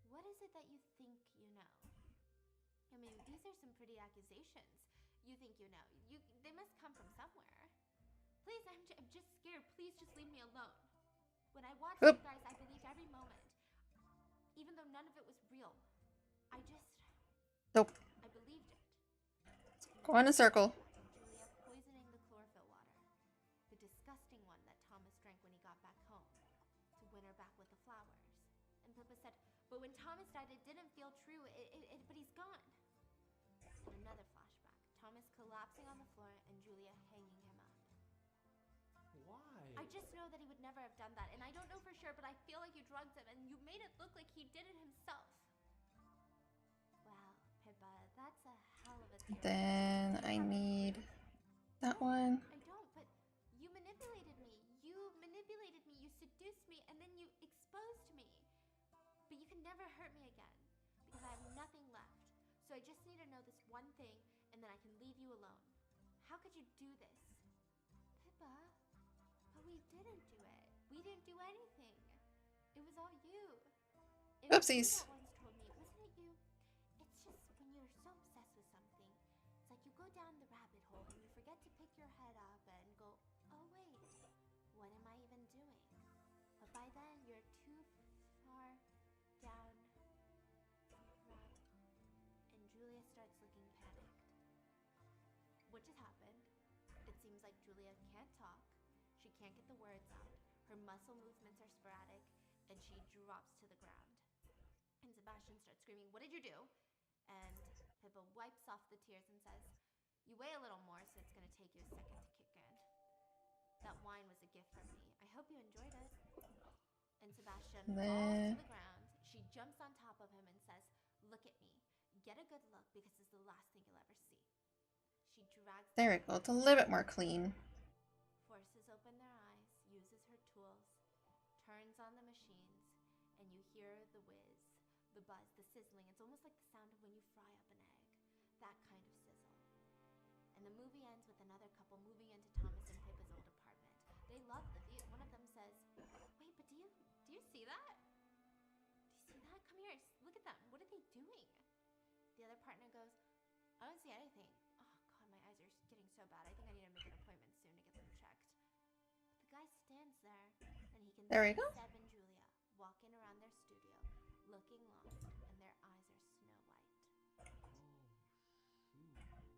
S9: What is it that you think you know? I mean, these are some pretty accusations. You think you know. They must come from somewhere. Please, I'm just scared. Please just leave me alone. When I watched you guys, I believed every moment. Even though none of it was real.
S1: nope.
S9: I believed it.
S1: Go on in a circle.
S9: Julia poisoning the chlorophyll water. The disgusting one that Thomas drank when he got back home. To win her back with the flowers. And Pippa said, but when Thomas died, it didn't feel true. But he's gone. And another flashback. Thomas collapsing on the floor and Julia hanging him up.
S10: Why?
S9: I just know that he would never have done that. And I don't know for sure, but I feel like you drugged him and you made it look like he did it himself. Well, Pippa, that's a hell of a theory.
S1: Then I need that one.
S9: I don't, but you manipulated me. You manipulated me. You seduced me, and then you exposed me. But you can never hurt me again, because I have nothing left. So I just need to know this one thing, and then I can leave you alone. How could you do this? Pippa? We didn't do anything. It was all you. It was you
S1: Oopsies.
S9: that once told me, wasn't it you? It's just when you're so obsessed with something, it's like you go down the rabbit hole and you forget to pick your head up and go, oh wait, what am I even doing? But by then you're too far down the rabbit. And Julia starts looking panicked. What just happened? It seems like Julia can't talk. She can't get the words out. Her muscle movements are sporadic, and she drops to the ground. And Sebastian starts screaming, what did you do? And Pippa wipes off the tears and says, you weigh a little more, so it's going to take you a second to kick in. That wine was a gift from me. I hope you enjoyed it. And Sebastian falls to the ground. She jumps on top of him and says, look at me. Get a good look, because it's the last thing you'll ever see. She drags
S1: There we go. It's a little bit more clean.
S9: forces open their eyes, uses her tools, turns on the machines, and you hear the whiz, the buzz, the sizzling. It's almost like the sound of when you fry up an egg. That kind of sizzle. And the movie ends with another couple moving into Thomas and Pippa's old apartment. They love the view. One of them says, wait, but do you see that? Do you see that? Come here, look at them. What are they doing? The other partner goes, I don't see anything. Oh God, my eyes are getting so bad. I think I need to make an appointment soon to get them checked. But the guy stands there, and he can
S1: There we
S9: see
S1: go.
S9: Seb and Julia walking around their studio, looking lost, and their eyes are snow white.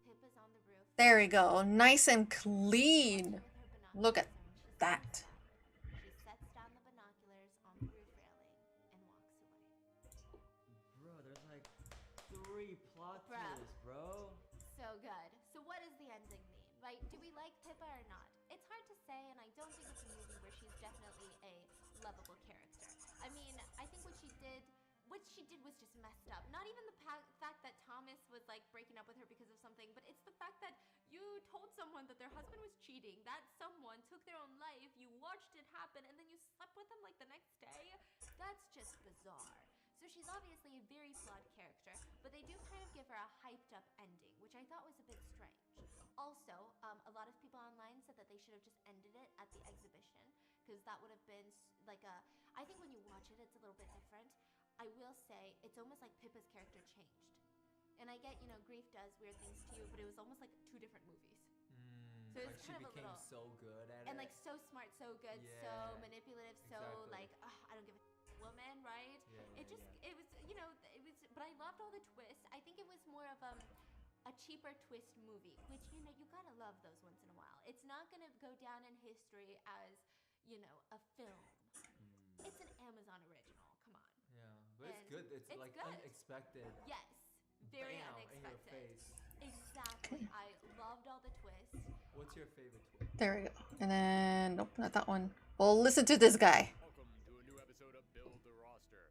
S9: Pippa's on the roof.
S1: There we go. Nice and clean.
S9: Watching with her binoculars,
S1: Look at
S9: and when she sees
S1: that.
S9: Seb, she sets down the binoculars on the roof railing and walks away.
S3: Bro, there's like 3 plot
S9: Bruh.
S3: twists, bro.
S9: So good. So what does the ending mean, right? Do we like Pippa or not? It's hard to say, and I don't think it's a movie where she's definitely a lovable character. I mean, I think what she did was just messed up. Not even the fact that Thomas was like breaking up with her because of something, but it's the fact that you told someone that their husband was cheating, that someone took their own life, you watched it happen, and then you slept with him like the next day. That's just bizarre. So she's obviously a very flawed character, but they do kind of give her a hyped up ending, which I thought was a bit strange. Also, a lot of people online said that they should have just ended it at the exhibition, because that would have been like I think when you watch it, it's a little bit different. I will say, it's almost like Pippa's character changed. And I get, grief does weird things to you, but it was almost like 2 different movies. So
S10: Like
S9: it's
S10: she
S9: kind of a
S10: became
S9: little...
S10: so good at
S9: And
S10: it.
S9: like so smart, so good, so
S10: Yeah,
S9: manipulative, so
S10: exactly.
S9: like, I don't give a woman, right?
S10: Yeah,
S9: It just, it was, but I loved all the twists. I think it was more of a cheaper twist movie, which, you gotta love those once in a while. It's not gonna go down in history as, a film. It's an Amazon original, come on.
S10: Yeah, but it's
S9: And
S10: good. It's like
S9: good.
S10: unexpected.
S9: Yes, very
S10: Bam,
S9: unexpected.
S10: in your face.
S9: Exactly. I loved all the twists.
S10: What's your favorite twist?
S1: There we go. And then, nope, not that one. Well, listen to this guy.
S11: Welcome to a new episode of Build the Roster.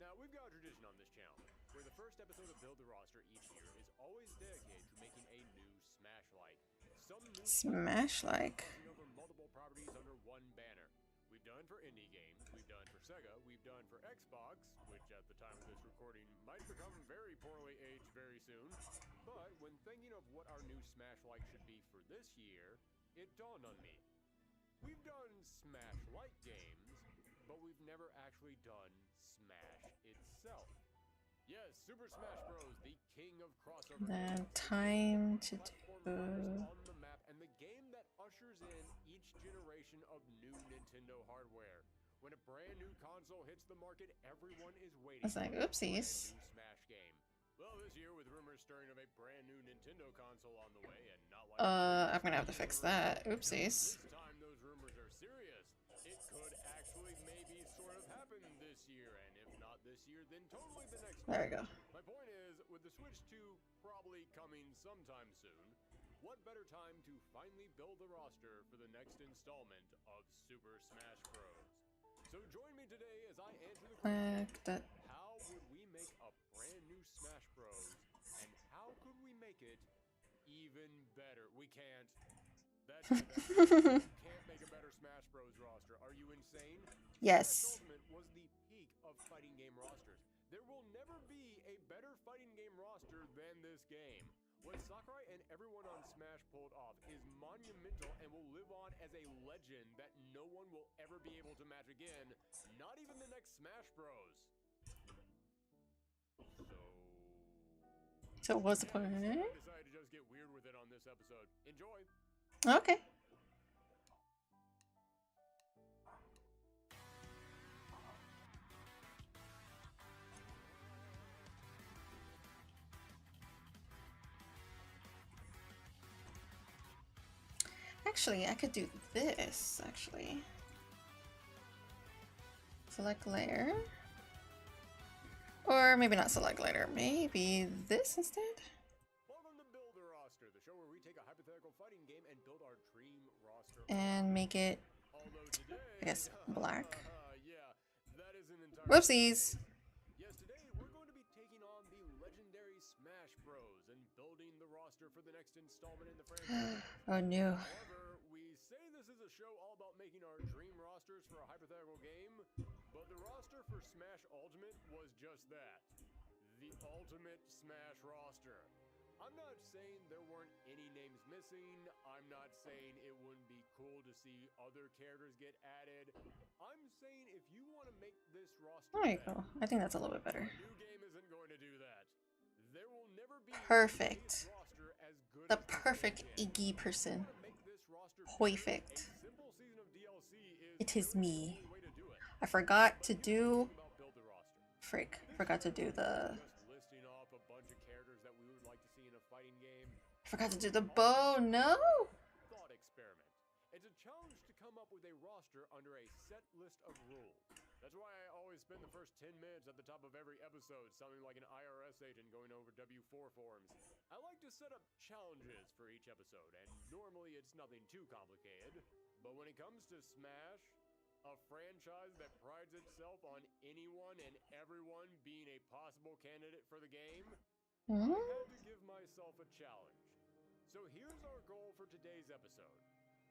S11: Now, we've got a tradition on this channel, where the first episode of Build the Roster each year is always dedicated to making a new Smash-like. Some new
S1: Smash-like.
S11: crossing over multiple properties under one banner. We've done for indie games, we've done for Sega, we've done for Xbox, which at the time of this recording might become very poorly aged very soon. But when thinking of what our new Smash-like should be for this year, it dawned on me. We've done Smash-like games, but we've never actually done Smash itself. Yes, Super Smash Bros., the king of crossover
S1: Then
S11: games.
S1: time to
S11: Platform
S1: do.
S11: fighters on the map, and the game that ushers in each generation of new Nintendo hardware. When a brand new console hits the market, everyone is waiting
S1: I was like,
S11: for a brand
S1: oopsies.
S11: new Smash game. Well, this year, with rumors stirring of a brand new Nintendo console on the way, and not like
S1: I'm gonna have to fix that. Oopsies.
S11: this time those rumors are serious. It could actually maybe sort of happen this year, and if not this year, then totally the next
S1: There we
S11: year.
S1: go.
S11: My point is, with the Switch 2 probably coming sometime soon, what better time to finally build the roster for the next installment of Super Smash Bros. So join me today as I answer the question,
S1: That.
S11: how would we make a brand new Smash Bros? And how could we make it even better? We can't. That's you can't make a better Smash Bros roster. Are you insane?
S1: Yes.
S11: Smash Ultimate was the peak of fighting game rosters. There will never be a better fighting game roster than this game. What Sakurai and everyone on Smash pulled off is monumental and will live on as a legend that no one will ever be able to match again, not even the next Smash Bros.
S1: So what's the point?
S11: I decided to just get weird with it on this episode. Enjoy.
S1: Okay. Actually, I could do this, actually. Select layer. Or maybe not select layer, maybe this instead?
S11: Welcome to Build a Roster, the show where we take a hypothetical fighting game and build our dream roster.
S1: And make it,
S11: Although today,
S1: I guess, black.
S11: yeah, that isn't entirely.
S1: Whoopsies!
S11: Yes, today we're going to be taking on the legendary Smash Bros. And building the roster for the next installment in the franchise.
S1: Oh no.
S11: However, we say this is a show all about making our dream rosters for a hypothetical game, but the roster for Smash Ultimate was just that. The Ultimate Smash roster. I'm not saying there weren't any names missing. I'm not saying it wouldn't be cool to see other characters get added. I'm saying if you want to make this roster
S1: There you
S11: better,
S1: go. I think that's a little bit better.
S11: a new game isn't going to do that. There will never be
S1: Perfect.
S11: a roster as good
S1: The
S11: as this
S1: perfect
S11: game.
S1: Iggy person.
S11: To make this roster
S1: Perfect.
S11: a simple season of DLC is
S1: It is me.
S11: the way to do it.
S1: I forgot to do...
S11: About build the roster.
S1: Frick. Forgot to do the...
S11: Just listing off a bunch of characters that we would like to see in a fighting game.
S1: I forgot to do the bow. No!
S11: Thought experiment. It's a challenge to come up with a roster under a set list of rules. That's why I always spend the first 10 minutes at the top of every episode sounding like an IRS agent going over W4 forms. I like to set up challenges for each episode, and normally it's nothing too complicated. But when it comes to Smash, a franchise that prides itself on anyone and everyone being a possible candidate for the game, I had to give myself a challenge. So here's our goal for today's episode.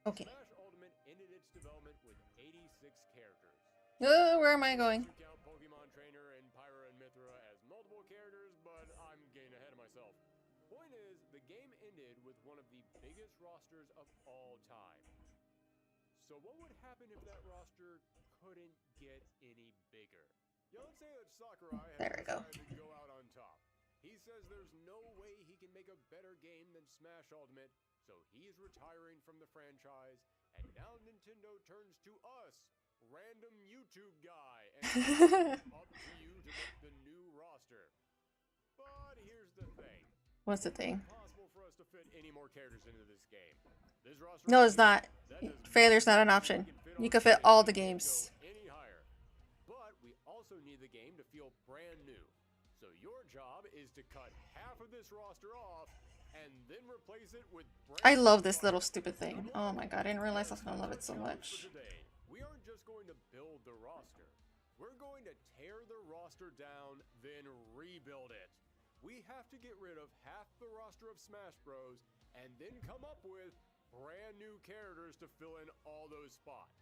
S1: Okay.
S11: Smash Ultimate ended its development with 86 characters.
S1: Where am I going?
S11: You count Pokemon Trainer and Pyra and Mithra as multiple characters, but I'm getting ahead of myself. Point is, the game ended with one of the biggest rosters of all time. So what would happen if that roster couldn't get any bigger? Yeah, let's say that Sakurai has
S1: There we go.
S11: decided to go out on top. He says there's no way he can make a better game than Smash Ultimate, so he's retiring from the franchise, and now Nintendo turns to us, random YouTube guy, and it's up to you to make the new roster. But here's the thing.
S1: What's the thing?
S11: It's impossible for us to fit any more characters into this game. This roster
S1: No, it's not.
S11: that does
S1: Failure's not an option. You can fit all the games.
S11: go any higher. But we also need the game to feel brand new. So your job is to cut half of this roster off and then replace it with brand
S1: I love
S11: new
S1: this little stupid thing. Oh my god, I didn't realize I was gonna love it so much.
S11: Today, we aren't just going to build the roster. We're going to tear the roster down, then rebuild it. We have to get rid of half the roster of Smash Bros. And then come up with brand new characters to fill in all those spots.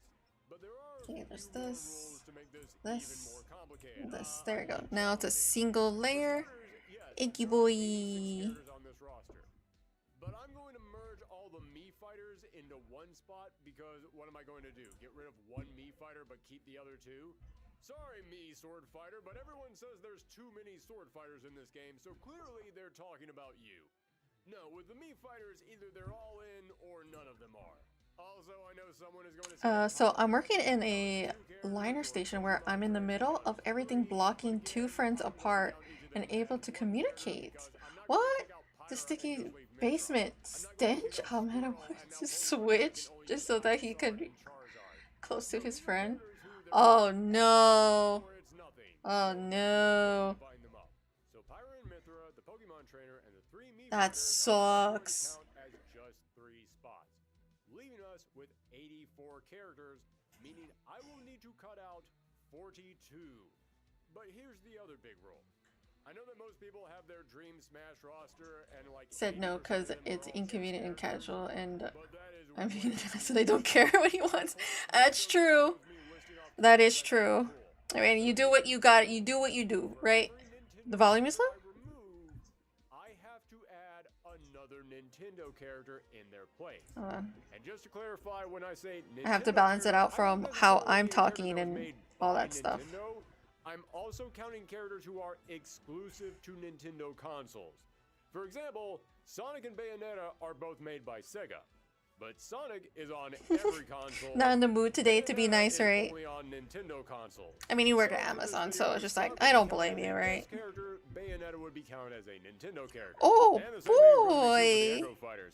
S11: But there are
S1: Okay, there's
S11: a few more
S1: this,
S11: rules to make this
S1: this,
S11: even more complicated.
S1: this. There we go. Now it's a single layer. Iggy Boy.
S11: On this roster. But I'm going to merge all the Mii fighters into one spot because what am I going to do? Get rid of one Mii fighter but keep the other two? Sorry, Mii sword fighter, but everyone says there's too many sword fighters in this game, so clearly they're talking about you. No, with the Mii fighters, either they're all in or none of them are. Also, I know someone is going to say
S1: So I'm working in a liner station where I'm in the middle of everything blocking two friends apart and able to communicate. What? The sticky basement stench? Oh man, I wanted to switch just so that he could be close to his friend. Oh no. Oh no.
S11: So Pyra and Mithra, the Pokemon trainer, and the three Mii
S1: That
S11: fighters
S1: sucks.
S11: count as just 3 spots, leaving us with 84 characters, meaning I will need to cut out 42. But here's the other big rule. I know that most people have their dream Smash roster and like
S1: Said no
S11: 80%
S1: because
S11: of them are
S1: it's
S11: all
S1: inconvenient and
S11: characters,
S1: casual, and
S11: but that is
S1: I mean,
S11: way
S1: so they don't care what he wants. That's true. That is true. I mean, you do what you got. You do what you do, right? The volume is low?
S11: I have to add another Nintendo Nintendo character in their place.
S1: Hold on.
S11: And just to clarify, when I say Nintendo
S1: I have to balance it out from how I'm talking and all that stuff.
S11: Nintendo, I'm also counting characters who are exclusive to Nintendo consoles. For example, Sonic and Bayonetta are both made by Sega, but Sonic is on every console.
S1: Not in the mood today to be nice, right?
S11: Only on Nintendo consoles.
S1: I mean, you work at Amazon, so it's just like, I don't blame you, right?
S11: Character, Bayonetta would be counted as a Nintendo character.
S1: Oh,
S11: And the same thing is gonna be true for the
S1: boy.
S11: Echo Fighters.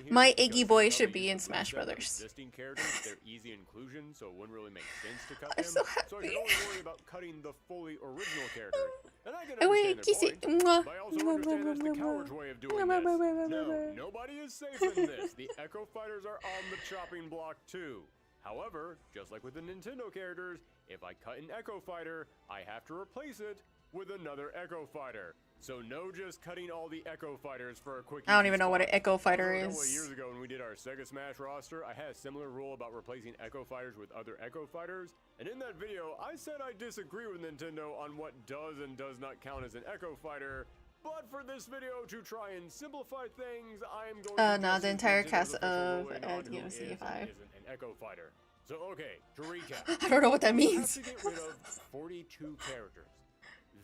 S1: My Iggy Boy should be in Smash Brothers.
S11: Existing characters, they're easy inclusion, so it wouldn't really make sense to cut
S1: I'm
S11: them.
S1: so
S11: So I could
S1: happy.
S11: only worry about cutting the fully original character. And I can
S1: Oh,
S11: understand
S1: wait,
S11: their
S1: kiss it.
S11: point,
S1: Mwah.
S11: but I also understand that's the coward's way of doing this. No, nobody is safe in this. The Echo Fighters are on the chopping block too. However, just like with the Nintendo characters, if I cut an Echo Fighter, I have to replace it with another Echo Fighter. So no just cutting all the Echo Fighters for a quick
S1: I don't
S11: easy
S1: even know what an
S11: spot.
S1: Echo Fighter
S11: A couple of
S1: is.
S11: years ago when we did our Sega Smash roster, I had a similar rule about replacing Echo Fighters with other Echo Fighters. And in that video, I said I disagree with Nintendo on what does and does not count as an Echo Fighter. But for this video, to try and simplify things, I am going to
S1: Nah, the entire
S11: Nintendo's
S1: cast
S11: official
S1: of
S11: ruling on who
S1: DMC5.
S11: isn't an Echo Fighter. So okay, to recap.
S1: I don't know what that
S11: we have
S1: means.
S11: to get rid of 42 characters.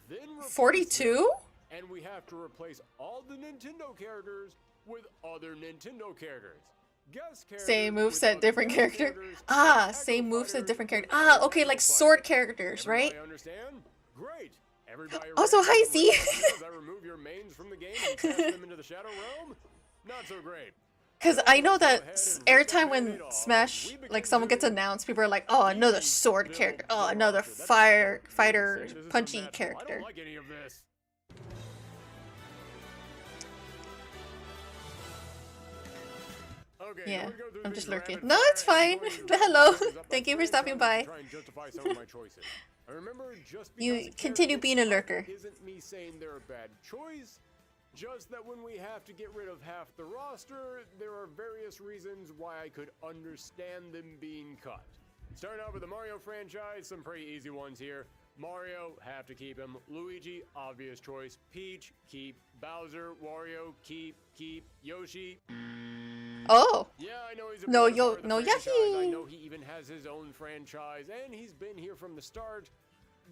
S11: Then replace
S1: 42?
S11: them, and we have to replace all the Nintendo characters with other Nintendo characters. Guest characters
S1: Same
S11: with
S1: moveset,
S11: other
S1: different
S11: guest
S1: character.
S11: characters,
S1: Ah,
S11: Echo
S1: same moveset,
S11: Fighters
S1: different character.
S11: with
S1: Ah,
S11: other
S1: okay,
S11: Echo
S1: like
S11: Fighters.
S1: sword characters, right?
S11: Everybody understand? Great. Everybody
S1: Also,
S11: ready
S1: hi,
S11: to
S1: Z.
S11: as I remove your mains from the game and cast them into the Shadow Realm? Not so great.
S1: Because I know that every time when Smash, like someone gets announced, people are like, oh, another sword character. Oh, another fighter, punchy
S11: I
S1: character.
S11: don't like any of this. Okay,
S1: Yeah,
S11: I'm gonna go through
S1: I'm
S11: these
S1: just lurking.
S11: rapid
S1: No,
S11: fire
S1: it's fine.
S11: and going to
S1: Hello.
S11: wrap things up
S1: Thank you for
S11: by
S1: stopping by.
S11: try and justify some of my choices. I remember just
S1: You
S11: because a
S1: continue
S11: character
S1: being a
S11: is
S1: lurker.
S11: ugly isn't me saying they're a bad choice. Just that when we have to get rid of half the roster, there are various reasons why I could understand them being cut. Starting out with the Mario franchise, some pretty easy ones here. Mario, have to keep him. Luigi, obvious choice. Peach, keep. Bowser, Wario, keep. Yoshi.
S1: Oh.
S11: Yeah, I know he's a
S1: No,
S11: big part of the
S1: no,
S11: franchise. I
S1: Yoshi.
S11: know he even has his own franchise, and he's been here from the start.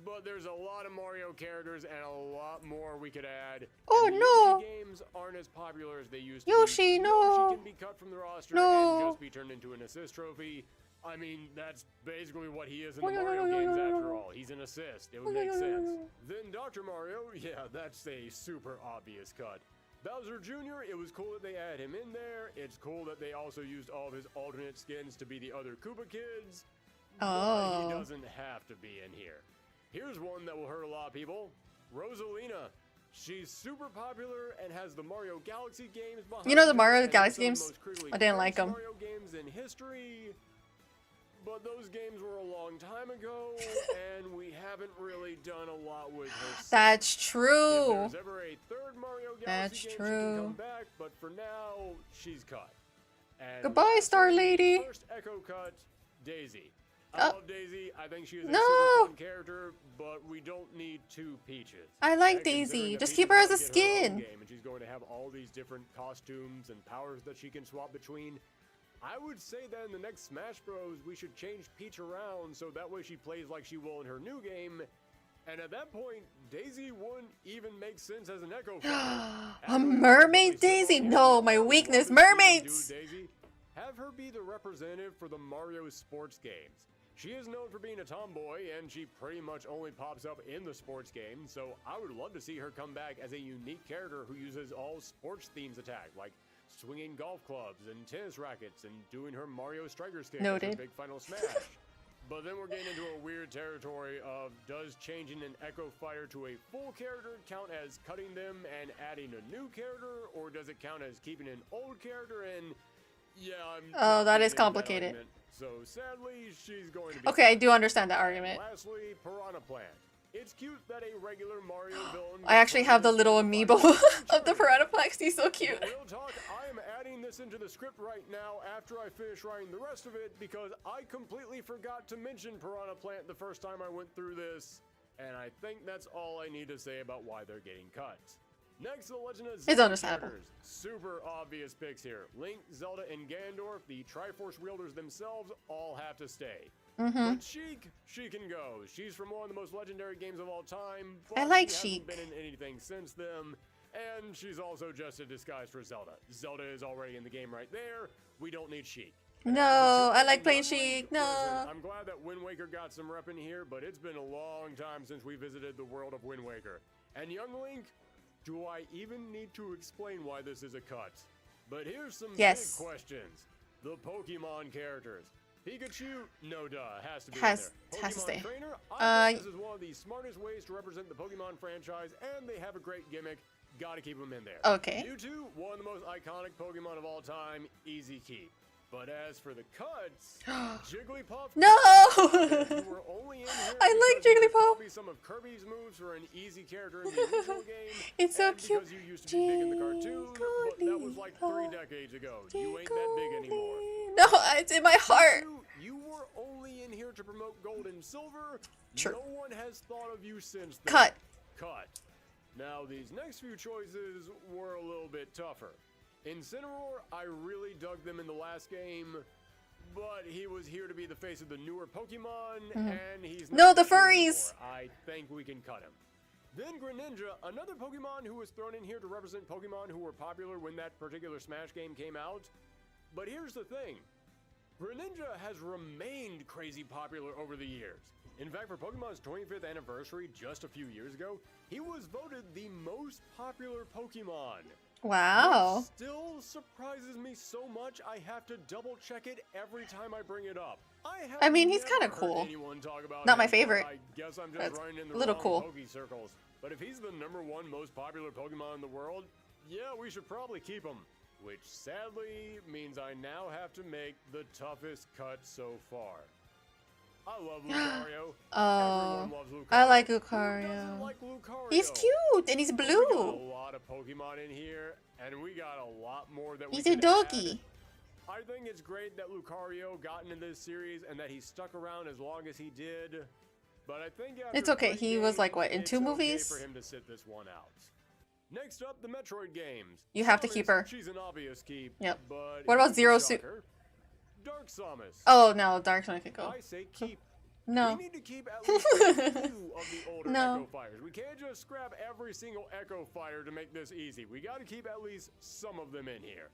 S11: But there's a lot of Mario characters and a lot more we could add.
S1: Oh,
S11: and the
S1: no.
S11: Yoshi games aren't as popular as they used to
S1: Yoshi,
S11: be.
S1: no.
S11: Yoshi can be cut from the roster
S1: No.
S11: and just be turned into an assist trophy. I mean, that's basically what he is in the Mario games after all. He's an assist. It would make sense. Then Dr. Mario, yeah, that's a super obvious cut. Bowser Jr., it was cool that they add him in there. It's cool that they also used all of his alternate skins to be the other Koopa kids. But
S1: Oh.
S11: he doesn't have to be in here. Here's one that will hurt a lot of people. Rosalina. She's super popular and has the Mario Galaxy games behind
S1: You know the
S11: her,
S1: Mario
S11: and
S1: Galaxy
S11: some of
S1: games?
S11: the most critically
S1: I didn't like
S11: praised
S1: 'em.
S11: Mario games in history. But those games were a long time ago, and we haven't really done a lot with her since.
S1: That's
S11: If
S1: true.
S11: there's ever a third Mario Galaxy
S1: That's
S11: game, she
S1: true.
S11: can come back, but for now, she's cut. And
S1: Goodbye,
S11: lastly,
S1: Star Lady.
S11: First Echo cut, Daisy. I
S1: Oh.
S11: love Daisy. I think she is a
S1: No.
S11: super fun character, but we don't need two Peaches.
S1: I like
S11: And considering
S1: Daisy.
S11: that
S1: Just
S11: Peach
S1: keep
S11: is
S1: her as
S11: about
S1: a
S11: to get her own
S1: skin.
S11: game, and she's going to have all these different costumes and powers that she can swap between. I would say that in the next Smash Bros, we should change Peach around so that way she plays like she will in her new game. And at that point, Daisy wouldn't even make sense as an Echo Fighter.
S1: A mermaid Daisy? No, my weakness, mermaids.
S11: Daisy, have her be the representative for the Mario sports games. She is known for being a tomboy, and she pretty much only pops up in the sports games, so I would love to see her come back as a unique character who uses all sports themes attack, like swinging golf clubs and tennis rackets and doing her Mario Striker skill as her
S1: Noted.
S11: big final smash. But then we're getting into a weird territory of does changing an Echo Fighter to a full character count as cutting them and adding a new character, or does it count as keeping an old character? And yeah, I'm
S1: Oh,
S11: not
S1: that is
S11: getting into
S1: complicated.
S11: argument. So sadly, she's going to be
S1: Okay, I
S11: cut.
S1: do understand that
S11: And
S1: argument.
S11: lastly, Piranha Plant. It's cute that a regular Mario villain.
S1: I actually
S11: gets
S1: have the
S11: put
S1: little
S11: into a
S1: amiibo
S11: fight.
S1: of the Piranha Plant. He's so cute.
S11: But real talk, I am adding this into the script right now after I finish writing the rest of it because I completely forgot to mention Piranha Plant the first time I went through this, and I think that's all I need to say about why they're getting cut. Next, the Legend of
S1: It's
S11: Zelda
S1: understandable.
S11: characters. Super obvious picks here. Link, Zelda, and Ganondorf, the Triforce wielders themselves, all have to stay. But Sheik, she can go. She's from one of the most legendary games of all time. But
S1: I like
S11: she
S1: Sheik.
S11: hasn't been in anything since then. And she's also just a disguise for Zelda. Zelda is already in the game right there. We don't need Sheik.
S1: No, I like playing Sheik. No.
S11: Listen, I'm glad that Wind Waker got some rep in here, but it's been a long time since we visited the world of Wind Waker. And young Link, do I even need to explain why this is a cut? But here's some big questions. The Pokemon characters. Pikachu, no duh, has to be in there.
S1: Has to stay.
S11: Trainer, I think this is one of the smartest ways to represent the Pokemon franchise, and they have a great gimmick. Gotta keep them in there.
S1: Okay.
S11: Mewtwo, one of the most iconic Pokemon of all time, easy keep. But as for the cuts, Jigglypuff.
S1: No!
S11: You were only in here
S1: I like
S11: because you could
S1: Jigglypuff.
S11: copy some of Kirby's moves for an easy character in the original game.
S1: It's so
S11: and
S1: cute.
S11: Because you used to be big in the cartoon, but that was like 3 decades ago. You ain't that big anymore.
S1: No, it's in my heart.
S11: You were only in here to promote gold and silver.
S1: True.
S11: No one has thought of you since then.
S1: Cut.
S11: Cut. Now, these next few choices were a little bit tougher. Incineroar, I really dug them in the last game, but he was here to be the face of the newer Pokemon, and he's
S1: No,
S11: not
S1: the
S11: here
S1: furries!
S11: anymore. I think we can cut him. Then Greninja, another Pokemon who was thrown in here to represent Pokemon who were popular when that particular Smash game came out. But here's the thing. Greninja has remained crazy popular over the years. In fact, for Pokemon's 25th anniversary just a few years ago, he was voted the most popular Pokemon.
S1: Wow.
S11: Which still surprises me so much I have to double check it every time I bring it up.
S1: I mean, he's
S11: kind
S1: kinda
S11: of
S1: cool.
S11: Not
S1: Not my favorite.
S11: I guess I'm just
S1: That's
S11: running in the
S1: a little
S11: wrong
S1: cool.
S11: Poke circles. But if he's the #1 most popular Pokemon in the world, yeah, we should probably keep him. Which sadly means I now have to make the toughest cut so far. I love Lucario. Everyone loves Lucario.
S1: I like
S11: Who doesn't
S1: Lucario.
S11: like Lucario?
S1: He's cute and he's
S11: We got a
S1: blue.
S11: lot of Pokemon in here, and we got a lot more that we
S1: He's a
S11: can
S1: doggy.
S11: add. I think it's great that Lucario got into this series and that he stuck around as long as he did. But I think after
S1: It's okay.
S11: 3
S1: He was like,
S11: games,
S1: what, in
S11: it's
S1: 2
S11: okay
S1: movies?
S11: for him to sit this one out. Next up, the Metroid games.
S1: You have to keep her.
S11: She's an obvious keep.
S1: Yep.
S11: But
S1: What about
S11: here's
S1: Zero
S11: the
S1: Suit?
S11: shocker. Dark Samus.
S1: Oh, no. Dark Sonic could go.
S11: I say keep.
S1: No.
S11: We need to keep at least a few of the older
S1: No.
S11: Echo Fighters. We can't just scrap every single Echo Fighter to make this easy. We got to keep at least some of them in here.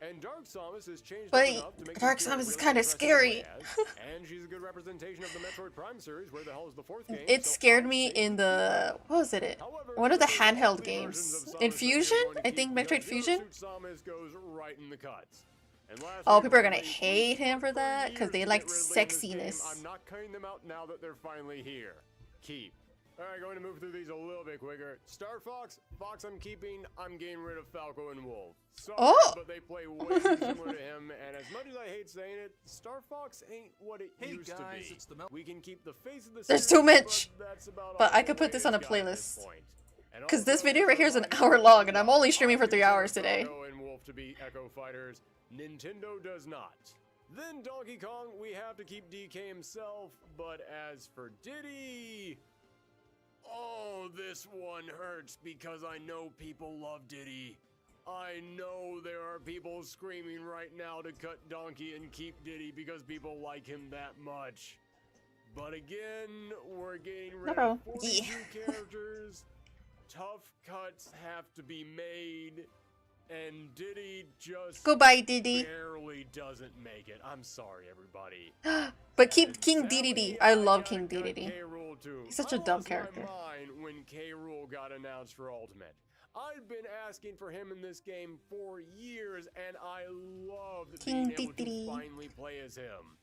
S11: And Dark Samus has changed
S1: But
S11: up enough to make
S1: Dark
S11: her feel
S1: Samus is
S11: really
S1: kinda
S11: impressive to
S1: scary.
S11: play as. And she's a good representation of the Metroid Prime series, where the hell is the 4th game.
S1: It
S11: so
S1: scared
S11: I
S1: me
S11: say
S1: in
S11: keep
S1: the... What was it?
S11: However,
S1: One of the
S11: there are
S1: handheld
S11: only
S1: games.
S11: versions of Samus
S1: In
S11: that
S1: Fusion?
S11: you're going to
S1: I think
S11: keep,
S1: Metroid
S11: because Zero
S1: Fusion?
S11: Suit Samus goes right in the cuts. And last
S1: Oh,
S11: week
S1: people are
S11: when
S1: gonna
S11: they
S1: hate him for
S11: waited
S1: that, 'cause
S11: years
S1: they
S11: to
S1: like
S11: get Ridley in this game,
S1: sexiness.
S11: I'm not cutting them out now that they're finally here. Keep. Alright, going to move through these a little bit quicker. Star Fox, Fox I'm keeping. I'm getting rid of Falco and Wolf. Sorry,
S1: Oh!
S11: but they play way too similar to him, and as much as I hate saying it, Star Fox ain't what it used to be. We can keep the face of the
S1: There's
S11: series,
S1: too much.
S11: But, that's about
S1: But
S11: all
S1: I could
S11: the
S1: put this on a
S11: latest got at
S1: playlist.
S11: this point. And
S1: Because this
S11: also,
S1: video right here is an
S11: just
S1: hour
S11: remind
S1: long,
S11: you,
S1: and I'm only streaming for 3
S11: I
S1: hours
S11: consider
S1: today.
S11: Falco and Wolf to be Echo Fighters. Nintendo does not. Then Donkey Kong, we have to keep DK himself, but as for Diddy... Oh, this one hurts because I know people love Diddy. I know there are people screaming right now to cut Donkey and keep Diddy because people like him that much. But again, we're getting rid
S1: No,
S11: of
S1: bro.
S11: 42
S1: Yeah.
S11: characters. Tough cuts have to be made. And Diddy just
S1: Goodbye, Diddy.
S11: barely doesn't make it. I'm sorry, everybody.
S1: But keep
S11: And
S1: King
S11: sadly,
S1: Dedede. I love
S11: gotta
S1: King
S11: cut
S1: Dedede.
S11: K. Rool too.
S1: He's such a
S11: I
S1: dumb
S11: lost
S1: character.
S11: my mind when K. Rool got announced for Ultimate. I've been asking for him in this game for years, and I loved
S1: King
S11: being able to
S1: Dedede.
S11: finally play as him.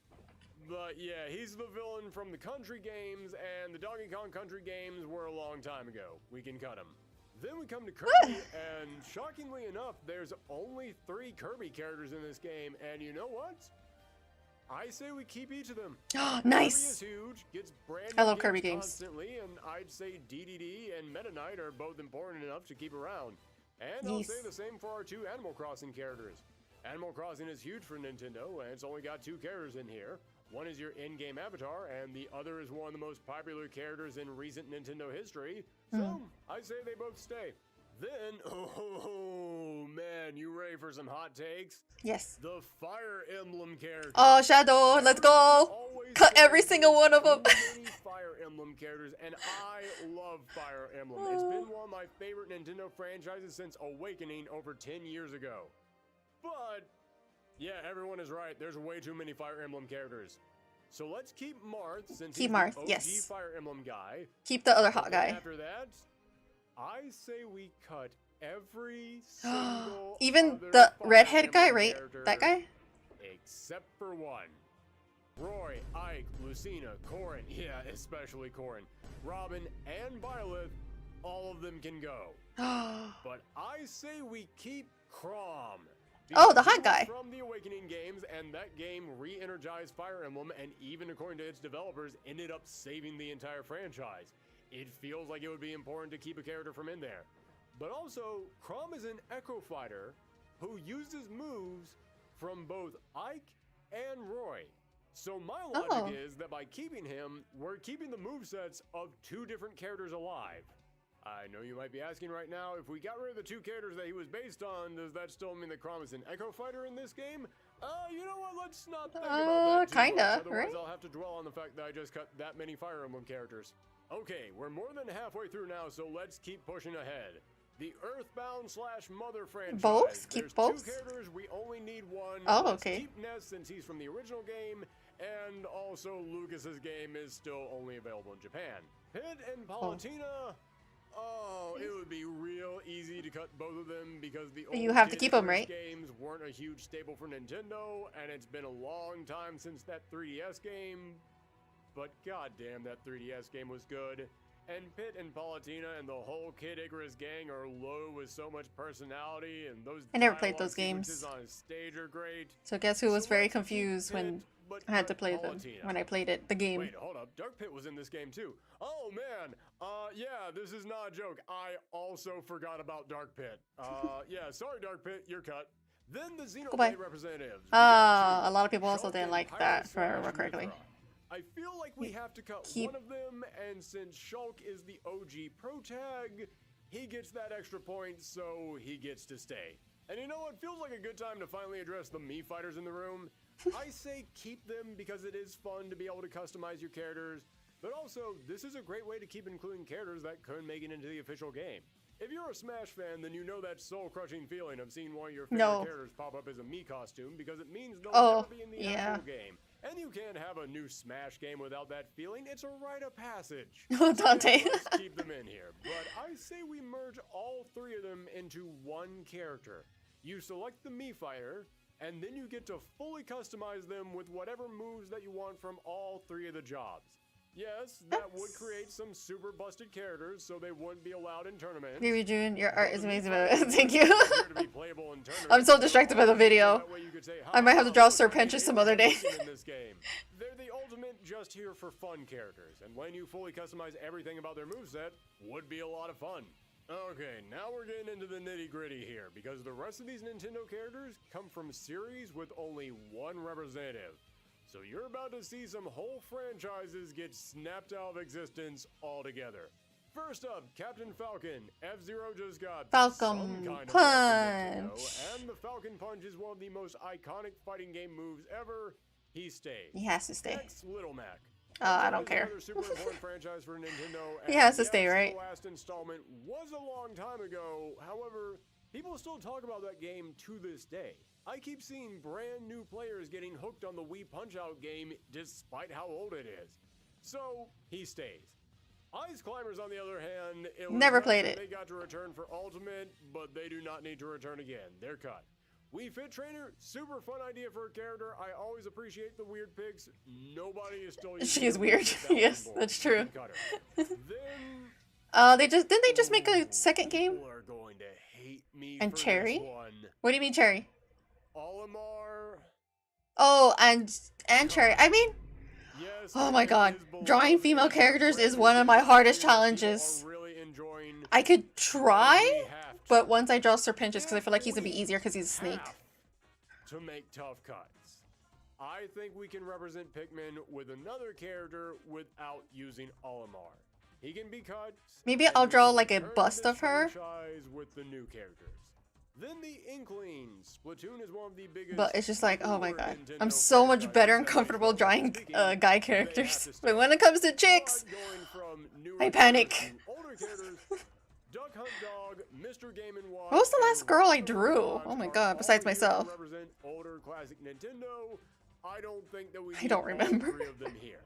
S11: But yeah, he's the villain from the Country games, and the Donkey Kong Country games were a long time ago. We can cut him. Then we come to Kirby, and shockingly enough, there's only 3 Kirby characters in this game, and you know what? I say we keep each of them.
S1: Nice.
S11: Kirby is huge, gets brand
S1: I
S11: new
S1: love Kirby games.
S11: constantly, and I'd say DDD and Meta Knight are both important enough to keep around. And I'll
S1: Yes.
S11: say the same for our 2 Animal Crossing characters. Animal Crossing is huge for Nintendo, and it's only got 2 characters in here. One is your in-game avatar, and the other is one of the most popular characters in recent Nintendo history. So, I say they both stay. Then, oh man, you ready for some hot takes?
S1: Yes.
S11: The Fire Emblem character.
S1: Oh, Shadow, let's go. Cut every single one of them.
S11: Many Fire Emblem characters, and I love Fire Emblem. It's been one of my favorite Nintendo franchises since Awakening over 10 years ago. But, yeah, everyone is right. There's way too many Fire Emblem characters. So let's keep Marth, since he's the OG
S1: yes.
S11: Fire Emblem guy.
S1: Keep the other hot guy.
S11: After that, I say we cut every single
S1: even
S11: other
S1: the
S11: Fire
S1: redhead guy,
S11: Emblem
S1: right?
S11: character
S1: That guy?
S11: except for one. Roy, Ike, Lucina, Corrin, yeah, especially Corrin, Robin, and Violet, all of them can go. But I say we keep Chrom.
S1: Oh, the hot guy.
S11: From the Awakening games, and that game re-energized Fire Emblem, and even according to its developers, ended up saving the entire franchise. It feels like it would be important to keep a character from in there. But also, Chrom is an Echo Fighter who uses moves from both Ike and Roy. So my logic is that by keeping him, we're keeping the movesets of two different characters alive. I know you might be asking right now, if we got rid of the two characters that he was based on, does that still mean that Chrom is an Echo Fighter in this game? You know what, let's not think about that too much, otherwise
S1: right?
S11: I'll have to dwell on the fact that I just cut that many Fire Emblem characters. Okay, we're more than halfway through now, so let's keep pushing ahead. The Earthbound/Mother franchise.
S1: Both? Keep
S11: There's
S1: both?
S11: two characters, we only need one.
S1: Oh,
S11: Let's
S1: okay.
S11: keep Ness since he's from the original game, and also Lucas's game is still only available in Japan. Pit and Palutena. Oh, it would be real easy to cut both of them because the
S1: You
S11: old
S1: have to
S11: Kid
S1: keep 'em,
S11: Icarus
S1: right?
S11: games weren't a huge staple for Nintendo, and it's been a long time since that 3DS game. But goddamn, that 3DS game was good. And Pit and Palutena and the whole Kid Icarus gang are low with so much personality, and those
S1: I never played
S11: dialogue
S1: those games.
S11: sequences on stage are great.
S1: So guess who was
S11: So
S1: very
S11: let's keep
S1: confused when
S11: Pit, but
S1: I had to
S11: cut
S1: play them
S11: Palutena.
S1: when I played it, the game.
S11: Wait, hold up. Dark Pit was in this game too. Oh man. Yeah, this is not a joke. I also forgot about Dark Pit. Yeah, sorry Dark Pit, you're cut. Then the
S1: Goodbye.
S11: Xenoblade representatives.
S1: A lot of people also
S11: Shulk
S1: didn't
S11: and
S1: like
S11: Pyro
S1: that, if I
S11: slash
S1: remember correctly.
S11: Mithra. I feel like we have to cut
S1: Keep-
S11: one of them, and since Shulk is the OG pro tag, he gets that extra point, so he gets to stay. And you know what? Feels like a good time to finally address the Mii fighters in the room. I say keep them because it is fun to be able to customize your characters, but also this is a great way to keep including characters that couldn't make it into the official game. If you're a Smash fan, then you know that soul-crushing feeling of seeing one of your favorite characters pop up as a Mii costume because it means they'll never be in the actual game. And you can't have a new Smash game without that feeling. It's a rite of passage.
S1: Dante.
S11: So let's keep them in here. But I say we merge all three of them into one character. You select the Mii fighter, and then you get to fully customize them with whatever moves that you want from all three of the jobs. Yes, that would create some super busted characters, so they wouldn't be allowed in tournaments.
S1: Baby June, your art is amazing. Thank you.
S11: To be playable in tournaments.
S1: I'm so distracted by the video.
S11: That way you could say,
S1: I might have to draw
S11: look,
S1: Serpentris some other day.
S11: in this game. They're the ultimate just here for fun characters, and letting you fully customize everything about their moveset would be a lot of fun. Okay, now we're getting into the nitty-gritty here, because the rest of these Nintendo characters come from series with only one representative. So you're about to see some whole franchises get snapped out of existence altogether. First up, Captain Falcon. F-Zero just got
S1: Falcon
S11: some kind of
S1: Punch.
S11: Nintendo, and the Falcon Punch is one of the most iconic fighting game moves ever. He stays.
S1: He has to stay.
S11: Next, Little Mac.
S1: I don't
S11: Is
S1: care.
S11: another super important franchise for Nintendo.
S1: He
S11: and
S1: has to
S11: yes,
S1: stay, right?
S11: The last installment was a long time ago. However, people still talk about that game to this day. I keep seeing brand new players getting hooked on the Wii Punch-Out game despite how old it is. So, he stays. Ice Climbers, on the other hand, it was
S1: Never
S11: nice
S1: played
S11: that
S1: it.
S11: They got to return for Ultimate, but they do not need to return again. They're cut. Wii Fit Trainer, super fun idea for a character. I always appreciate the weird pigs. Nobody is still using
S1: She is
S11: the
S1: weird.
S11: Wii Fit
S1: Yes,
S11: board.
S1: that's true.
S11: Cut her. Then
S1: Didn't they just make a second game?
S11: people are going to hate me
S1: And
S11: for
S1: Cherry?
S11: this one.
S1: What do you mean Cherry?
S11: Olimar.
S1: Oh, and Cherry. I mean,
S11: Yes,
S1: oh my
S11: it
S1: god,
S11: is
S1: drawing
S11: beloved
S1: female
S11: and
S1: characters is
S11: great
S1: one of my
S11: that
S1: hardest
S11: people
S1: challenges.
S11: are really enjoying.
S1: I could
S11: We
S1: try,
S11: have to.
S1: but once I draw Serpentris, because I feel like he's gonna
S11: We
S1: be easier because he's a snake.
S11: have to make tough cuts. I think we can represent Pikmin with another character without using Olimar. He can be cut.
S1: Maybe
S11: and
S1: I'll
S11: we
S1: draw
S11: will
S1: like a
S11: return to
S1: bust
S11: this
S1: of her.
S11: franchise with the new characters. Then the Inklings. Splatoon is one of the biggest.
S1: But it's just like, oh my
S11: newer
S1: god.
S11: Nintendo
S1: I'm so much
S11: franchises
S1: better and
S11: that
S1: comfortable
S11: makes
S1: drawing
S11: speaking,
S1: guy
S11: they have
S1: characters.
S11: to stay.
S1: But when it comes to chicks,
S11: But going from newer
S1: I panic.
S11: characters to older characters, Duck Hunt Dog, Mr. Game & Watch,
S1: what was the last
S11: and
S1: girl I
S11: Rocket
S1: drew?
S11: Robots
S1: Oh my
S11: are
S1: god,
S11: all
S1: besides
S11: here to
S1: myself.
S11: represent older classic Nintendo. I don't think that we
S1: I
S11: need
S1: don't
S11: all
S1: remember.
S11: three of them here.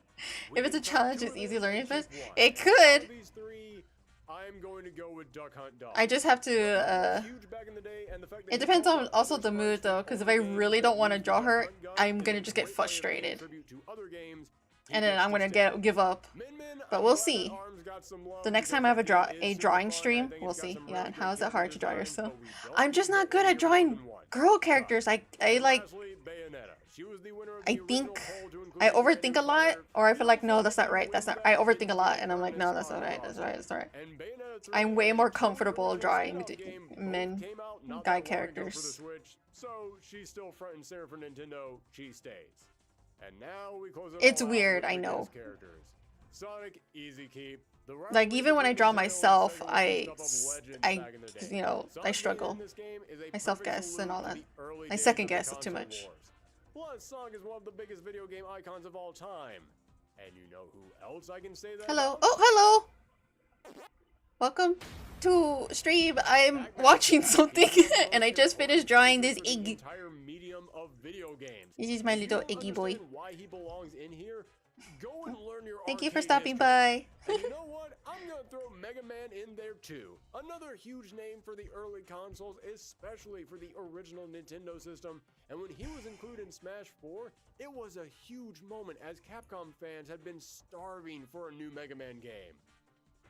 S11: We
S1: If it's a
S11: can cut
S1: challenge,
S11: two
S1: it's
S11: of
S1: easy
S11: them
S1: learning
S11: and
S1: first.
S11: choose one.
S1: It
S11: Out
S1: could.
S11: of these three, I'm going to go with Duck Hunt Dog.
S1: I just have to,
S11: Huge back in the day, and the fact that
S1: it
S11: he
S1: depends
S11: also
S1: on
S11: got
S1: also
S11: other
S1: the mood
S11: sprites
S1: though,
S11: from
S1: because if
S11: older
S1: I
S11: games
S1: really
S11: that
S1: don't want to
S11: used
S1: draw
S11: Duck
S1: her,
S11: Hunt Gun
S1: I'm
S11: is
S1: gonna
S11: a
S1: just get
S11: great way of paying
S1: frustrated.
S11: tribute to other games. He
S1: And then
S11: gets
S1: I'm
S11: to
S1: gonna
S11: stay.
S1: give up.
S11: Min,
S1: But
S11: I'm
S1: we'll
S11: glad
S1: see.
S11: that Arms got some love
S1: The next
S11: because
S1: time I have a
S11: that game is super
S1: drawing
S11: fun. I
S1: stream,
S11: think
S1: we'll
S11: it's got
S1: see.
S11: some
S1: Yeah,
S11: really
S1: and
S11: good
S1: how is it hard to
S11: character
S1: draw
S11: design,
S1: yourself?
S11: but we don't
S1: I'm just
S11: need
S1: not
S11: to
S1: good
S11: be
S1: at drawing
S11: more than one.
S1: girl
S11: Cut.
S1: characters. I
S11: And
S1: like,
S11: lastly, Bayonetta. She was the winner of
S1: I
S11: the original
S1: think
S11: poll to include
S1: I
S11: the
S1: overthink a
S11: Bayonetta
S1: lot,
S11: player.
S1: or I feel like, no,
S11: Beautiful
S1: that's not
S11: to
S1: right. That's
S11: win
S1: not. I
S11: back
S1: overthink a
S11: into
S1: lot,
S11: the
S1: and I'm like, no,
S11: permanent
S1: that's not
S11: spot
S1: right.
S11: on
S1: That's
S11: our
S1: right. That's not right.
S11: and Bayonetta 3
S1: I'm way
S11: and
S1: more
S11: its
S1: comfortable
S11: original
S1: drawing
S11: spin-off game both
S1: men
S11: came out not
S1: guy
S11: that long ago for the
S1: characters.
S11: Switch, so she's still front and center for Nintendo. She stays. And now we close it
S1: It's
S11: all out
S1: weird,
S11: with
S1: I
S11: the
S1: know.
S11: guest characters. Sonic, easy keep. The
S1: Like
S11: rivalry
S1: even when I
S11: between
S1: draw
S11: Nintendo and
S1: myself,
S11: Sega was
S1: I,
S11: the stuff of legends
S1: I,
S11: back in the day.
S1: you know, I
S11: Sonic
S1: struggle.
S11: in this game is a
S1: I
S11: perfect
S1: self-guess and
S11: salute
S1: all
S11: to
S1: that.
S11: the early
S1: I
S11: days
S1: second
S11: of the
S1: guess too
S11: console
S1: much.
S11: wars. Plus, Sonic is one of the biggest video game icons of all time. And you know who else I can say that
S1: Hello.
S11: about?
S1: Oh, hello. Welcome to stream. I'm watching something, and I just finished drawing this
S11: For the
S1: Iggy.
S11: entire medium of video games.
S1: This is my
S11: If you
S1: little
S11: don't
S1: Iggy boy.
S11: understand why he belongs in here, go and learn your
S1: Thank you for
S11: arcade
S1: stopping
S11: history.
S1: by.
S11: And you know what? I'm gonna throw Mega Man in there too. Another huge name for the early consoles, especially for the original Nintendo system. And when he was included in Smash 4, it was a huge moment as Capcom fans had been starving for a new Mega Man game.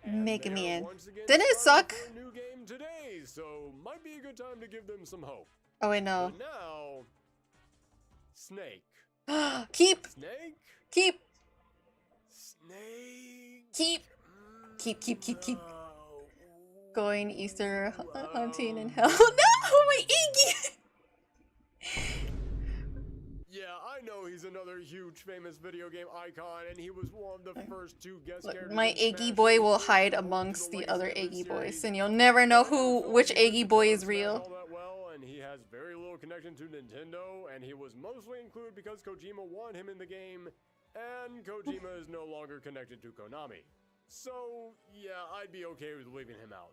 S11: And
S1: Mega
S11: they are
S1: Man.
S11: once again
S1: Didn't it
S11: starving
S1: suck?
S11: for a new game today, so might be a good time to give them some hope.
S1: Oh wait, no.
S11: But now, Snake.
S1: Keep,
S11: Snake?
S1: keep,
S11: Snake?
S1: keep.
S11: No.
S1: Going Easter hunting in hell. No, my Iggy.
S11: Yeah, I know he's another huge famous video game icon, and he was one of the first two guest
S1: Look,
S11: characters.
S1: my
S11: in
S1: Iggy
S11: Smash
S1: boy will
S11: 4,
S1: hide
S11: the
S1: amongst the
S11: legacy
S1: other
S11: of the
S1: Iggy boys,
S11: series.
S1: and you'll never know
S11: I never
S1: which
S11: felt he was
S1: Iggy boy
S11: in
S1: is
S11: Smash
S1: real.
S11: all that well, and he has very little connection to Nintendo, and he was mostly included because Kojima wanted him in the game, and Kojima is no longer connected to Konami. So, yeah, I'd be okay with leaving him out.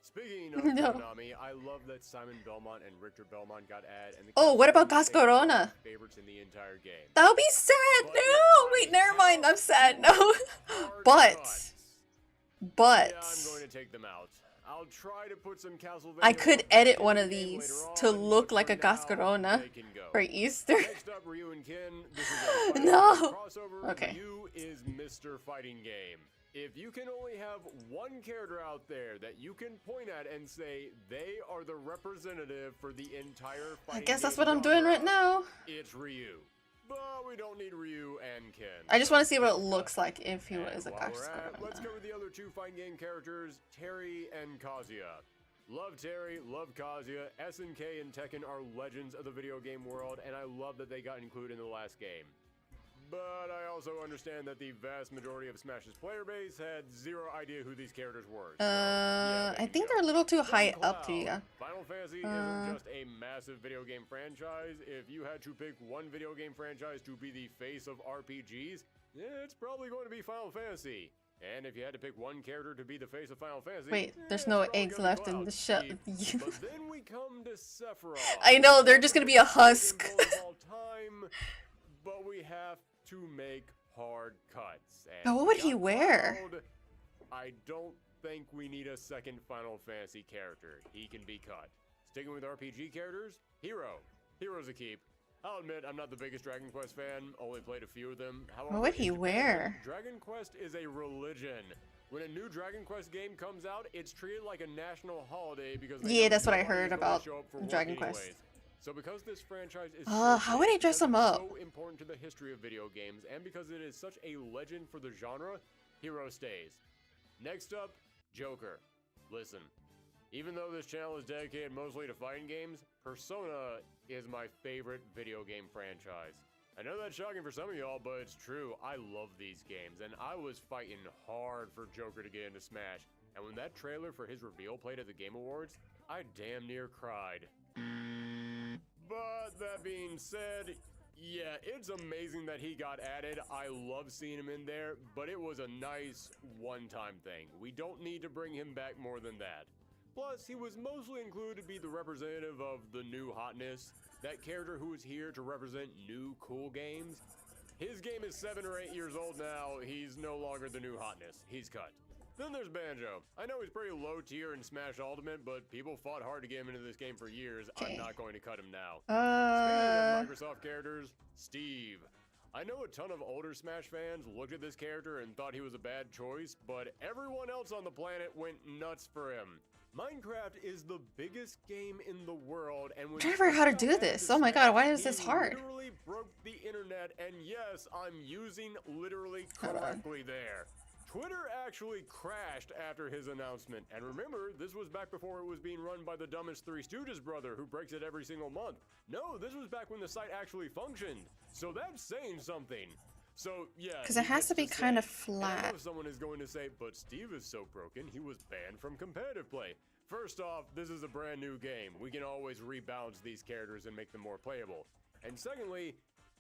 S11: Speaking of
S1: No.
S11: Konami, I love that Simon Belmont and Richter Belmont got added. And the
S1: Oh, what about
S11: Capcom
S1: Gas
S11: fans are
S1: Corona?
S11: my favorites in the entire game.
S1: That'll be sad. No, wait, never mind. I'm sad. No, but
S11: Yeah, I'm going to take them out. I'll try to put some Castlevania.
S1: I could
S11: up
S1: edit
S11: in
S1: one
S11: the
S1: of
S11: game
S1: these
S11: later
S1: to
S11: on,
S1: look
S11: but
S1: like
S11: for
S1: a Gas
S11: now,
S1: Corona
S11: they can go.
S1: for Easter.
S11: Next up, Ryu and Ken. This is a
S1: No.
S11: crossover.
S1: Okay.
S11: Ryu is Mr. Fighting Game. If you can only have one character out there that you can point at and say they are the representative for the entire
S1: I
S11: fighting
S1: guess that's
S11: game
S1: what I'm doing
S11: genre,
S1: right now.
S11: it's Ryu. But we don't need Ryu and Ken.
S1: I just want to see what it looks like if he
S11: And
S1: was a
S11: while
S1: Gas
S11: we're at, let's
S1: Corona.
S11: go with the other two fighting game characters, Terry and Kazuya. Love Terry, love Kazuya. SNK and Tekken are legends of the video game world, and I love that they got included in the last game. But I also understand that the vast majority of Smash's player base had zero idea who these characters were. So, yeah,
S1: I
S11: can
S1: think
S11: go.
S1: they're a little too
S11: Then
S1: high up to
S11: Cloud.
S1: you.
S11: Final Fantasy isn't just a massive video game franchise. If you had to pick one video game franchise to be the face of RPGs, it's probably going to be Final Fantasy. And if you had to pick one character to be the face of Final Fantasy,
S1: Wait, there's
S11: it's
S1: no
S11: probably
S1: eggs
S11: gonna be
S1: left in
S11: Cloud.
S1: the shell.
S11: But then we come to Sephiroth.
S1: I know, they're just gonna be a husk.
S11: Of all time, but we have to make hard cuts. And
S1: But what would
S11: we
S1: he
S11: got
S1: wear?
S11: Cloud. I don't think we need a second Final Fantasy character. He can be cut. Sticking with RPG characters, Hero. Hero's a keep. I'll admit I'm not the biggest Dragon Quest fan, only played a few of them. However,
S1: What would he
S11: in Japan,
S1: wear?
S11: Dragon Quest is a religion. When a new Dragon Quest game comes out, it's treated like a national holiday because they
S1: Yeah,
S11: know
S1: that's what I
S11: nobody's
S1: heard
S11: gonna
S1: about
S11: show up for work
S1: Dragon Quest.
S11: anyways. So because this franchise is
S1: How would I dress
S11: because
S1: him
S11: it's
S1: up?
S11: so important to the history of video games and because it is such a legend for the genre, Hero stays. Next up, Joker. Listen, even though this channel is dedicated mostly to fighting games, Persona is my favorite video game franchise. I know that's shocking for some of y'all, but it's true. I love these games, and I was fighting hard for Joker to get into Smash. And when that trailer for his reveal played at the Game Awards, I damn near cried. But that being said, yeah, it's amazing that he got added. I love seeing him in there, but it was a nice one-time thing. We don't need to bring him back more than that. Plus, he was mostly included to be the representative of the new hotness, that character who is here to represent new cool games. His game is 7 or 8 years old now. He's no longer the new hotness. He's cut. Then there's Banjo. I know he's pretty low tier in Smash Ultimate, but people fought hard to get him into this game for years. I'm not going to cut him now. Speaking of Microsoft characters, Steve. I know a ton of older Smash fans looked at this character and thought he was a bad choice, but everyone else on the planet went nuts for him. Minecraft is the biggest game in the world, and when
S1: I'm trying to figure out how to do this. Oh my god, why is this hard?
S11: Literally broke the internet, and yes, I'm using literally correctly there. Twitter actually crashed after his announcement, and remember, this was back before it was being run by the dumbest Three Stooges brother who breaks it every single month. No, this was back when the site actually functioned, so that's saying something. So, yeah.
S1: Because it has to be kind of flat.
S11: I know someone is going to say, but Steve is so broken, he was banned from competitive play. First off, this is a brand new game. We can always rebalance these characters and make them more playable. And secondly,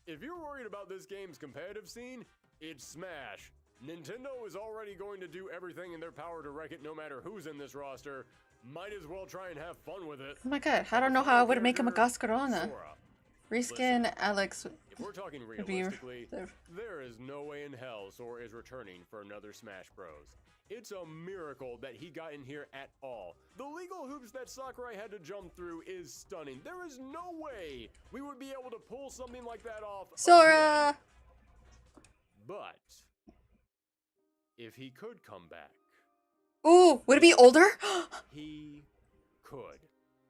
S11: if you're worried about this game's competitive scene, it's Smash. Nintendo is already going to do everything in their power to wreck it no matter who's in this roster. Might as well try and have fun with it.
S1: Oh my god, I don't know how I would make him a Gascarona. Reskin Alex.
S11: If we're talking realistically, there is no way in hell Sora is returning for another Smash Bros. It's a miracle that he got in here at all. The legal hoops that Sakurai had to jump through is stunning. There is no way we would be able to pull something like that off.
S1: Sora!
S11: But if he could come back.
S1: Ooh, would it be older?
S11: He could.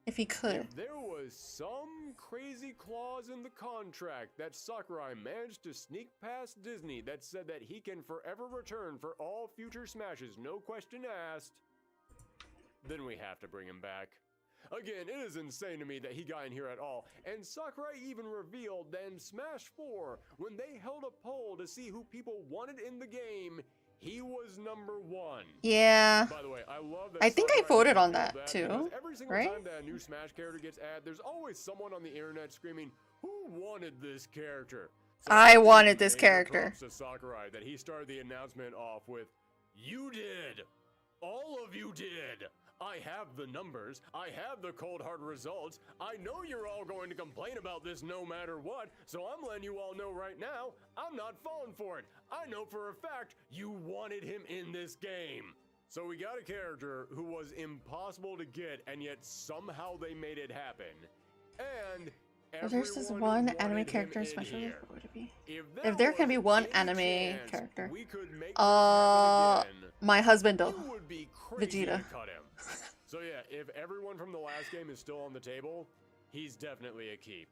S1: If he could.
S11: If there was some crazy clause in the contract that Sakurai managed to sneak past Disney that said that he can forever return for all future Smashes, no question asked, then we have to bring him back. Again, it is insane to me that he got in here at all, and Sakurai even revealed that in Smash 4, when they held a poll to see who people wanted in the game, he was number 1.
S1: Yeah.
S11: By the way, I love that.
S1: I think I voted on that too.
S11: Every single
S1: right?
S11: time that a new Smash character gets added, there's always someone on the internet screaming, "Who wanted this character?" So
S1: I wanted this character.
S11: Props to Sakurai that he started the announcement off with, "You did. All of you did. I have the numbers. I have the cold hard results. I know you're all going to complain about this no matter what, so I'm letting you all know right now, I'm not falling for it. I know for a fact you wanted him in this game." So we got a character who was impossible to get, and yet somehow they made it happen. And
S1: there's this one anime character especially, what would it be?
S11: If
S1: there can be one anime character.
S11: We could make this happen again,
S1: my husband though.
S11: it would be crazy
S1: Vegeta.
S11: to cut him. So yeah, if everyone from the last game is still on the table, he's definitely a keep.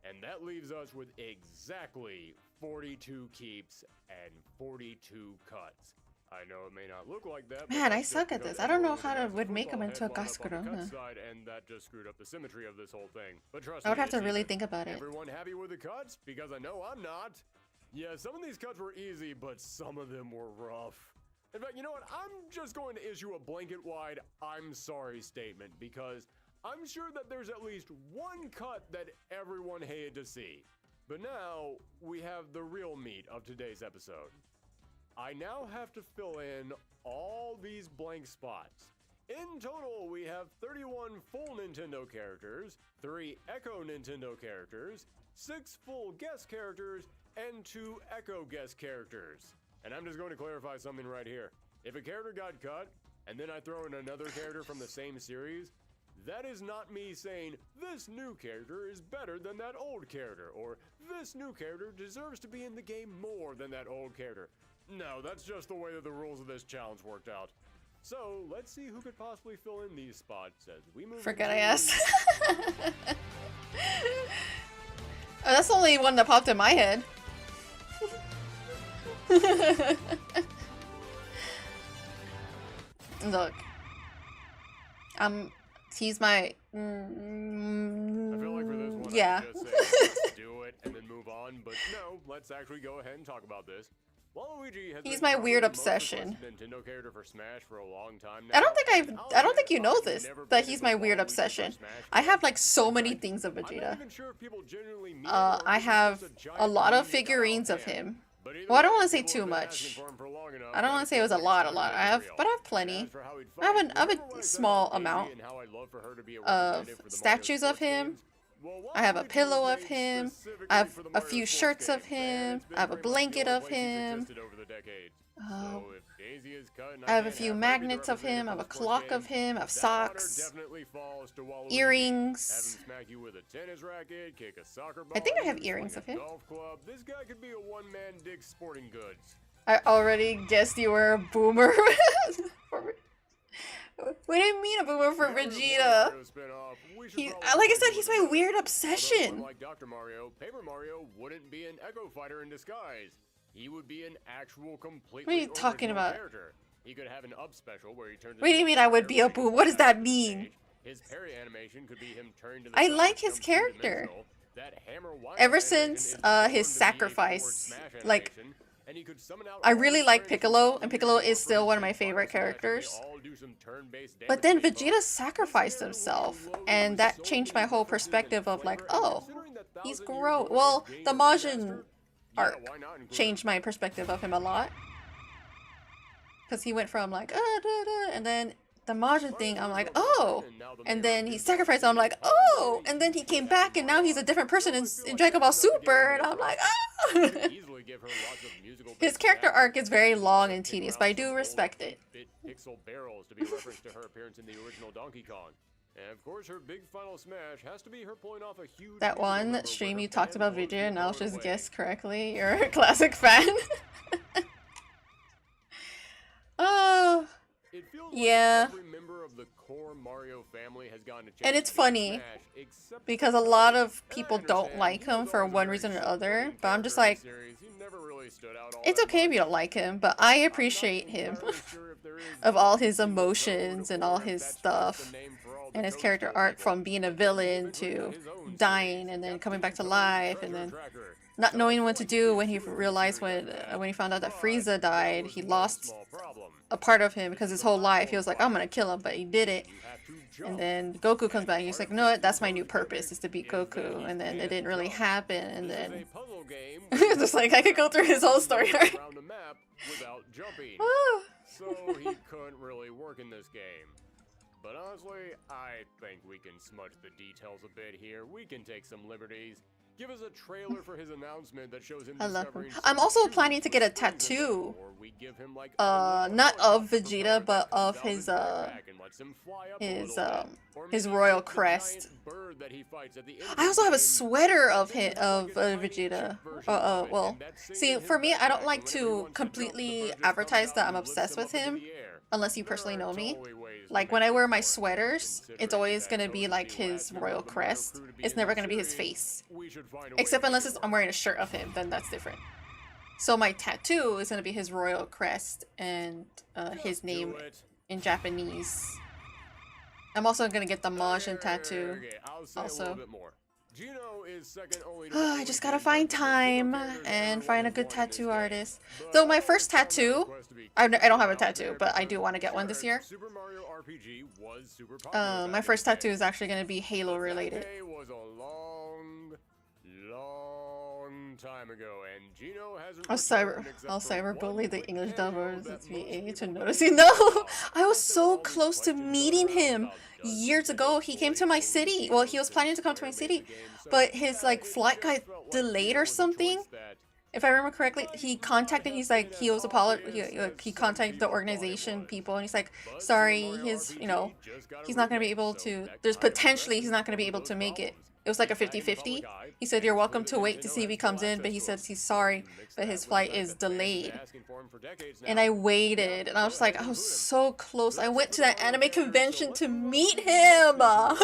S11: And that leaves us with exactly 42 keeps and 42 cuts. I know it may not look like that.
S1: Man, I suck at this. I don't know how to would make him into a Gascarona.
S11: And that just screwed up the symmetry of this whole thing. But trust
S1: I would
S11: me,
S1: have to
S11: it's
S1: really
S11: even.
S1: think about it.
S11: Everyone happy with the cuts? Because I know I'm not. Yeah, some of these cuts were easy, but some of them were rough. In fact, you know what? I'm just going to issue a blanket-wide "I'm sorry" statement because I'm sure that there's at least one cut that everyone hated to see. But now, we have the real meat of today's episode. I now have to fill in all these blank spots. In total, we have 31 full Nintendo characters, 3 Echo Nintendo characters, 6 full guest characters, and 2 Echo guest characters. And I'm just going to clarify something right here. If a character got cut, and then I throw in another character from the same series, that is not me saying, this new character is better than that old character, or this new character deserves to be in the game more than that old character. No, that's just the way that the rules of this challenge worked out. So, let's see who could possibly fill in these spots as we move
S1: Forget I asked. Oh, that's the only one that popped in my head. Look, he's my.
S11: I feel like for this one,
S1: yeah.
S11: I should just say, let's do it and then move on. on, but no, let's actually go ahead and talk about this. Waluigi has
S1: He's
S11: been
S1: my
S11: probably
S1: weird
S11: the most
S1: obsession.
S11: requested Nintendo character for Smash for a long time now.
S1: I don't think you know this,
S11: Never
S1: that
S11: played
S1: he's
S11: it
S1: my
S11: with
S1: weird
S11: Waluigi
S1: obsession.
S11: for Smash
S1: I have
S11: Bros.
S1: like so
S11: In
S1: many
S11: fact,
S1: things of
S11: I'm not
S1: Vegeta.
S11: even sure if people genuinely mean it, or
S1: I
S11: if it's
S1: have
S11: just a giant
S1: a lot of
S11: media cutout
S1: figurines of
S11: fan.
S1: him.
S11: But either
S1: Well, I don't
S11: way,
S1: want to say
S11: people
S1: too
S11: have been asking
S1: much.
S11: for him for long enough
S1: I don't
S11: that
S1: want
S11: it
S1: to say it was
S11: feels
S1: a
S11: like
S1: lot,
S11: it's time to make it real.
S1: But I have
S11: As
S1: plenty.
S11: for how he'd
S1: I have
S11: fight,
S1: I have
S11: remember what
S1: a
S11: I said
S1: small
S11: about Daisy
S1: amount
S11: and how I'd love for her to be a
S1: of
S11: representative for the Mario
S1: statues of
S11: sports
S1: him.
S11: games? Well,
S1: I have a
S11: Waluigi
S1: pillow
S11: was
S1: of
S11: made
S1: him.
S11: specifically
S1: I have
S11: for the
S1: a
S11: Mario
S1: few
S11: sports
S1: shirts of
S11: games, and
S1: him.
S11: it's been
S1: I have a
S11: very much the
S1: blanket
S11: only
S1: of
S11: place he's
S1: him.
S11: existed over the decades. So if Daisy is cut and
S1: I have a
S11: can't
S1: few
S11: have her be the
S1: magnets of him. I have a
S11: representative for the sports
S1: clock of
S11: games,
S1: him. I have
S11: that honor
S1: socks,
S11: definitely falls to Waluigi. Have him
S1: earrings.
S11: smack you with a tennis racket, kick a soccer ball.
S1: I think I have
S11: at you,
S1: earrings
S11: swing
S1: of
S11: a
S1: him.
S11: golf club. This guy could be a one-man Dick's Sporting Goods.
S1: I already guessed you were a boomer. What do you mean a boomer for Vegeta? Like I said, he's my weird obsession.
S11: Unlike Dr. Mario, Paper Mario wouldn't be an Echo Fighter in disguise. He would be an actual completely
S1: What are you talking
S11: original
S1: about?
S11: character. He could have an up special where he turns
S1: What do you mean I would be a boomer? What does that mean?
S11: His parry animation could be him turning to the
S1: I
S11: side,
S1: like his
S11: jump
S1: character.
S11: two-dimensional. That hammer wire
S1: Ever
S11: animation
S1: since
S11: is
S1: his
S11: formed to be a
S1: sacrifice,
S11: forward smash
S1: like,
S11: animation, and he could summon out
S1: I
S11: all
S1: really
S11: his
S1: like
S11: friends
S1: Piccolo,
S11: from
S1: and
S11: the
S1: Piccolo
S11: original
S1: is still one of my
S11: Final
S1: favorite
S11: Smash, and they
S1: characters.
S11: all do some turn-based
S1: But then
S11: damage
S1: Vegeta sacrificed himself, and that changed my whole perspective of like, oh, he's gross. Well, the Majin arc changed my perspective of him a lot. Because he went from like, and then the Majin thing, I'm like, oh. And then he sacrificed, I'm like, oh. And then he came back, and now he's a different person in Dragon Ball Super, and I'm like, oh. His character arc is very long and tedious, but I do respect it.
S11: Pixel barrels to be referenced to her appearance in the original Donkey Kong. And of course, her big final smash has to be her pulling off a huge.
S1: That one stream you talked about Vegeta, and I'll just guess correctly. You're a classic fan. Oh, yeah. And it's funny because a lot of people don't like him for one reason or other, but I'm just like, it's okay if you don't like him, but I appreciate him of all his emotions and all his stuff and his character arc from being a villain to dying and then coming back to life and then not knowing what to do when he realized when he found out that Frieza died, he lost a part of him because his whole life he was like, I'm gonna kill him, but he did it. And then Goku comes back and he's like, no, that's my new purpose, is to beat Goku. And then it didn't really happen, and then just like I could go through his whole story arc.
S11: So he couldn't really work in this game. But honestly, I think we can smudge the details a bit here. We can take some liberties. Give us a trailer for his announcement that shows him
S1: I love him.
S11: discovering
S1: I'm also planning to get a tattoo. Not of Vegeta, but of his royal crest. I also have a sweater of Vegeta. Well, see, for me, I don't like to completely advertise that I'm obsessed with him, unless you personally know me. Like, when I wear my sweaters, it's always gonna be like his royal crest. It's never gonna be his face. Except unless I'm wearing a shirt of him, then that's different. So my tattoo is gonna be his royal crest and his name in Japanese. I'm also gonna get the Majin tattoo. Also. I just gotta find time and find a good tattoo artist. Though my first tattoo, I don't have a tattoo, but I do want to get one this year. My first tattoo is actually going to be Halo related. I'll cyberbully the English dubbers. It's VA to noticing. No, I was so close to meeting him years ago. He came to my city. Well, he was planning to come to my city, but his like flight got delayed or something. If I remember correctly, he contacted. He's like, he contacted the organization people, and he's like, sorry, he's not gonna be able to. There's potentially he's not gonna be able to make it. It was like a 50-50. He said, you're welcome to wait to see if he comes in, but he says he's sorry, but his flight is delayed. And I waited, and I was like, I was so close. I went to that anime convention to meet him. I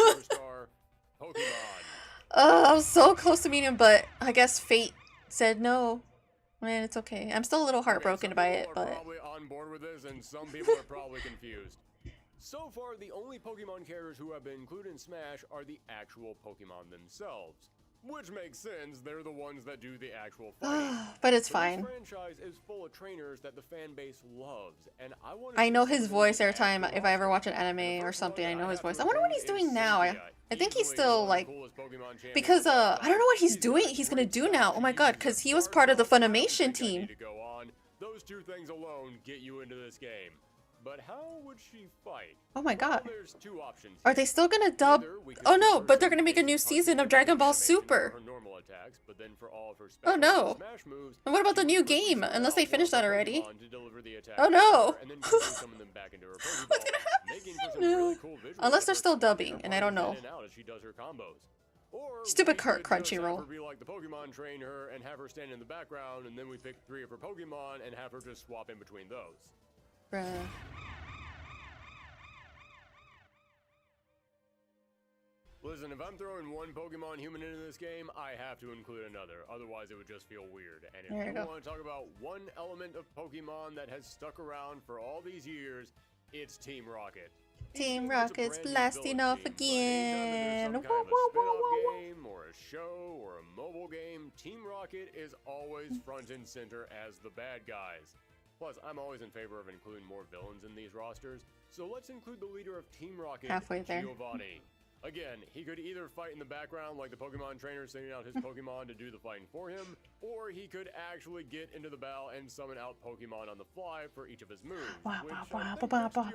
S1: was so close to meeting him, but I guess fate said no. Man, it's okay. I'm still a little heartbroken by it, but...
S11: Probably on board with this, and some people are probably confused. So far, the only Pokemon characters who have been included in Smash are the actual Pokemon themselves. Which makes sense, they're the ones that do the actual fighting.
S1: But it's
S11: This
S1: fine.
S11: franchise is full of trainers that the fan base loves, and
S1: I know his voice every time if I ever watch an anime or something. I know his voice. I wonder what he's doing now. I think he's still like, because I don't know what he's doing. He's gonna do now. Oh my god, because he was part of the Funimation team.
S11: Those two things alone get you into this game. But how would she fight?
S1: Oh my god.
S11: Well, there's two options.
S1: Are they still gonna dub? Oh no, but they're gonna make a new season of Dragon Ball Super. Oh no. And what about the new game? Unless they finished that already. Oh no. What's gonna happen? No. Unless they're still dubbing, and I don't know. Stupid Crunchyroll.
S11: Be like the Pokemon, train her and have her stand in the background, and then we pick 3 of her Pokemon and have her just swap in between those.
S1: Bruh.
S11: Listen, if I'm throwing one Pokemon human into this game, I have to include another. Otherwise, it would just feel weird. And if you want to talk about one element of Pokemon that has stuck around for all these years, it's Team Rocket.
S1: Team Rocket's blasting off again.
S11: Some kind of a spin-off game, or a show, or a mobile game, Team Rocket is always front and center as the bad guys. Plus, I'm always in favor of including more villains in these rosters, so let's include the leader of Team Rocket,
S1: halfway there.
S11: Giovanni. Again, he could either fight in the background like the Pokemon trainer sending out his Pokemon to do the fighting for him, or he could actually get into the battle and summon out Pokemon on the fly for each of his moves, which I think fits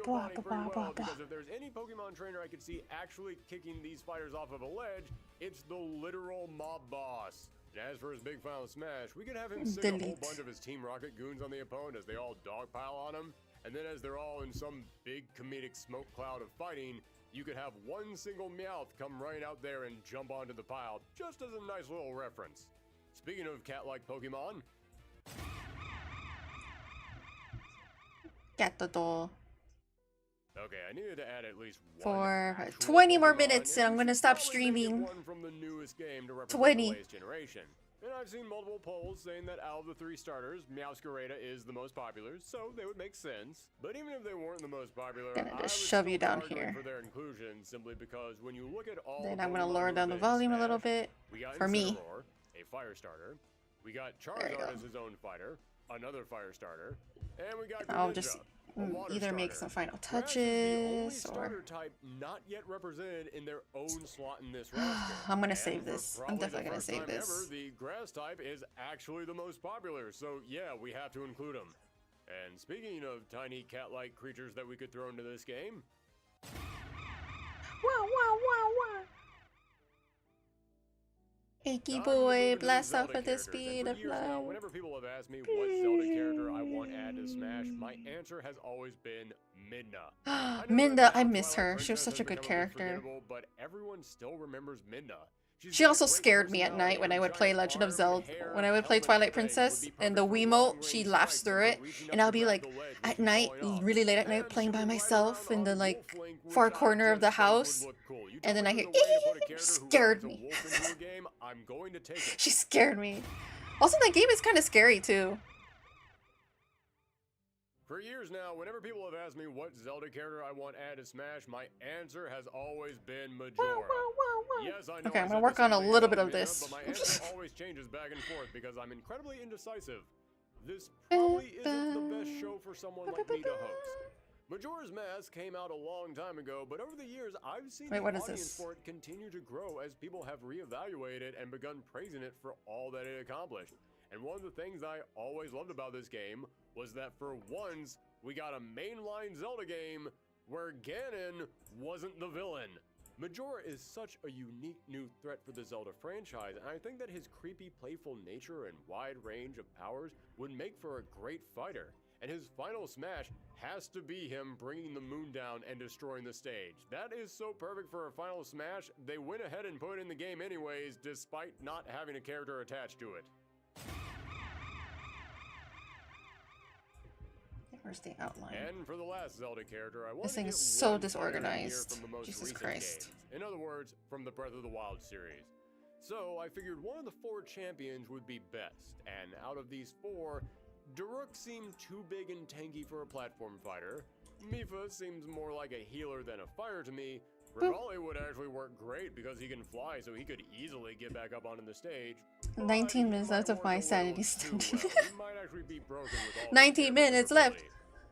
S11: Giovanni pretty well, because if there's any Pokemon trainer I could see actually kicking these fighters off of a ledge, it's the literal mob boss. And as for his big final smash, we could have him send a whole bunch of his Team Rocket goons on the opponent as they all dogpile on him, and then as they're all in some big comedic smoke cloud of fighting, you could have one single Meowth come right out there and jump onto the pile, just as a nice little reference. Speaking of cat-like Pokemon...
S1: Gatado.
S11: Okay, I needed to add at least one
S1: for 20 more minutes and I'm gonna stop streaming.
S11: One from the newest game to represent
S1: 20.
S11: the latest generation. And I've seen multiple polls saying that out of the 3 starters, Meowscarada is the most popular, so they would make sense. But even if they weren't the most popular,
S1: I'm gonna
S11: I
S1: just
S11: would
S1: shove you
S11: still
S1: down
S11: argue
S1: here.
S11: for their inclusion, simply because when you look at all
S1: Then
S11: the
S1: I'm gonna
S11: Pokemon
S1: lower down the
S11: who've been
S1: volume a little
S11: smashed,
S1: bit
S11: we got
S1: for me.
S11: Incineroar, a fire starter. We got
S1: There you
S11: Charizard
S1: go.
S11: as his own fighter, another fire starter, and we got
S1: I'll
S11: Greninja,
S1: just
S11: a water
S1: either make
S11: starter.
S1: some final
S11: Grass is the only
S1: touches
S11: starter
S1: or
S11: type not yet represented in their own slot in this roster.
S1: I'm gonna
S11: And
S1: save
S11: for
S1: this. I'm
S11: probably
S1: definitely
S11: the
S1: gonna
S11: first
S1: save
S11: time
S1: this.
S11: Ever, the grass type is actually the most popular, so yeah, we have to include them. And speaking of tiny cat-like creatures that we could throw into this game,
S1: Wow, wow, wow, wow. Achy boy, blast off at the speed of light.
S11: whenever people have asked me what Zelda character I want added to Smash, my answer has always been Midna.
S1: Minda, I miss her. She was such a good character.
S11: But everyone still remembers Midna.
S1: She also scared me at night when I would play Legend of Zelda. When I would play Twilight Princess and the Wiimote, she laughs through it. And I'll be like, at night, really late at night, playing by myself in the like far corner of the house. And then I hear, scared me. She scared me. Also, that game is kind of scary too.
S11: For years now, whenever people have asked me what Zelda character I want added to Smash, my answer has always been Majora. Yes, I know
S1: Okay,
S11: I
S1: I'm
S11: said
S1: gonna work
S11: the
S1: on a
S11: same thing
S1: little
S11: about
S1: bit of
S11: Midna,
S1: this.
S11: But my answer always changes back and forth because I'm incredibly indecisive. This probably isn't the best show for someone like me to host. Majora's Mask came out a long time ago, but over the years, I've seen
S1: Wait,
S11: the
S1: what is
S11: audience
S1: this?
S11: for it continue to grow as people have reevaluated and begun praising it for all that it accomplished. And one of the things I always loved about this game was that for once, we got a mainline Zelda game where Ganon wasn't the villain. Majora is such a unique new threat for the Zelda franchise, and I think that his creepy, playful nature and wide range of powers would make for a great fighter. And his final smash has to be him bringing the moon down and destroying the stage. That is so perfect for a final smash, they went ahead and put it in the game anyways, despite not having a character attached to it.
S1: Where's the outline?
S11: And for the last Zelda character, I wanted
S1: This thing
S11: to
S1: is
S11: get
S1: so
S11: one fighter in here
S1: disorganized.
S11: from the most
S1: Jesus
S11: recent
S1: Christ.
S11: games. In other words, from the Breath of the Wild series. So I figured one of the 4 champions would be best, and out of these 4, Daruk seemed too big and tanky for a platform fighter, Mipha seems more like a healer than a fighter to me, Rivali would actually work great because he can fly, so he could easily get back up onto the stage.
S1: 19 minutes left of my sanity
S11: Too
S1: stone.
S11: well. He might actually be broken with all
S1: 19 minutes left.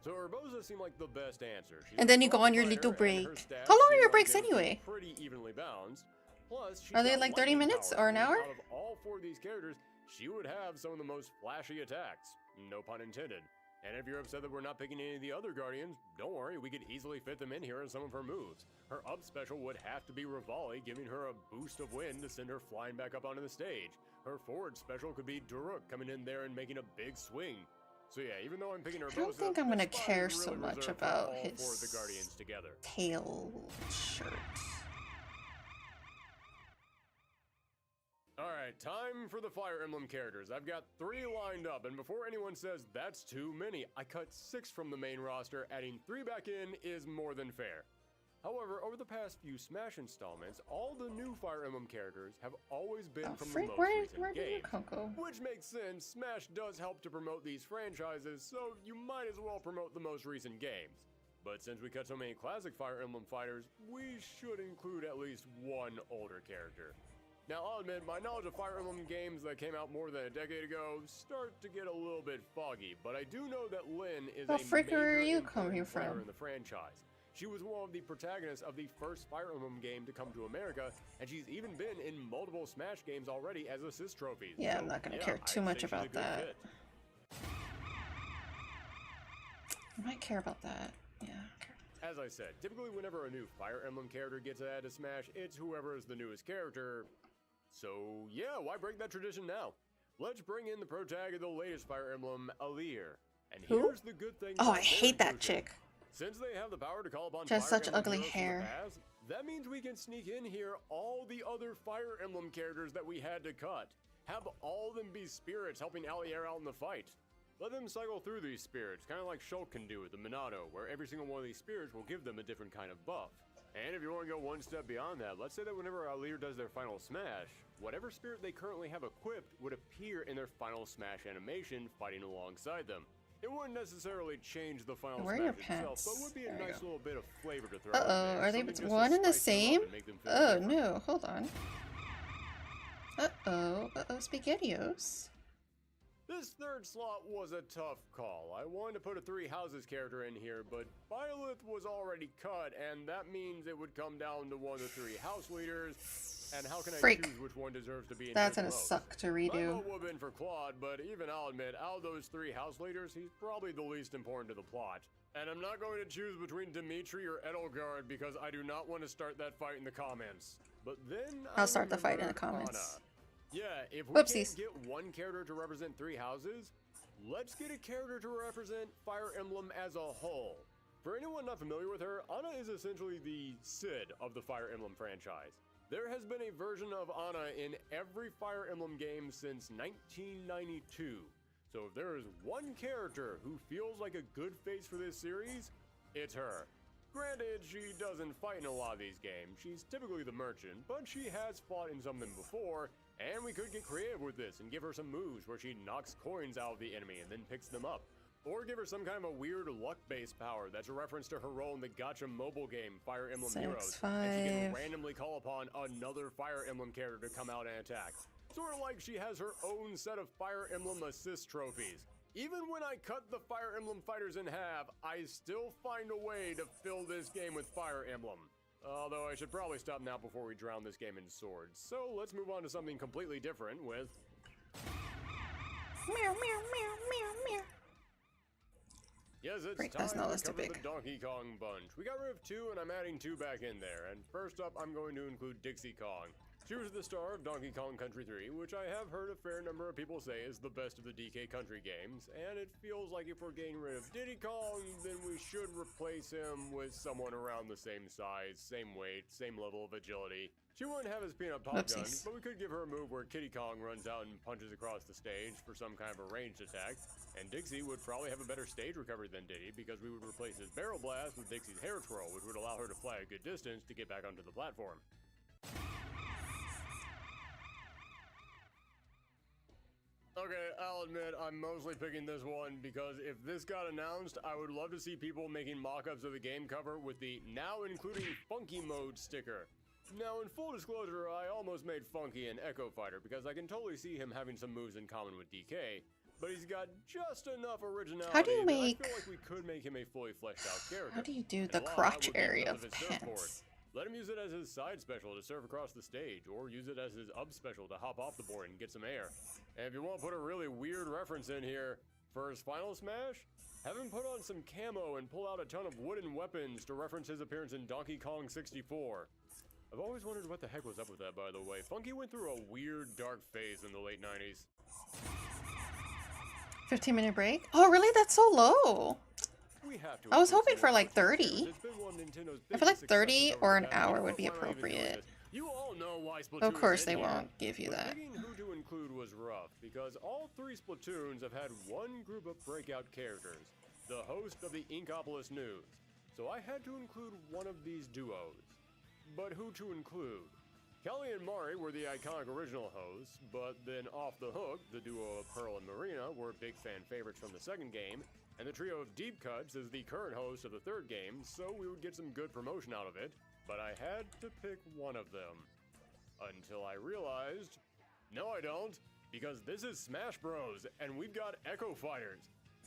S11: So Urbosa seemed like the best answer. She's
S1: And
S11: a
S1: then you go
S11: strong
S1: on your
S11: fighter,
S1: little
S11: and
S1: break.
S11: her stats
S1: How long are
S11: seem
S1: your
S11: like
S1: breaks
S11: they would be
S1: anyway?
S11: Pretty evenly balanced. Plus, she's
S1: Are they
S11: got
S1: like 30
S11: lightning
S1: minutes
S11: powers,
S1: or an
S11: meaning
S1: hour?
S11: Out of all four of these characters, she would have some of the most flashy attacks. No pun intended. And if you're upset that we're not picking any of the other Guardians, don't worry, we could easily fit them in here in some of her moves. Her up special would have to be Rivali, giving her a boost of wind to send her flying back up onto the stage. Her forward special could be Duruk coming in there and making a big swing. So yeah, even though I'm picking Urbosa,
S1: I don't think I'm gonna
S11: this spot
S1: care
S11: is
S1: so
S11: really
S1: much
S11: reserved for
S1: about
S11: all
S1: his
S11: four of the Guardians together.
S1: tail shirt.
S11: Alright, time for the Fire Emblem characters. I've got 3 lined up, and before anyone says that's too many, I cut 6 from the main roster. Adding 3 back in is more than fair. However, over the past few Smash installments, all the new Fire Emblem characters have always been from the most recent games. Which makes sense, Smash does help to promote these franchises, so you might as well promote the most recent games. But since we cut so many classic Fire Emblem fighters, we should include at least one older character. Now, I'll admit, my knowledge of Fire Emblem games that came out more than a decade ago start to get a little bit foggy, but I do know that Lyn is
S1: The
S11: a
S1: frick
S11: major
S1: are you
S11: important
S1: coming
S11: player
S1: from?
S11: in the franchise. She was one of the protagonists of the first Fire Emblem game to come to America, and she's even been in multiple Smash games already as assist trophies.
S1: Yeah,
S11: so,
S1: I'm not gonna
S11: yeah,
S1: care too
S11: I'd
S1: much
S11: say she's a
S1: about
S11: good
S1: that.
S11: fit.
S1: I might care about that. Yeah.
S11: As I said, typically whenever a new Fire Emblem character gets added to Smash, it's whoever is the newest character. So yeah, why break that tradition now? Let's bring in the protag of the latest Fire Emblem, Aleer. And
S1: Who?
S11: here's the good thing.
S1: Oh,
S11: about
S1: I
S11: their
S1: hate that
S11: inclusion.
S1: chick.
S11: Since they have the power to call upon
S1: She has
S11: Fire
S1: such
S11: Emblem
S1: ugly
S11: heroes from the
S1: hair.
S11: past, that means we can sneak in here all the other Fire Emblem characters that we had to cut. Have all of them be spirits helping Aleer out in the fight. Let them cycle through these spirits, kind of like Shulk can do with the Minato, where every single one of these spirits will give them a different kind of buff. And if you want to go one step beyond that, let's say that whenever Aleer does their final smash, whatever spirit they currently have equipped would appear in their final smash animation fighting alongside them. It wouldn't necessarily change the final
S1: Where are your
S11: smash itself,
S1: pants?
S11: but would be a
S1: There you
S11: nice
S1: go.
S11: little bit of flavor to throw in
S1: Uh-oh,
S11: there,
S1: are they
S11: something just to
S1: one and the
S11: spice them up
S1: same?
S11: and make them feel
S1: Oh
S11: different.
S1: no, hold on. Uh-oh, SpaghettiOs.
S11: This third slot was a tough call. I wanted to put a 3 Houses character in here, but Byleth was already cut, and that means it would come down to one of the 3 house leaders. And how can I
S1: Freak.
S11: choose which one deserves to be in
S1: That's
S11: here the
S1: gonna
S11: most?
S1: suck to
S11: My
S1: redo.
S11: vote would have been for Claude, but even I'll admit, out of those 3 house leaders, he's probably the least important to the plot. And I'm not going to choose between Dimitri or Edelgard because I do not want to start that fight in the comments. But then
S1: I'll start the fight in the
S11: remembered
S1: comments.
S11: Anna. Yeah, if we
S1: Whoopsies.
S11: can't get one character to represent 3 houses, let's get a character to represent Fire Emblem as a whole. For anyone not familiar with her, Anna is essentially the Cid of the Fire Emblem franchise. There has been a version of Anna in every Fire Emblem game since 1992. So if there is one character who feels like a good face for this series, it's her. Granted, she doesn't fight in a lot of these games. She's typically the merchant, but she has fought in some of them before, and we could get creative with this and give her some moves where she knocks coins out of the enemy and then picks them up. Or give her some kind of a weird luck-based power that's a reference to her role in the gacha mobile game Fire Emblem Heroes. And she can
S1: 6-5.
S11: randomly call upon another Fire Emblem character to come out and attack. Sort of like she has her own set of Fire Emblem assist trophies. Even when I cut the Fire Emblem fighters in half, I still find a way to fill this game with Fire Emblem. Although I should probably stop now before we drown this game in swords. So let's move on to something completely different with...
S1: Meow, meow, meow, meow, meow.
S11: Yes, it's
S1: Freak,
S11: time
S1: that's not
S11: to
S1: listed
S11: cover
S1: big.
S11: the Donkey Kong bunch. We got rid of 2 and I'm adding 2 back in there. And first up, I'm going to include Dixie Kong. She was the star of Donkey Kong Country 3, which I have heard a fair number of people say is the best of the DK Country games, and it feels like if we're getting rid of Diddy Kong, then we should replace him with someone around the same size, same weight, same level of agility. She wouldn't have his peanut pop gun,
S1: Whoopsies.
S11: but we could give her a move where Kitty Kong runs out and punches across the stage for some kind of a ranged attack, and Dixie would probably have a better stage recovery than Diddy because we would replace his barrel blast with Dixie's hair twirl, which would allow her to fly a good distance to get back onto the platform. Okay, I'll admit I'm mostly picking this one because if this got announced, I would love to see people making mock-ups of the game cover with the now including Funky Mode sticker. Now, in full disclosure, I almost made Funky an Echo Fighter because I can totally see him having some moves in common with DK, but he's got just enough originality
S1: How do you
S11: that
S1: make...
S11: I feel like we could make him a fully fleshed out character.
S1: How do you do
S11: And
S1: the
S11: a lot
S1: crotch
S11: would be
S1: area
S11: because
S1: of
S11: his surfboard.
S1: pants?
S11: Let him use it as his side special to surf across the stage, or use it as his up special to hop off the board and get some air. And if you want to put a really weird reference in here, for his final smash, have him put on some camo and pull out a ton of wooden weapons to reference his appearance in Donkey Kong 64. I've always wondered what the heck was up with that, by the way. Funky went through a weird, dark phase in the late 90s.
S1: 15-minute break? Oh, really? That's so low. I was hoping for like 30. I feel like 30 or an hour would be appropriate.
S11: You all know why Splatoon
S1: Of course
S11: is
S1: they
S11: in here,
S1: won't give you
S11: but
S1: that.
S11: picking who to include was rough, because all three Splatoons have had one group of breakout characters, the host of the Inkopolis News. So I had to include one of these duos. But who to include? Kelly and Mari were the iconic original hosts, but then Off the Hook, the duo of Pearl and Marina, were big fan favorites from the second game, and the trio of Deep Cuts is the current host of the third game, so we would get some good promotion out of it, but I had to pick one of them. Until I realized, no I don't, because this is Smash Bros, and we've got Echo Fighters.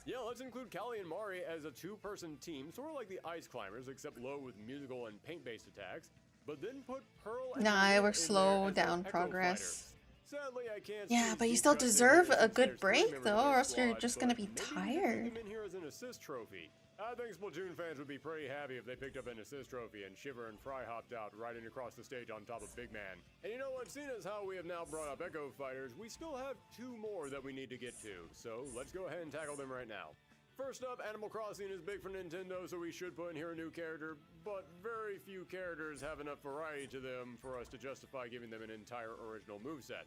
S11: Yeah, let's include Callie and Mari as a two-person team, sort of like the Ice Climbers, except low with musical and paint-based attacks, but then put Pearl and
S1: Nah,
S11: Marina
S1: it would
S11: in
S1: slow
S11: there as
S1: down
S11: Echo
S1: progress.
S11: Fighters. Sadly, I can't
S1: Yeah,
S11: see
S1: but you
S11: Deep
S1: still
S11: Cuts in
S1: deserve
S11: here
S1: a
S11: since
S1: good
S11: there's three
S1: break,
S11: members
S1: though,
S11: of their
S1: or else you're
S11: squad,
S1: just
S11: but
S1: gonna be
S11: maybe we could
S1: tired.
S11: put them in here as an assist trophy. I think Splatoon fans would be pretty happy if they picked up an assist trophy and Shiver and Fry hopped out riding across the stage on top of Big Man. And you know what, seeing as how we have now brought up Echo Fighters, we still have two more that we need to get to, so let's go ahead and tackle them right now. First up, Animal Crossing is big for Nintendo, so we should put in here a new character, but very few characters have enough variety to them for us to justify giving them an entire original moveset.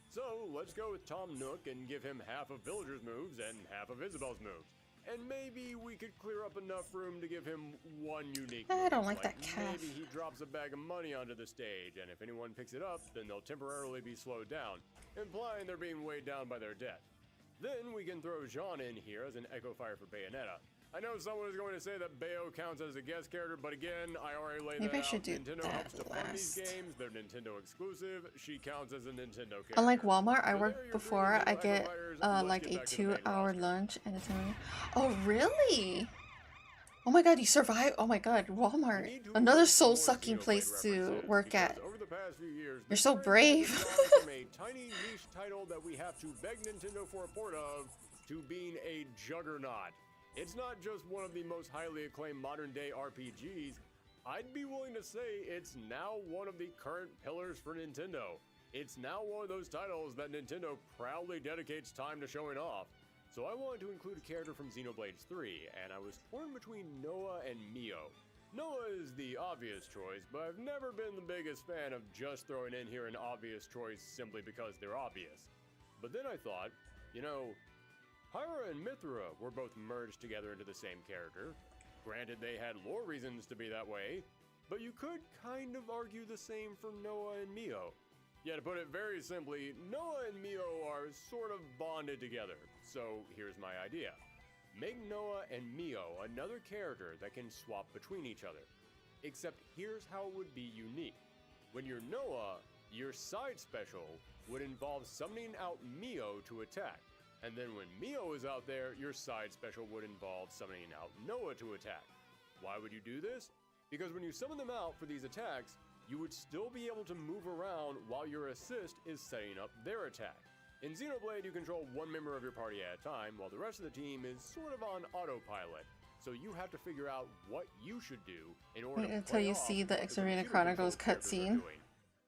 S11: So let's go with Tom Nook and give him half of Villager's moves and half of Isabel's moves. And maybe we could clear up enough room to give him one unique move.
S1: I don't like that calf.
S11: Maybe he drops a bag of money onto the stage, and if anyone picks it up, then they'll temporarily be slowed down, implying they're being weighed down by their debt. Then we can throw Jean in here as an Echo Fire for Bayonetta. I know someone is going to say that Bayo counts as a guest character, but again, I already laid
S1: Maybe
S11: that
S1: I should
S11: out.
S1: do
S11: Nintendo
S1: that
S11: helps to fund these
S1: last.
S11: games. They're Nintendo exclusive. She counts as a Nintendo character.
S1: Unlike Walmart, I
S11: So
S1: work
S11: there you're
S1: before
S11: three
S1: I
S11: new
S1: get
S11: Echo Fighters. Let's
S1: like
S11: get
S1: a
S11: back to the main
S1: 2-hour
S11: roster.
S1: lunch and it's only... Oh really? Oh my god, you survived. Oh my god, Walmart.
S11: We need to
S1: Another
S11: include some more
S1: soul-sucking
S11: Xenoblade
S1: place to
S11: references,
S1: work
S11: because
S1: at.
S11: over the past few years,
S1: You're
S11: this
S1: so
S11: franchise
S1: brave.
S11: has gone from a tiny niche title that we have to beg Nintendo for a port of to being a juggernaut. It's not just one of the most highly acclaimed modern-day RPGs. I'd be willing to say it's now one of the current pillars for Nintendo. It's now one of those titles that Nintendo proudly dedicates time to showing off. So I wanted to include a character from Xenoblade 3, and I was torn between Noah and Mio. Noah is the obvious choice, but I've never been the biggest fan of just throwing in here an obvious choice simply because they're obvious. But then I thought, you know, Hyra and Mithra were both merged together into the same character. Granted, they had lore reasons to be that way, but you could kind of argue the same for Noah and Mio. Yeah, to put it very simply, Noah and Mio are sort of bonded together. So here's my idea. Make Noah and Mio another character that can swap between each other. Except here's how it would be unique. When you're Noah, your side special would involve summoning out Mio to attack. And then when Mio is out there, your side special would involve summoning out Noah to attack. Why would you do this? Because when you summon them out for these attacks, you would still be able to move around while your assist is setting up their attack. In Xenoblade, you control one member of your party at a time, while the rest of the team is sort of on autopilot. So you have to figure out what you should do in order to
S1: Until
S11: play
S1: you
S11: off
S1: see the
S11: what
S1: Exarena
S11: computer-controlled
S1: Chronicles
S11: characters are
S1: cutscene.
S11: doing.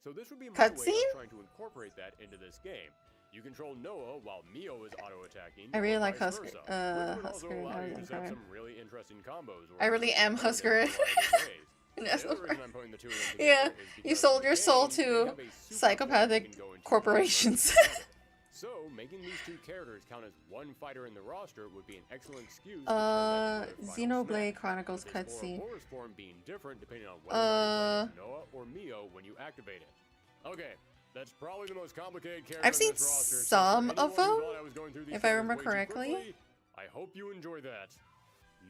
S11: So this would be my way
S1: Cutscene?
S11: of trying to incorporate that into this game. You control Noah while Mio is auto-attacking.
S1: I really
S11: or
S1: like
S11: vice
S1: Husker.
S11: versa, which would also
S1: Husker.
S11: allow you to
S1: I'm
S11: set
S1: sorry.
S11: some really interesting combos.
S1: I really am Husker.
S11: The other reason I'm putting the two of them
S1: Yeah,
S11: together is
S1: you
S11: because
S1: sold
S11: in
S1: your
S11: the
S1: soul
S11: game, they
S1: to
S11: have a super
S1: psychopathic
S11: that can go into
S1: corporations.
S11: different modes together. So making these two characters count as one fighter in the roster would be an excellent excuse to turn that into their final
S1: Xenoblade
S11: smash,
S1: Chronicles
S11: with this
S1: cutscene.
S11: Ouroboros form being different depending on whether you're playing Noah or Mio when you activate it. Okay, that's probably the most complicated character
S1: I've
S11: in
S1: seen
S11: this roster. So for
S1: some
S11: anyone
S1: of
S11: who
S1: them.
S11: thought I was was going through these
S1: If I
S11: characters
S1: remember
S11: way too
S1: correctly.
S11: quickly. I hope you enjoy that.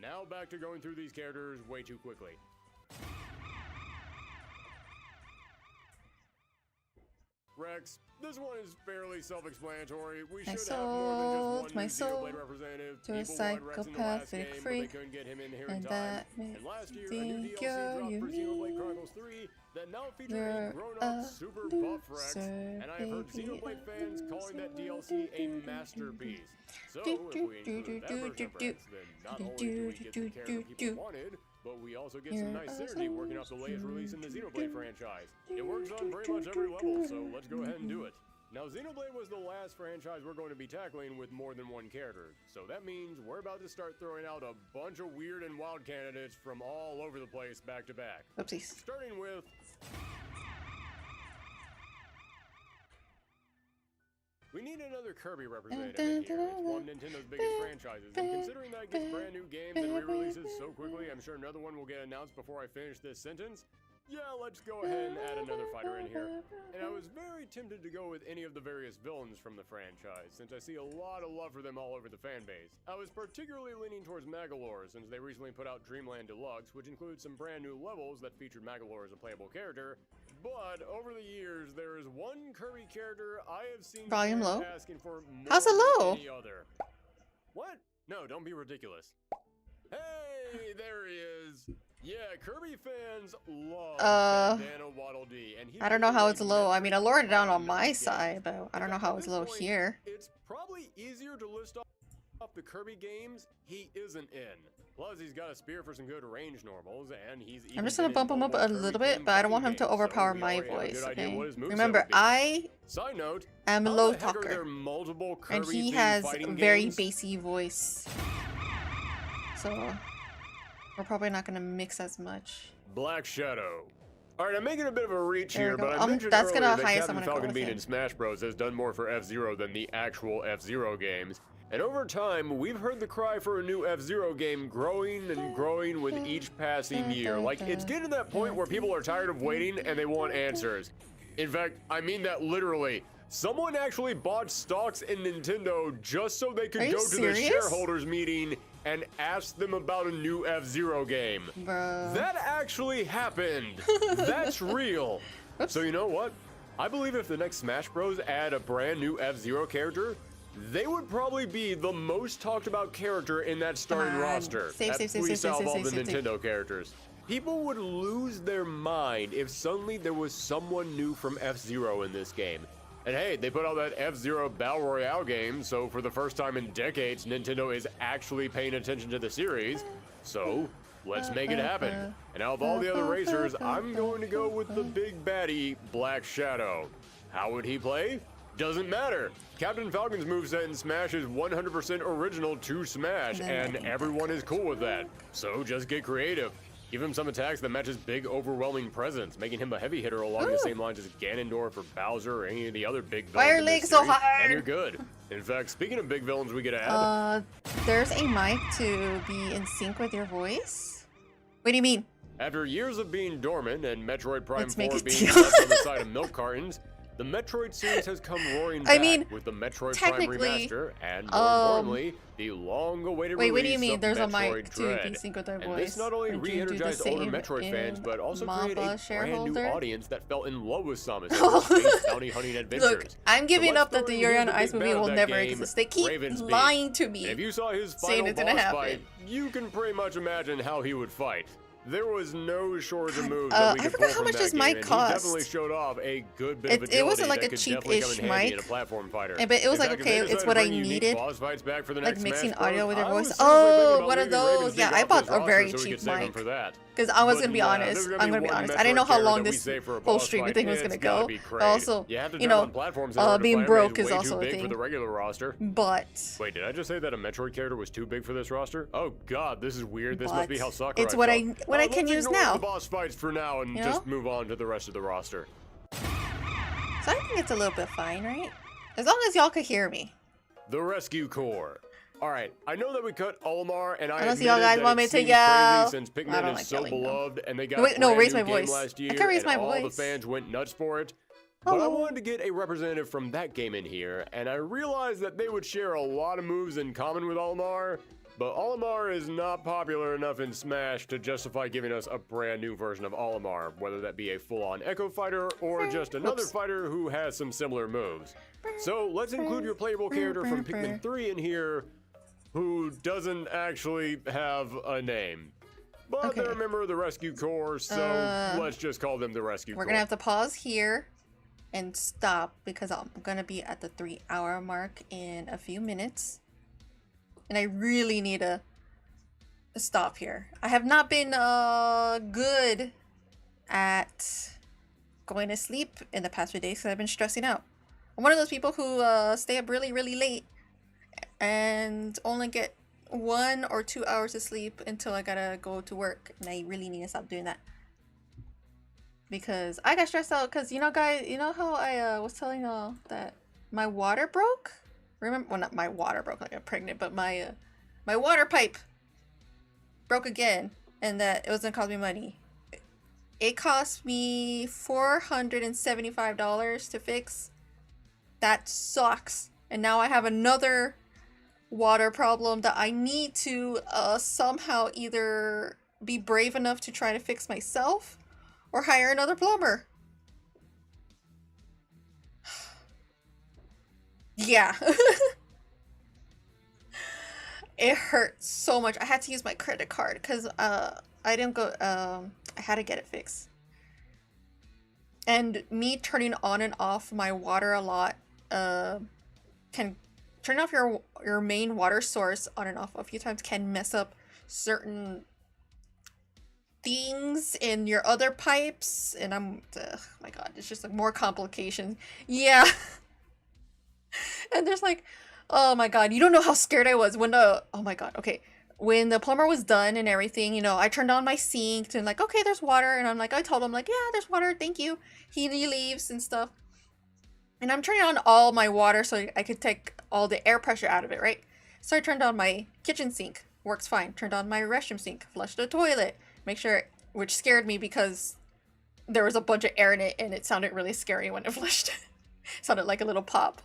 S11: Now back to going through these characters way too quickly. Rex, this one is fairly self-explanatory. We
S1: I
S11: should have more than just one
S1: my
S11: new
S1: soul
S11: Xenoblade representative.
S1: to a
S11: People wanted Rex in the last
S1: psychopathic
S11: game,
S1: freak,
S11: but they couldn't get him in here in
S1: and
S11: time.
S1: that
S11: And
S1: makes
S11: last year,
S1: me
S11: a new
S1: think
S11: DLC dropped
S1: you're
S11: for Xenoblade
S1: unique.
S11: Chronicles 3 that now features
S1: You're
S11: a grown-up,
S1: a
S11: super buff Rex.
S1: loser,
S11: And I've heard
S1: baby,
S11: Xenoblade
S1: a
S11: fans calling that DLC a masterpiece. So
S1: Do,
S11: if
S1: do,
S11: we
S1: do,
S11: include that
S1: do,
S11: version
S1: do,
S11: of
S1: do.
S11: Rex, then not
S1: Do,
S11: only do we
S1: do,
S11: get
S1: do,
S11: the character
S1: do,
S11: people
S1: do.
S11: wanted, but we also get
S1: You're
S11: some nice
S1: a
S11: synergy working off the latest release in the Xenoblade franchise. It works on pretty much every level, so let's go ahead and do it. Now, Xenoblade was the last franchise we're going to be tackling with more than one character, so that means we're about to start throwing out a bunch of weird and wild candidates from all over the place back to back.
S1: Oopsies.
S11: Starting with... We need another Kirby representative in here. It's one of Nintendo's biggest franchises, and considering that it gets brand new games and re-releases so quickly, I'm sure another one will get announced before I finish this sentence. Yeah, let's go ahead and add another fighter in here. And I was very tempted to go with any of the various villains from the franchise, since I see a lot of love for them all over the fan base. I was particularly leaning towards Magolor, since they recently put out Dreamland Deluxe, which includes some brand new levels that featured Magolor as a playable character. But over the years, there is one Kirby character I have seen
S1: Volume
S11: fans
S1: low?
S11: asking for more
S1: How's it
S11: than
S1: low?
S11: any other. What? No, don't be ridiculous. Hey, there he is. Yeah, Kirby fans love Bandana Waddle Dee, and
S1: I don't know how it's low. I mean, I lowered it down on my side, but I don't know how it's low here.
S11: It's probably easier to list off the Kirby games he isn't in. Plus, he's got a spear for some good range normals, and he's even
S1: I'm just gonna
S11: been in
S1: bump him up
S11: multiple
S1: a little
S11: Kirby
S1: bit, but I don't want him
S11: games,
S1: to
S11: so
S1: overpower
S11: we
S1: my
S11: already have a
S1: voice,
S11: good idea
S1: okay?
S11: what his moveset
S1: Remember,
S11: would be.
S1: I
S11: Side note,
S1: am a
S11: how
S1: low
S11: the heck are there
S1: talker,
S11: multiple
S1: and he
S11: Kirby-themed
S1: has
S11: fighting
S1: very
S11: games?
S1: bassy voice. So, we're probably not gonna mix as much.
S11: Black Shadow. Alright, I'm making a bit of a reach
S1: There we
S11: here,
S1: go.
S11: but I mentioned
S1: That's
S11: earlier
S1: gonna
S11: that
S1: highest I'm
S11: Captain
S1: gonna go
S11: Falcon
S1: with
S11: Bean
S1: him.
S11: in Smash Bros. Has done more for F-Zero than the actual F-Zero games. And over time, we've heard the cry for a new F-Zero game growing and growing with each passing year. Like, it's getting to that point where people are tired of waiting and they want answers. In fact, I mean that literally. Someone actually bought stocks in Nintendo just so they
S1: Are
S11: could
S1: you
S11: go to the
S1: serious?
S11: shareholders meeting and ask them about a new F-Zero game.
S1: Bruh.
S11: That actually happened. That's real. So you know what? I believe if the next Smash Bros. Add a brand new F-Zero character, they would probably be the most talked about character in that starting roster.
S1: Save,
S11: At
S1: save, save,
S11: least
S1: save,
S11: out of
S1: save,
S11: all the
S1: save, save.
S11: Nintendo characters. People would lose their mind if suddenly there was someone new from F-Zero in this game. And hey, they put out that F-Zero Battle Royale game, so for the first time in decades, Nintendo is actually paying attention to the series. So, let's make it happen. And out of all the other racers, I'm going to go with the big baddie, Black Shadow. How would he play? Doesn't matter. Captain Falcon's moveset in Smash is 100% original to Smash, and everyone is cool with that. So just get creative. Give him some attacks that matches big, overwhelming presence, making him a heavy hitter along the same lines as Ganondorf or Bowser or any of the other big villains.
S1: Why are
S11: in this
S1: legs so
S11: series,
S1: hard?
S11: And you're good. In fact, speaking of big villains we could add...
S1: There's a mic to be in sync with your voice? What do you mean?
S11: After years of being dormant and Metroid Prime
S1: Let's
S11: 4
S1: make it
S11: being
S1: deal.
S11: left on the side of milk cartons, the Metroid series has come roaring back with the Metroid Prime
S1: technically,
S11: remaster and, more importantly, the long-awaited
S1: wait,
S11: release
S1: what do you mean?
S11: of
S1: There's a
S11: Metroid
S1: mic to
S11: Dread.
S1: be sync with our
S11: And
S1: voice.
S11: this not only
S1: Would you do the
S11: re-energized older
S1: same
S11: Metroid fans,
S1: in
S11: but also
S1: Mamba
S11: created a brand new
S1: shareholder?
S11: audience that fell in love with Samus and space bounty hunting adventures.
S1: Look, I'm giving
S11: So let's
S1: up that
S11: throw
S1: the
S11: in
S1: Yuri
S11: here
S1: on
S11: the
S1: Ice
S11: big
S1: movie
S11: bad of
S1: will
S11: that
S1: never
S11: game,
S1: exist. They keep
S11: Raven's Peak.
S1: lying to me.
S11: And if you saw his
S1: saying
S11: final
S1: it didn't
S11: boss
S1: happen.
S11: fight, you can pretty much imagine how he would fight. There was no shortage of moves that we
S1: I
S11: could
S1: forgot
S11: pull
S1: how
S11: from
S1: much
S11: that
S1: this
S11: game,
S1: mic
S11: and
S1: cost.
S11: he definitely showed off a good bit of
S1: It
S11: agility
S1: wasn't like
S11: that
S1: a
S11: could definitely come
S1: cheap-ish
S11: in handy
S1: mic.
S11: in a platform fighter.
S1: But it was
S11: In
S1: like,
S11: fact, if
S1: okay,
S11: they
S1: it's
S11: decide
S1: what
S11: to
S1: I
S11: bring unique
S1: needed.
S11: boss fights back for the
S1: Like
S11: next
S1: mixing
S11: Smash
S1: audio
S11: Bros,
S1: with your
S11: I
S1: voice.
S11: was seriously thinking
S1: Oh,
S11: about
S1: one of
S11: leaving Raven's
S1: those.
S11: Peak
S1: Yeah, I
S11: off
S1: bought
S11: this
S1: a very
S11: roster so we
S1: cheap
S11: could save him
S1: mic.
S11: for that.
S1: Because I was
S11: But
S1: gonna be
S11: nah,
S1: honest.
S11: there's
S1: I'm gonna be
S11: one
S1: honest. I didn't know
S11: Metroid
S1: how
S11: character
S1: long
S11: that we
S1: this
S11: save for a
S1: whole
S11: boss
S1: streaming
S11: fight.
S1: thing was
S11: It's
S1: gonna
S11: gotta
S1: go.
S11: be
S1: But
S11: great.
S1: also,
S11: You have to
S1: you
S11: jump
S1: know,
S11: on platforms in order to
S1: being
S11: play him,
S1: broke
S11: and
S1: is
S11: he's way
S1: also
S11: too
S1: a
S11: big for
S1: thing.
S11: the regular roster.
S1: But
S11: Wait, did I just say that a Metroid character was too big for this roster? Oh god, this is weird. This must be how Sakurai
S1: it's what I
S11: felt.
S1: what I can
S11: Let's
S1: use
S11: ignore
S1: now.
S11: the boss fights for now and
S1: You
S11: just
S1: know?
S11: move on to the rest of the roster.
S1: So I think it's a little bit fine, right? As long as y'all could hear me.
S11: The Rescue Corps. Alright, I know that we cut Olimar, and I
S1: Unless
S11: admitted
S1: y'all guys
S11: that
S1: want me
S11: it
S1: to
S11: seems
S1: yell.
S11: crazy since
S1: I
S11: Pikmin
S1: don't
S11: is
S1: like
S11: so
S1: yelling, though.
S11: beloved, and they got
S1: Wait,
S11: a
S1: no,
S11: brand
S1: raise
S11: new
S1: my
S11: game
S1: voice.
S11: last
S1: I
S11: year,
S1: can raise
S11: and
S1: my
S11: all the
S1: voice.
S11: fans went nuts for it. But I
S1: Oh.
S11: wanted to get a representative from that game in here, and I realized that they would share a lot of moves in common with Olimar, but Olimar is not popular enough in Smash to justify giving us a brand new version of Olimar, whether that be a full-on Echo fighter or just another fighter who has some similar moves. So let's include your playable character from Pikmin 3 in here, who doesn't actually have a name. But they're a member of the Rescue Corps, so let's just call them the Rescue Corps.
S1: We're gonna have to pause here and stop because I'm gonna be at the 3-hour mark in a few minutes. And I really need to stop here. I have not been good at going to sleep in the past few days because I've been stressing out. I'm one of those people who stay up really, really late and only get 1 or 2 hours of sleep until I gotta go to work. And I really need to stop doing that. Because I got stressed out because, you know, guys, you know how I was telling y'all that my water broke? Remember, well, not my water broke like I'm pregnant, but my water pipe broke again, and that it was gonna cost me money. It cost me $475 to fix. That sucks. And now I have another water problem that I need to somehow either be brave enough to try to fix myself or hire another plumber. Yeah. It hurt so much. I had to use my credit card because I didn't go I had to get it fixed. And me turning on and off my water a lot can turn off your main water source on and off a few times can mess up certain things in your other pipes, and oh my god, it's just like more complications. Yeah. And there's like, oh my god, you don't know how scared I was when the, oh my god, okay, when the plumber was done and everything, you know, I turned on my sink and like, okay, there's water, and I'm like, I told him like, yeah, there's water, thank you. He leaves and stuff, and I'm turning on all my water so I could take all the air pressure out of it, right? So I turned on my kitchen sink, works fine. Turned on my restroom sink, flushed the toilet, make sure, which scared me because there was a bunch of air in it and it sounded really scary when it flushed. It sounded like a little pop.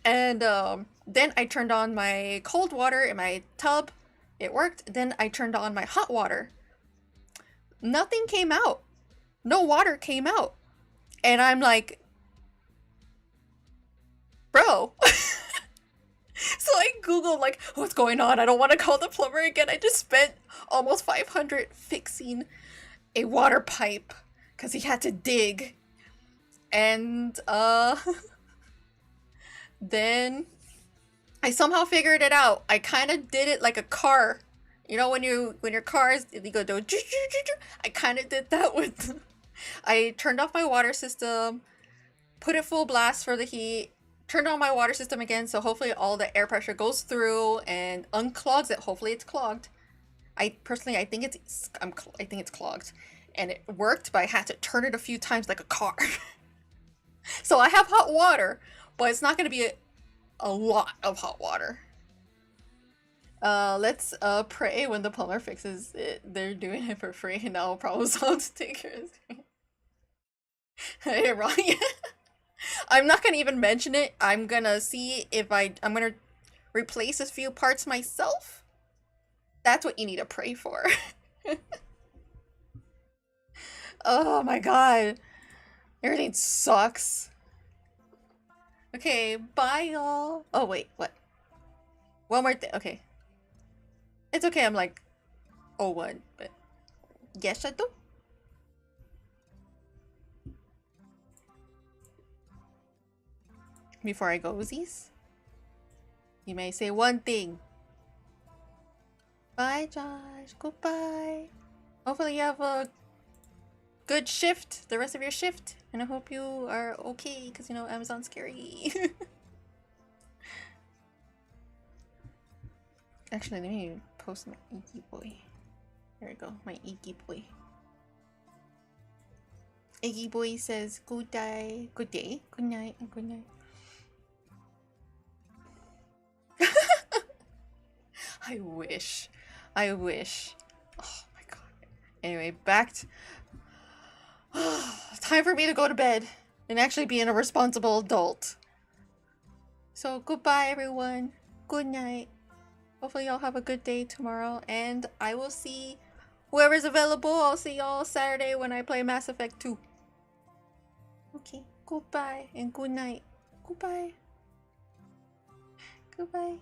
S1: And then I turned on my cold water in my tub. It worked. Then I turned on my hot water. Nothing came out. No water came out. And I'm like, bro. So I googled like, what's going on? I don't want to call the plumber again. I just spent almost $500 fixing a water pipe because he had to dig. And then I somehow figured it out. I kind of did it like a car. You know when your car is, you go do, I kind of did that with I turned off my water system, put it full blast for the heat, turned on my water system again, so hopefully all the air pressure goes through and unclogs it. Hopefully it's clogged. I think it's clogged, and it worked, but I had to turn it a few times like a car. So I have hot water, but it's not going to be a lot of hot water. Let's pray when the plumber fixes it. They're doing it for free, and I'll probably solve to take care of it. Hey, Ron. I'm not gonna even mention it. I'm gonna see if I'm gonna replace a few parts myself. That's what you need to pray for. Oh my god. Everything sucks. Okay, bye y'all. Oh wait, what? One more thing. Okay. It's okay, I'm like, oh what? But yes, I do. Before I go, Z's, you may say one thing. Bye, Josh. Goodbye. Hopefully you have a good shift, the rest of your shift. And I hope you are okay, because, you know, Amazon's scary. Actually, let me post my Iggy boy. There we go, my Iggy boy. Iggy boy says, good day, good day, good night, and good night. I wish. I wish. Oh my god. Anyway, back to... Time for me to go to bed. and actually being a responsible adult. So goodbye everyone. Good night. Hopefully y'all have a good day tomorrow, and I will see whoever's available. I'll see y'all Saturday when I play Mass Effect 2. Okay, goodbye and good night. Goodbye. Goodbye.